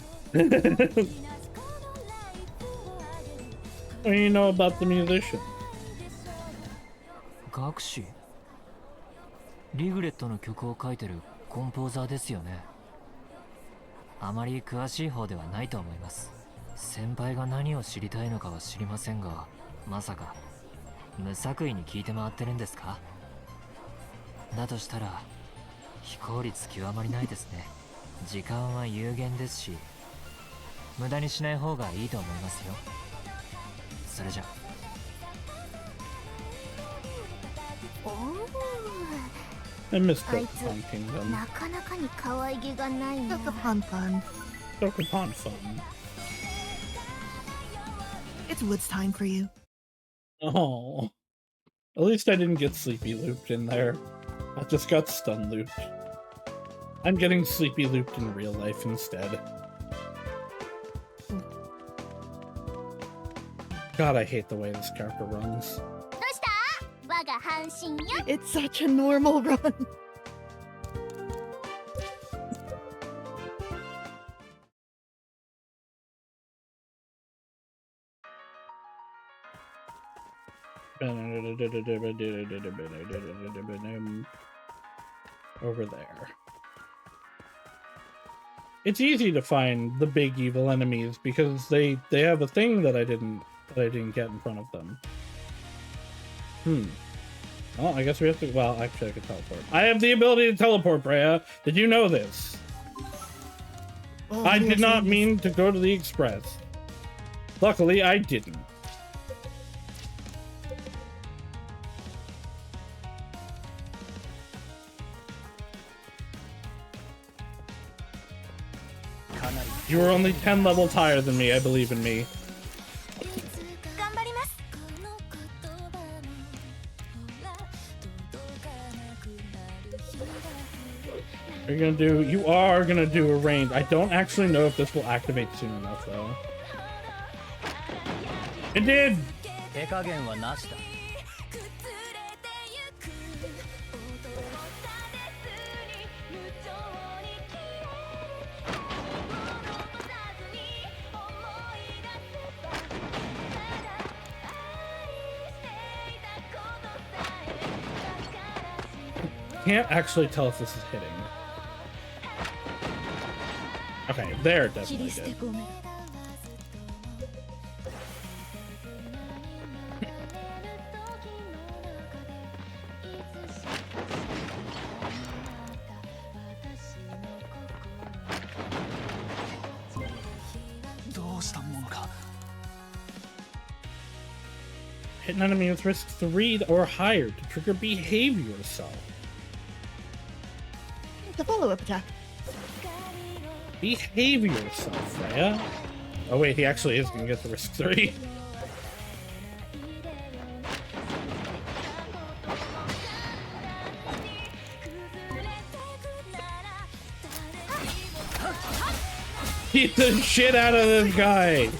What do you know about the musician? 学士リグレットの曲を書いてるコンポーザーですよね。あまり詳しい方ではないと思います。先輩が何を知りたいのかは知りませんが、まさか無作為に聞いて回ってるんですか？だとしたら非効率極まりないですね。時間は有限ですし、無駄にしない方がいいと思いますよ。それじゃ。I missed the Pon Kingdom. なかなかに可愛げがないな。Pon Pon. Pon Fun. It's Wood's time for you. Oh. At least I didn't get sleepy looped in there. I just got stun looped. I'm getting sleepy looped in real life instead. God, I hate the way this character runs. It's such a normal run. Over there. It's easy to find the big evil enemies because they have a thing that I didn't get in front of them. Well, I guess we have to. Well, actually, I could teleport. I have the ability to teleport, Brea. Did you know this? Oh, I did not mean to go to the express. Luckily, I didn't. You were only 10 levels higher than me. I believe in me. You are gonna do a range. I don't actually know if this will activate soon enough though. It did! Can't actually tell if this is hitting. Okay, there it definitely did. Hit an enemy with risk 3 or higher to trigger behavior cell. The follow-up attack. Behave yourself, Freya. Oh wait, he actually is gonna get the risk 3. Beat the shit out of this guy!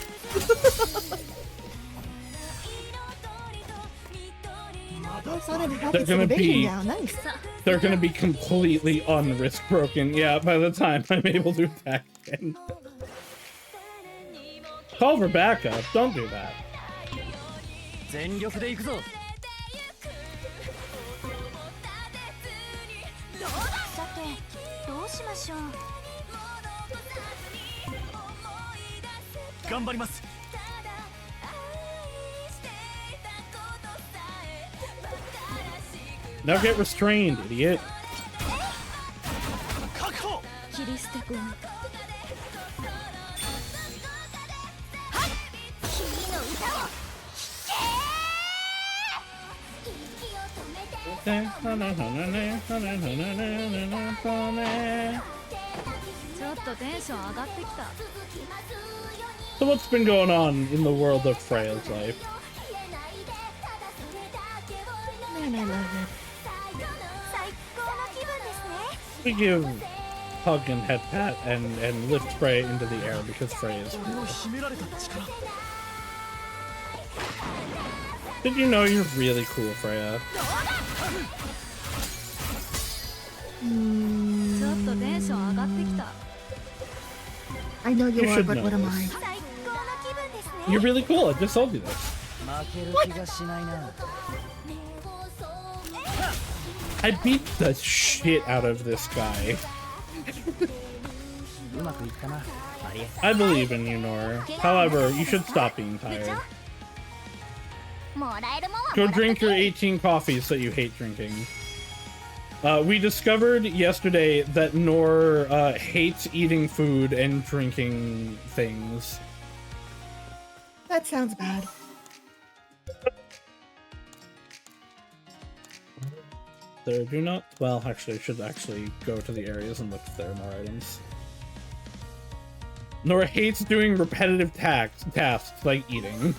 They're gonna be completely unrisk broken. Yeah, by the time I'm able to attack again. Call for backup. Don't do that. Now get restrained, idiot. So what's been going on in the world of Freya's life? Man, I love it. We give hug and head pat and lift Freya into the air because Freya is cool. Did you know you're really cool, Freya? I know you are, but know what am this. I? You're really cool. I just told you this. I beat the shit out of this guy. I believe in you, Nora. However, you should stop being tired. Go drink your 18 coffees that you hate drinking. We discovered yesterday that Nor hates eating food and drinking things. That sounds bad. There do not... Well, actually, I should actually go to the areas and look if there are more items. Nora hates doing repetitive tasks like eating.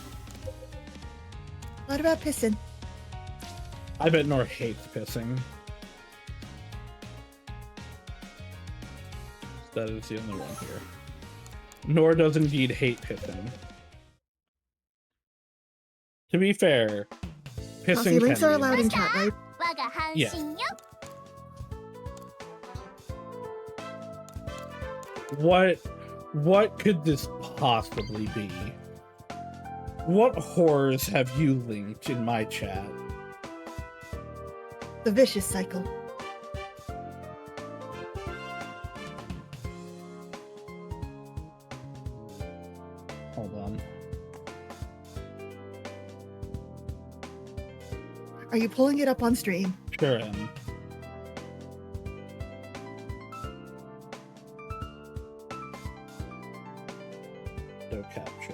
What about pissing? I bet Nora hates pissing. That is the only one here. Nora does indeed hate pissing. To be fair, pissing links can are be allowed in chat, right? Yeah. What could this possibly be? What horrors have you linked in my chat? The vicious cycle. Hold on. Are you pulling it up on stream? Sure am. Go capture.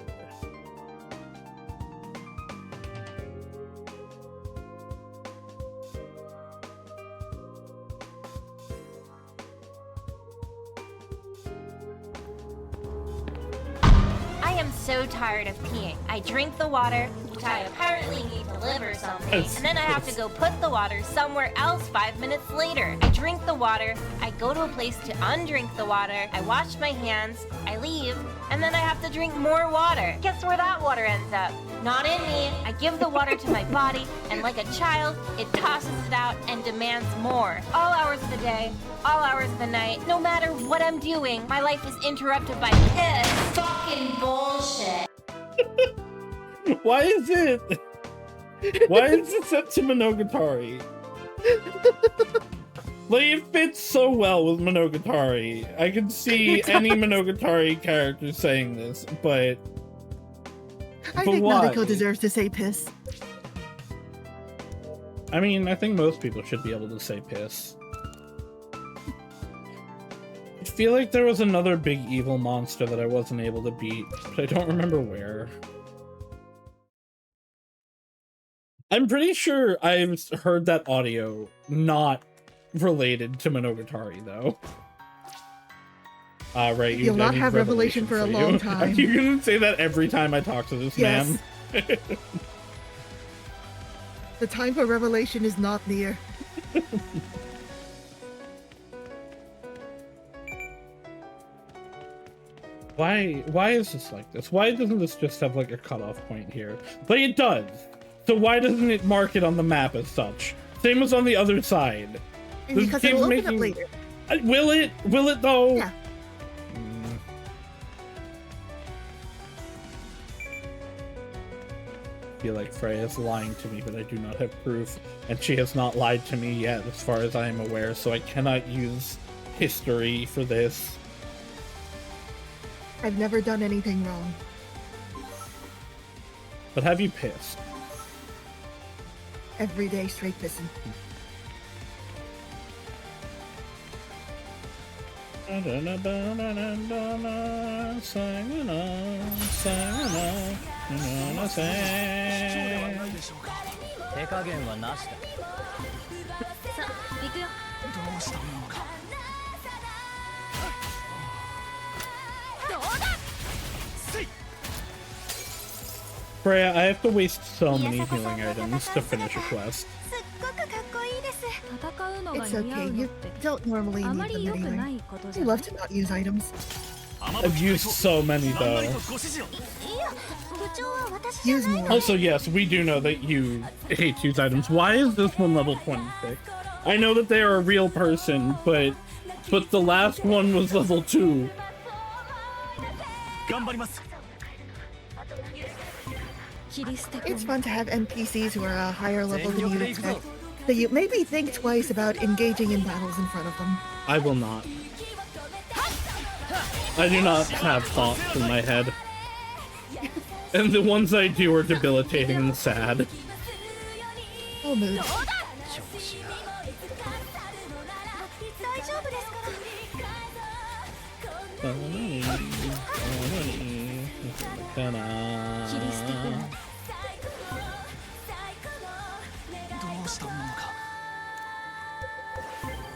I am so tired of peeing. I drink the water, which I apparently need to live or something, and then I have to go put the water somewhere else 5 minutes later. I drink the water, I go to a place to undrink the water, I wash my hands, I leave, and then I have to drink more water. Guess where that water ends up? Not in me. I give the water to my body, and like a child, it tosses it out and demands more. All hours of the day, all hours of the night, no matter what I'm doing, my life is interrupted by this fucking bullshit. Why is it set to Monogatari? Like, it fits so well with Monogatari. I can see any Monogatari character saying this, but I think why? Nadeko deserves to say piss. I mean, I think most people should be able to say piss. I feel like there was another big evil monster that I wasn't able to beat, but I don't remember where. I'm pretty sure I've heard that audio not related to Monogatari, though. Right. You'll not have Revelation for a long time. Are you gonna say that every time I talk to this man? The time for Revelation is not near. Why is this like this? Why doesn't this just have like a cutoff point here? Like it does. So why doesn't it mark it on the map as such? Same as on the other side. Because it'll open up later. Will it? Will it though? Yeah. I feel like Freya's lying to me, but I do not have proof, and she has not lied to me yet, as far as I am aware, so I cannot use history for this. I've never done anything wrong. But have you pissed? Every day straight pissing. 手加減はなしだ。さあ行くよ。どうしたものか。どうだ。 Freya, I have to waste so many healing items to finish a quest. すっごくかっこいいです。戦うのが It's 似合 okay. うの You って don't normally あま need り them 良くな anyway. いことじ I ゃない love to not use items. I've used so many though. いや、部長は私じゃ Use ないの。 more. Also, yes, we do know that you hate to use items. Why is this one level 26? I know that they are a real person, but the last one was level 2. 頑張ります。 It's fun to have NPCs who are a higher level than you'd expect. That you maybe think twice about engaging in battles in front of them. I will not. I do not have thoughts in my head. And the ones I do are debilitating and sad. I'll move. 大丈夫ですから。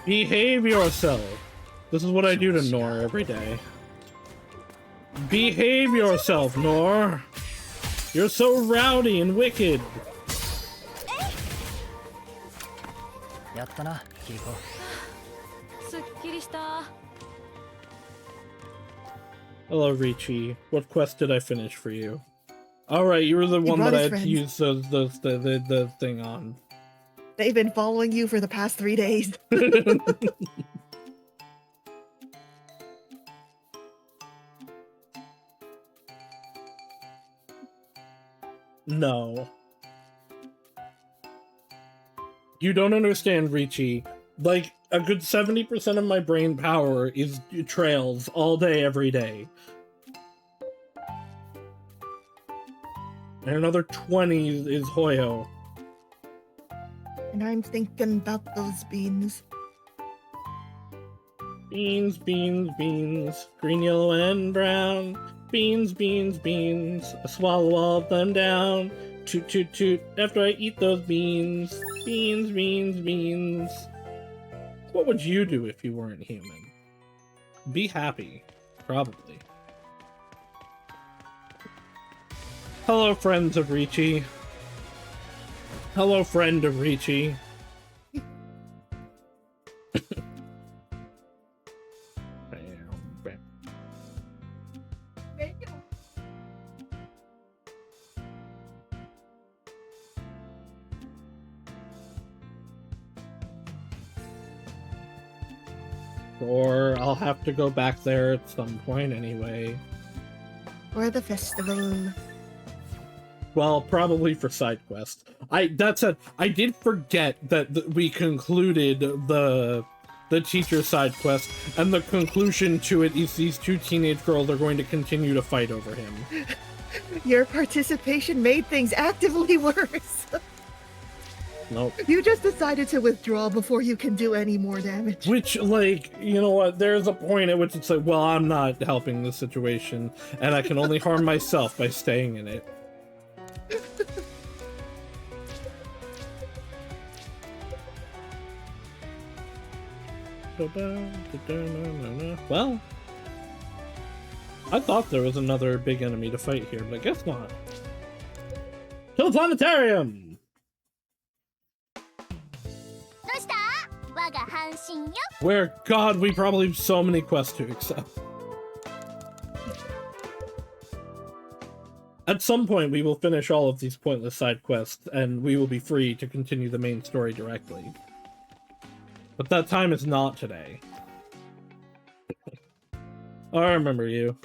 Behave yourself. This is what I do to Nor every day. Behave yourself, Nor. You're so rowdy and wicked. やったな、キリコ。すっきりした。 Hello, Richie. What quest did I finish for you? Alright, you were the one that I had to use the thing on. They've been following you for the past 3 days. No. You don't understand, Richie. Like, a good 70% of my brain power is trails all day, every day. And another 20 is Hoyo. And I'm thinking about those beans. Beans, beans, beans. Green, yellow, and brown. Beans, beans, beans. I swallow all of them down. Toot, toot, toot. After I eat those beans. Beans, beans, beans. What would you do if you weren't human? Be happy. Probably. Hello, friends of Richie. Hello, friend of Richie. Or I'll have to go back there at some point anyway. For the festival. Well, probably for side quest. I did forget that we concluded the teacher side quest, and the conclusion to it is these two teenage girls are going to continue to fight over him. Your participation made things actively worse. Nope. You just decided to withdraw before you can do any more damage. Which, like, you know what, there's a point at which it's like, well, I'm not helping the situation, and I can only harm myself by staying in it. Well, I thought there was another big enemy to fight here, but I guess not. To the planetarium! Where, God, we probably have so many quests to accept. At some point, we will finish all of these pointless side quests, and we will be free to continue the main story directly. But that time is not today. Oh, I remember you.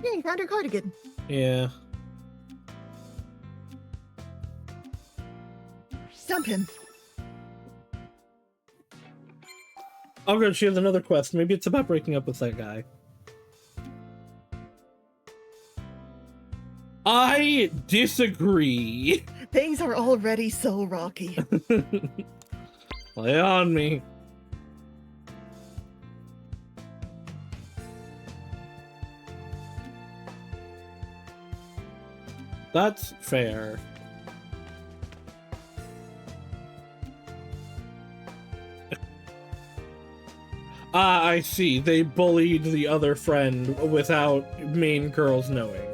Yeah, you found her cardigan. Yeah. Dump him. Oh good, she has another quest. Maybe it's about breaking up with that guy. I disagree. Things are already so rocky. Lay on me. That's fair. Ah, I see. They bullied the other friend without main girls knowing.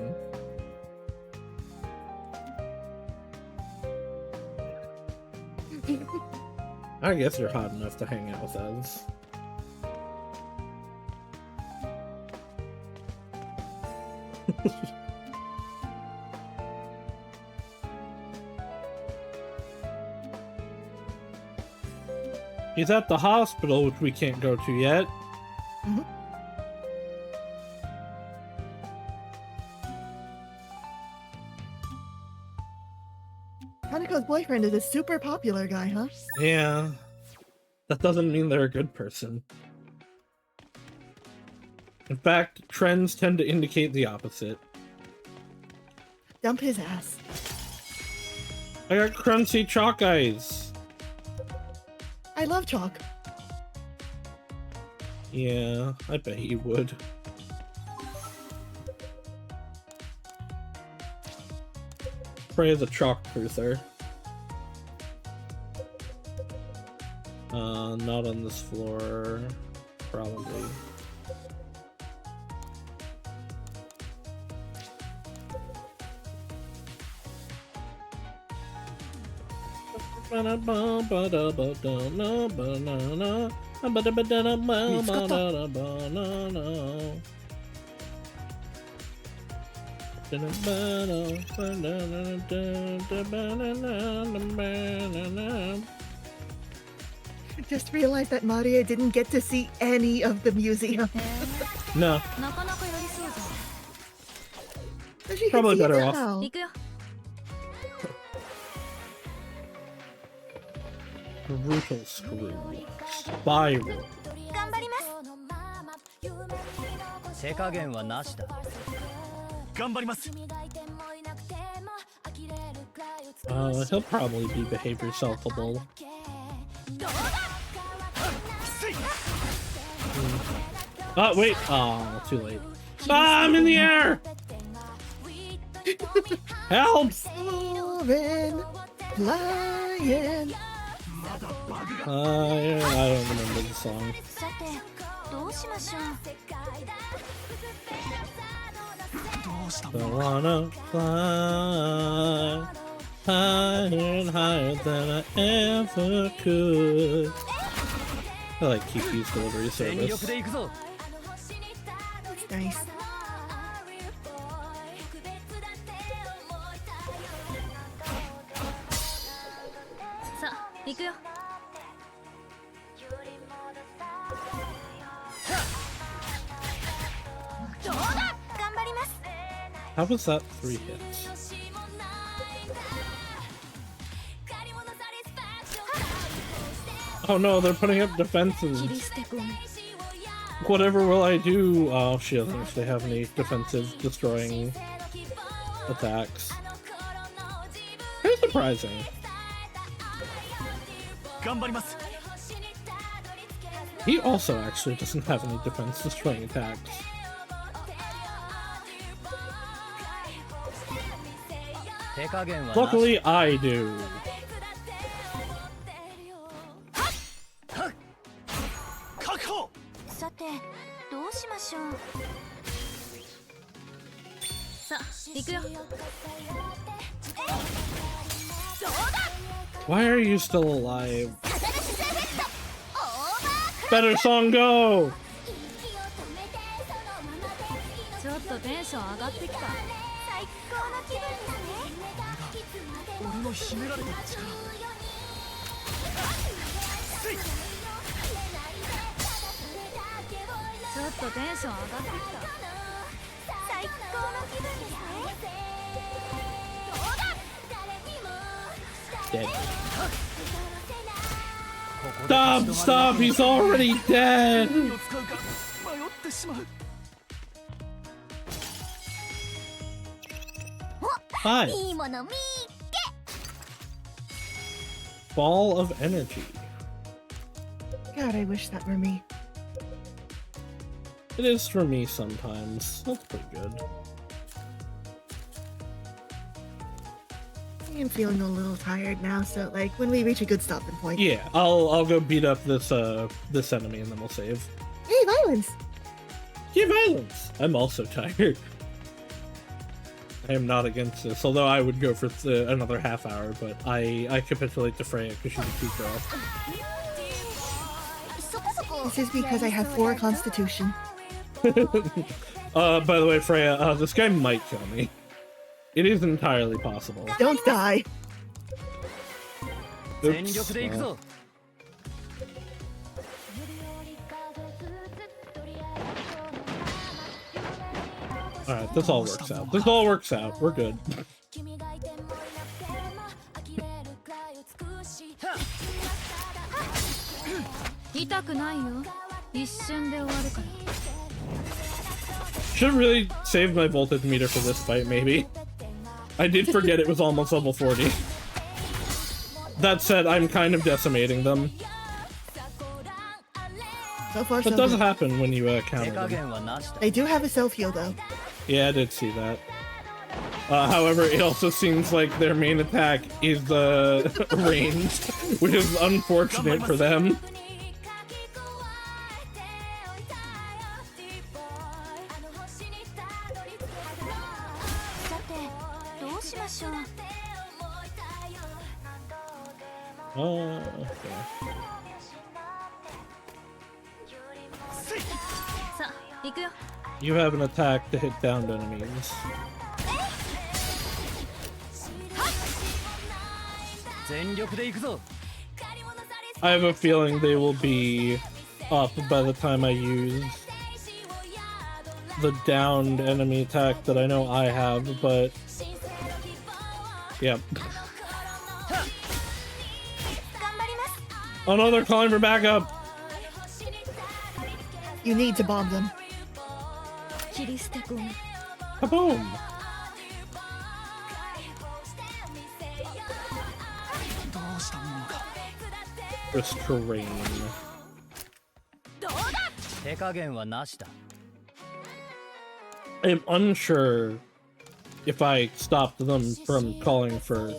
I guess you're hot enough to hang out with us. He's at the hospital, which we can't go to yet. Mm-hmm. Hanako's boyfriend is a super popular guy, huh? Yeah. That doesn't mean they're a good person. In fact, trends tend to indicate the opposite. Dump his ass. I got crunchy chalk eyes. I love chalk. Yeah, I bet he would. Pray the chalk truther. Not on this floor. Probably. Just realized that Maria didn't get to see any of the museum. No. So she Probably can see better it off. now. Brutal screw. Spiral. 手加減はなしだ。頑張ります。 He'll probably be behavior selfable. Oh, wait. Oh, too late. Ah, I'm in the air! Help! Soaring, flying. I don't remember the song. さてどうしましょう Don't wanna fly higher and higher than I ever could. I like Kiki's delivery service. That's nice. How was that 3 hits? Oh no, they're putting up defenses. Whatever will I do? Oh, she doesn't actually have any defensive destroying attacks. Very surprising. He also actually doesn't have any defense destroying attacks. Luckily, I do. Why are you still alive? Better song, go! ちょっとテンション上がってきた。最高の気分ですね。俺の秘められた力。ちょっとテンション上がってきた。最高の気分ですね。 Dead. Stop! Stop! He's already dead! Hi. Ball of energy. God, I wish that were me. It is for me sometimes. That's pretty good. I am feeling a little tired now, so like when we reach a good stopping point. Yeah, I'll go beat up this this enemy and then we'll save. Yay, violence! Yeah, violence! I'm also tired. I am not against this, although I would go for another half hour, but I capitulate to Freya because she's a cute girl. This is because I have 4 constitution. By the way, Freya, this guy might kill me. It is entirely possible. Don't die! Oops. Alright, this all works out. This all works out. We're good. 痛くないよ。一瞬で終わるから。 Should really save my voltage meter for this fight, maybe. I did forget it was almost level 40. That said, I'm kind of decimating them. So far, That so does good. happen when you counter them. They do have a self-heal, though. Yeah, I did see that. However, it also seems like their main attack is ranged, which is unfortunate for them. Okay. You have an attack to hit downed enemies. I have a feeling they will be up by the time I use the downed enemy attack that I know I have, but yep. Oh no, they're calling for backup! You need to bomb them. Kaboom! Restrain. I'm unsure if I stopped them from calling for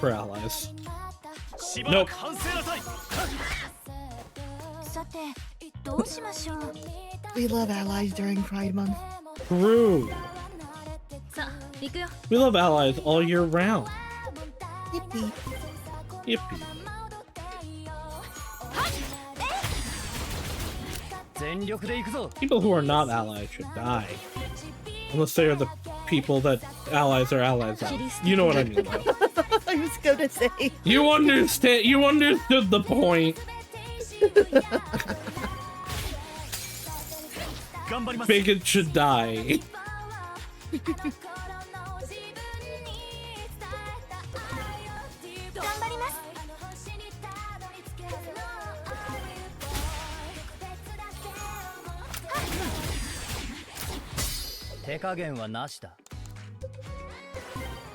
allies. Nope. We love allies during Pride Month. True. We love allies all year round. Yippee. Yippee. People who are not allies should die. Unless they are the people that allies are allies of. You know what I mean, though. I was gonna say. You understand? You understood the point. Bigot should die.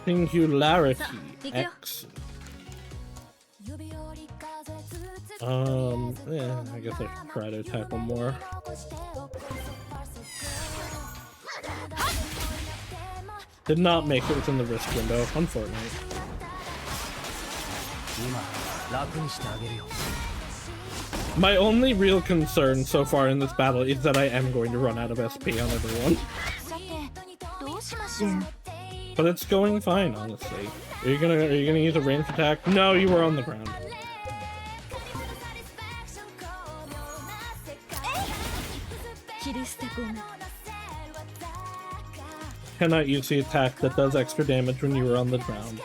Singularity. X. Yeah, I guess I should try to attack one more. Did not make it within the risk window, unfortunately. My only real concern so far in this battle is that I am going to run out of SP on everyone. Yeah. But it's going fine, honestly. Are you gonna use a ranged attack? No, you were on the ground. Cannot use the attack that does extra damage when you were on the ground.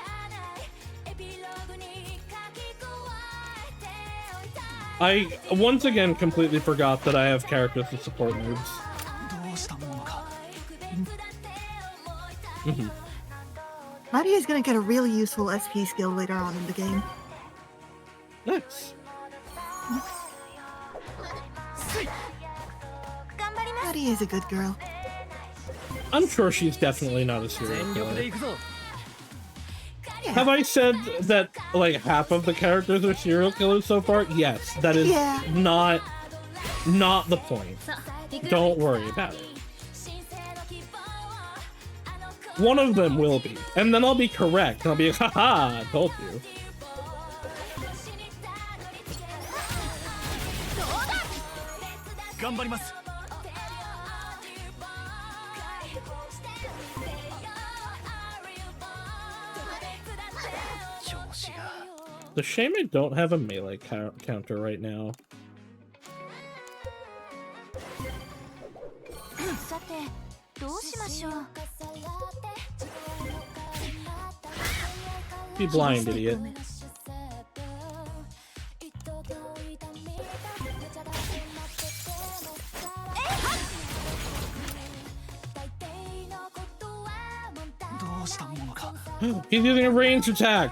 I once again completely forgot that I have characters with support moves. Maria is gonna get a really useful SP skill later on in the game. Nice. Maria is a good girl. I'm sure she's definitely not a serial killer. Yeah. Have I said that like half of the characters are serial killers so far? Yes, that is not the point. Don't worry about it. One of them will be, and then I'll be correct. I'll be like, haha, I told you. 頑張ります。 The shame I don't have a melee counter right now. さてどうしましょう。 Be blind, idiot. He's using a range attack.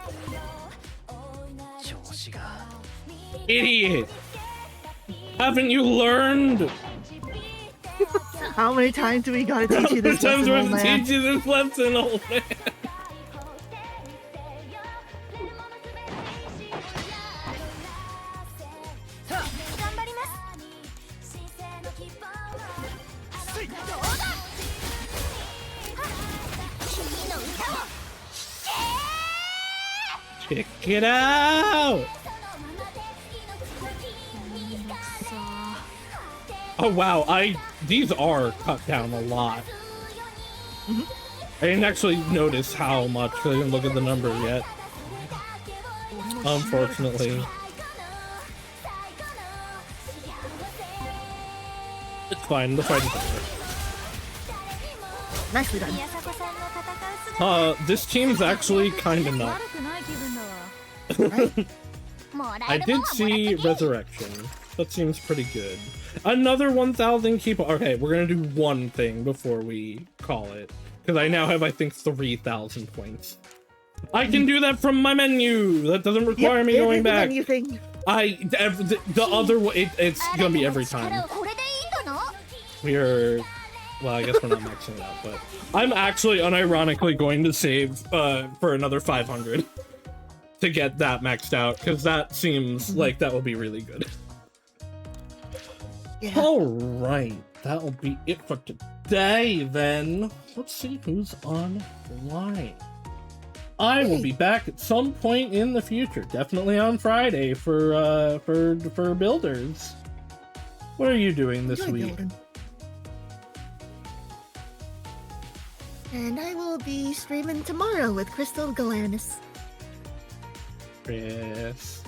Idiot. Haven't you learned? How many times do we gotta teach you this lesson, old man? Teach you this lesson, old man. Check it out! Oh wow, these are cut down a lot. I didn't actually notice how much because I didn't look at the number yet. Unfortunately. It's fine, the fight is over. Nicely done. This team's actually kinda nuts. I did see Resurrection. That seems pretty good. Another 1,000 keep. Okay, we're gonna do one thing before we call it. Because I now have, I think, 3,000 points. I can do that from my menu! That doesn't require me going back. Menu thing. The other way, it's gonna be every time. Well, I guess we're not maxing it out, but I'm actually unironically going to save for another 500 to get that maxed out, because that seems like that will be really good. Yeah. Alright, that'll be it for today then. Let's see who's online. I will be back at some point in the future, definitely on Friday for builders. What are you doing this week? Building. And I will be streaming tomorrow with Crystal Galantis. Yes.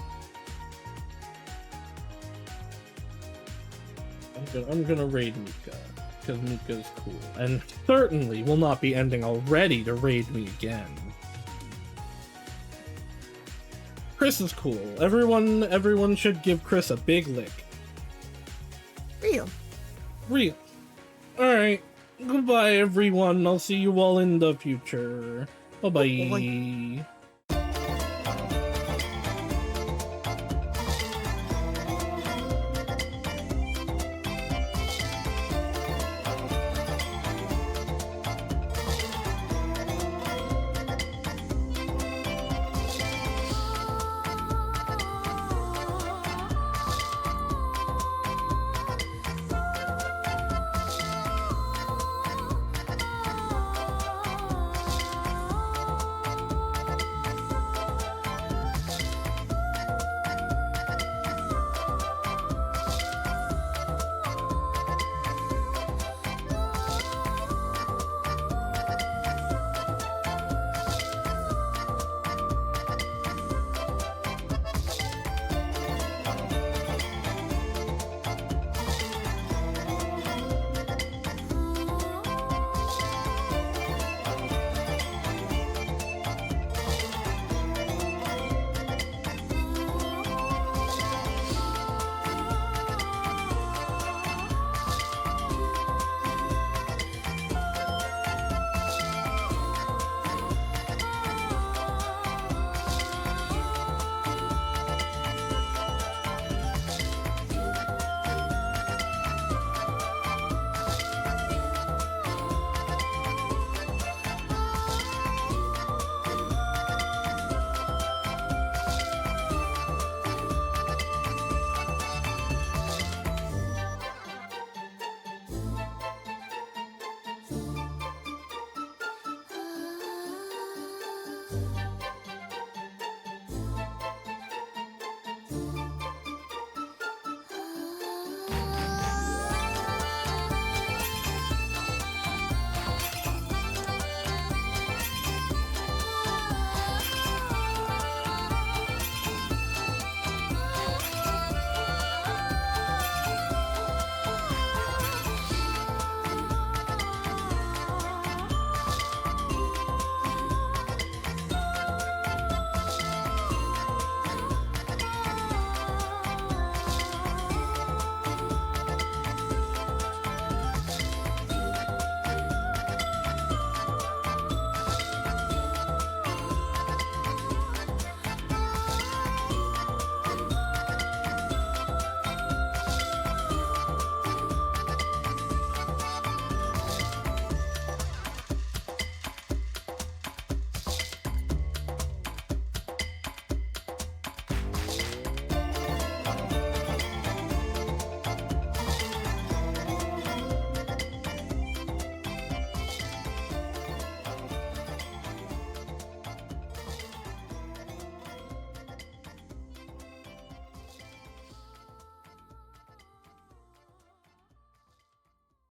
I'm gonna raid Mika, because Mika's cool, and certainly will not be ending already to raid me again. Chris is cool. Everyone should give Chris a big lick. Real. Alright. Goodbye, everyone. I'll see you all in the future. Bye-bye.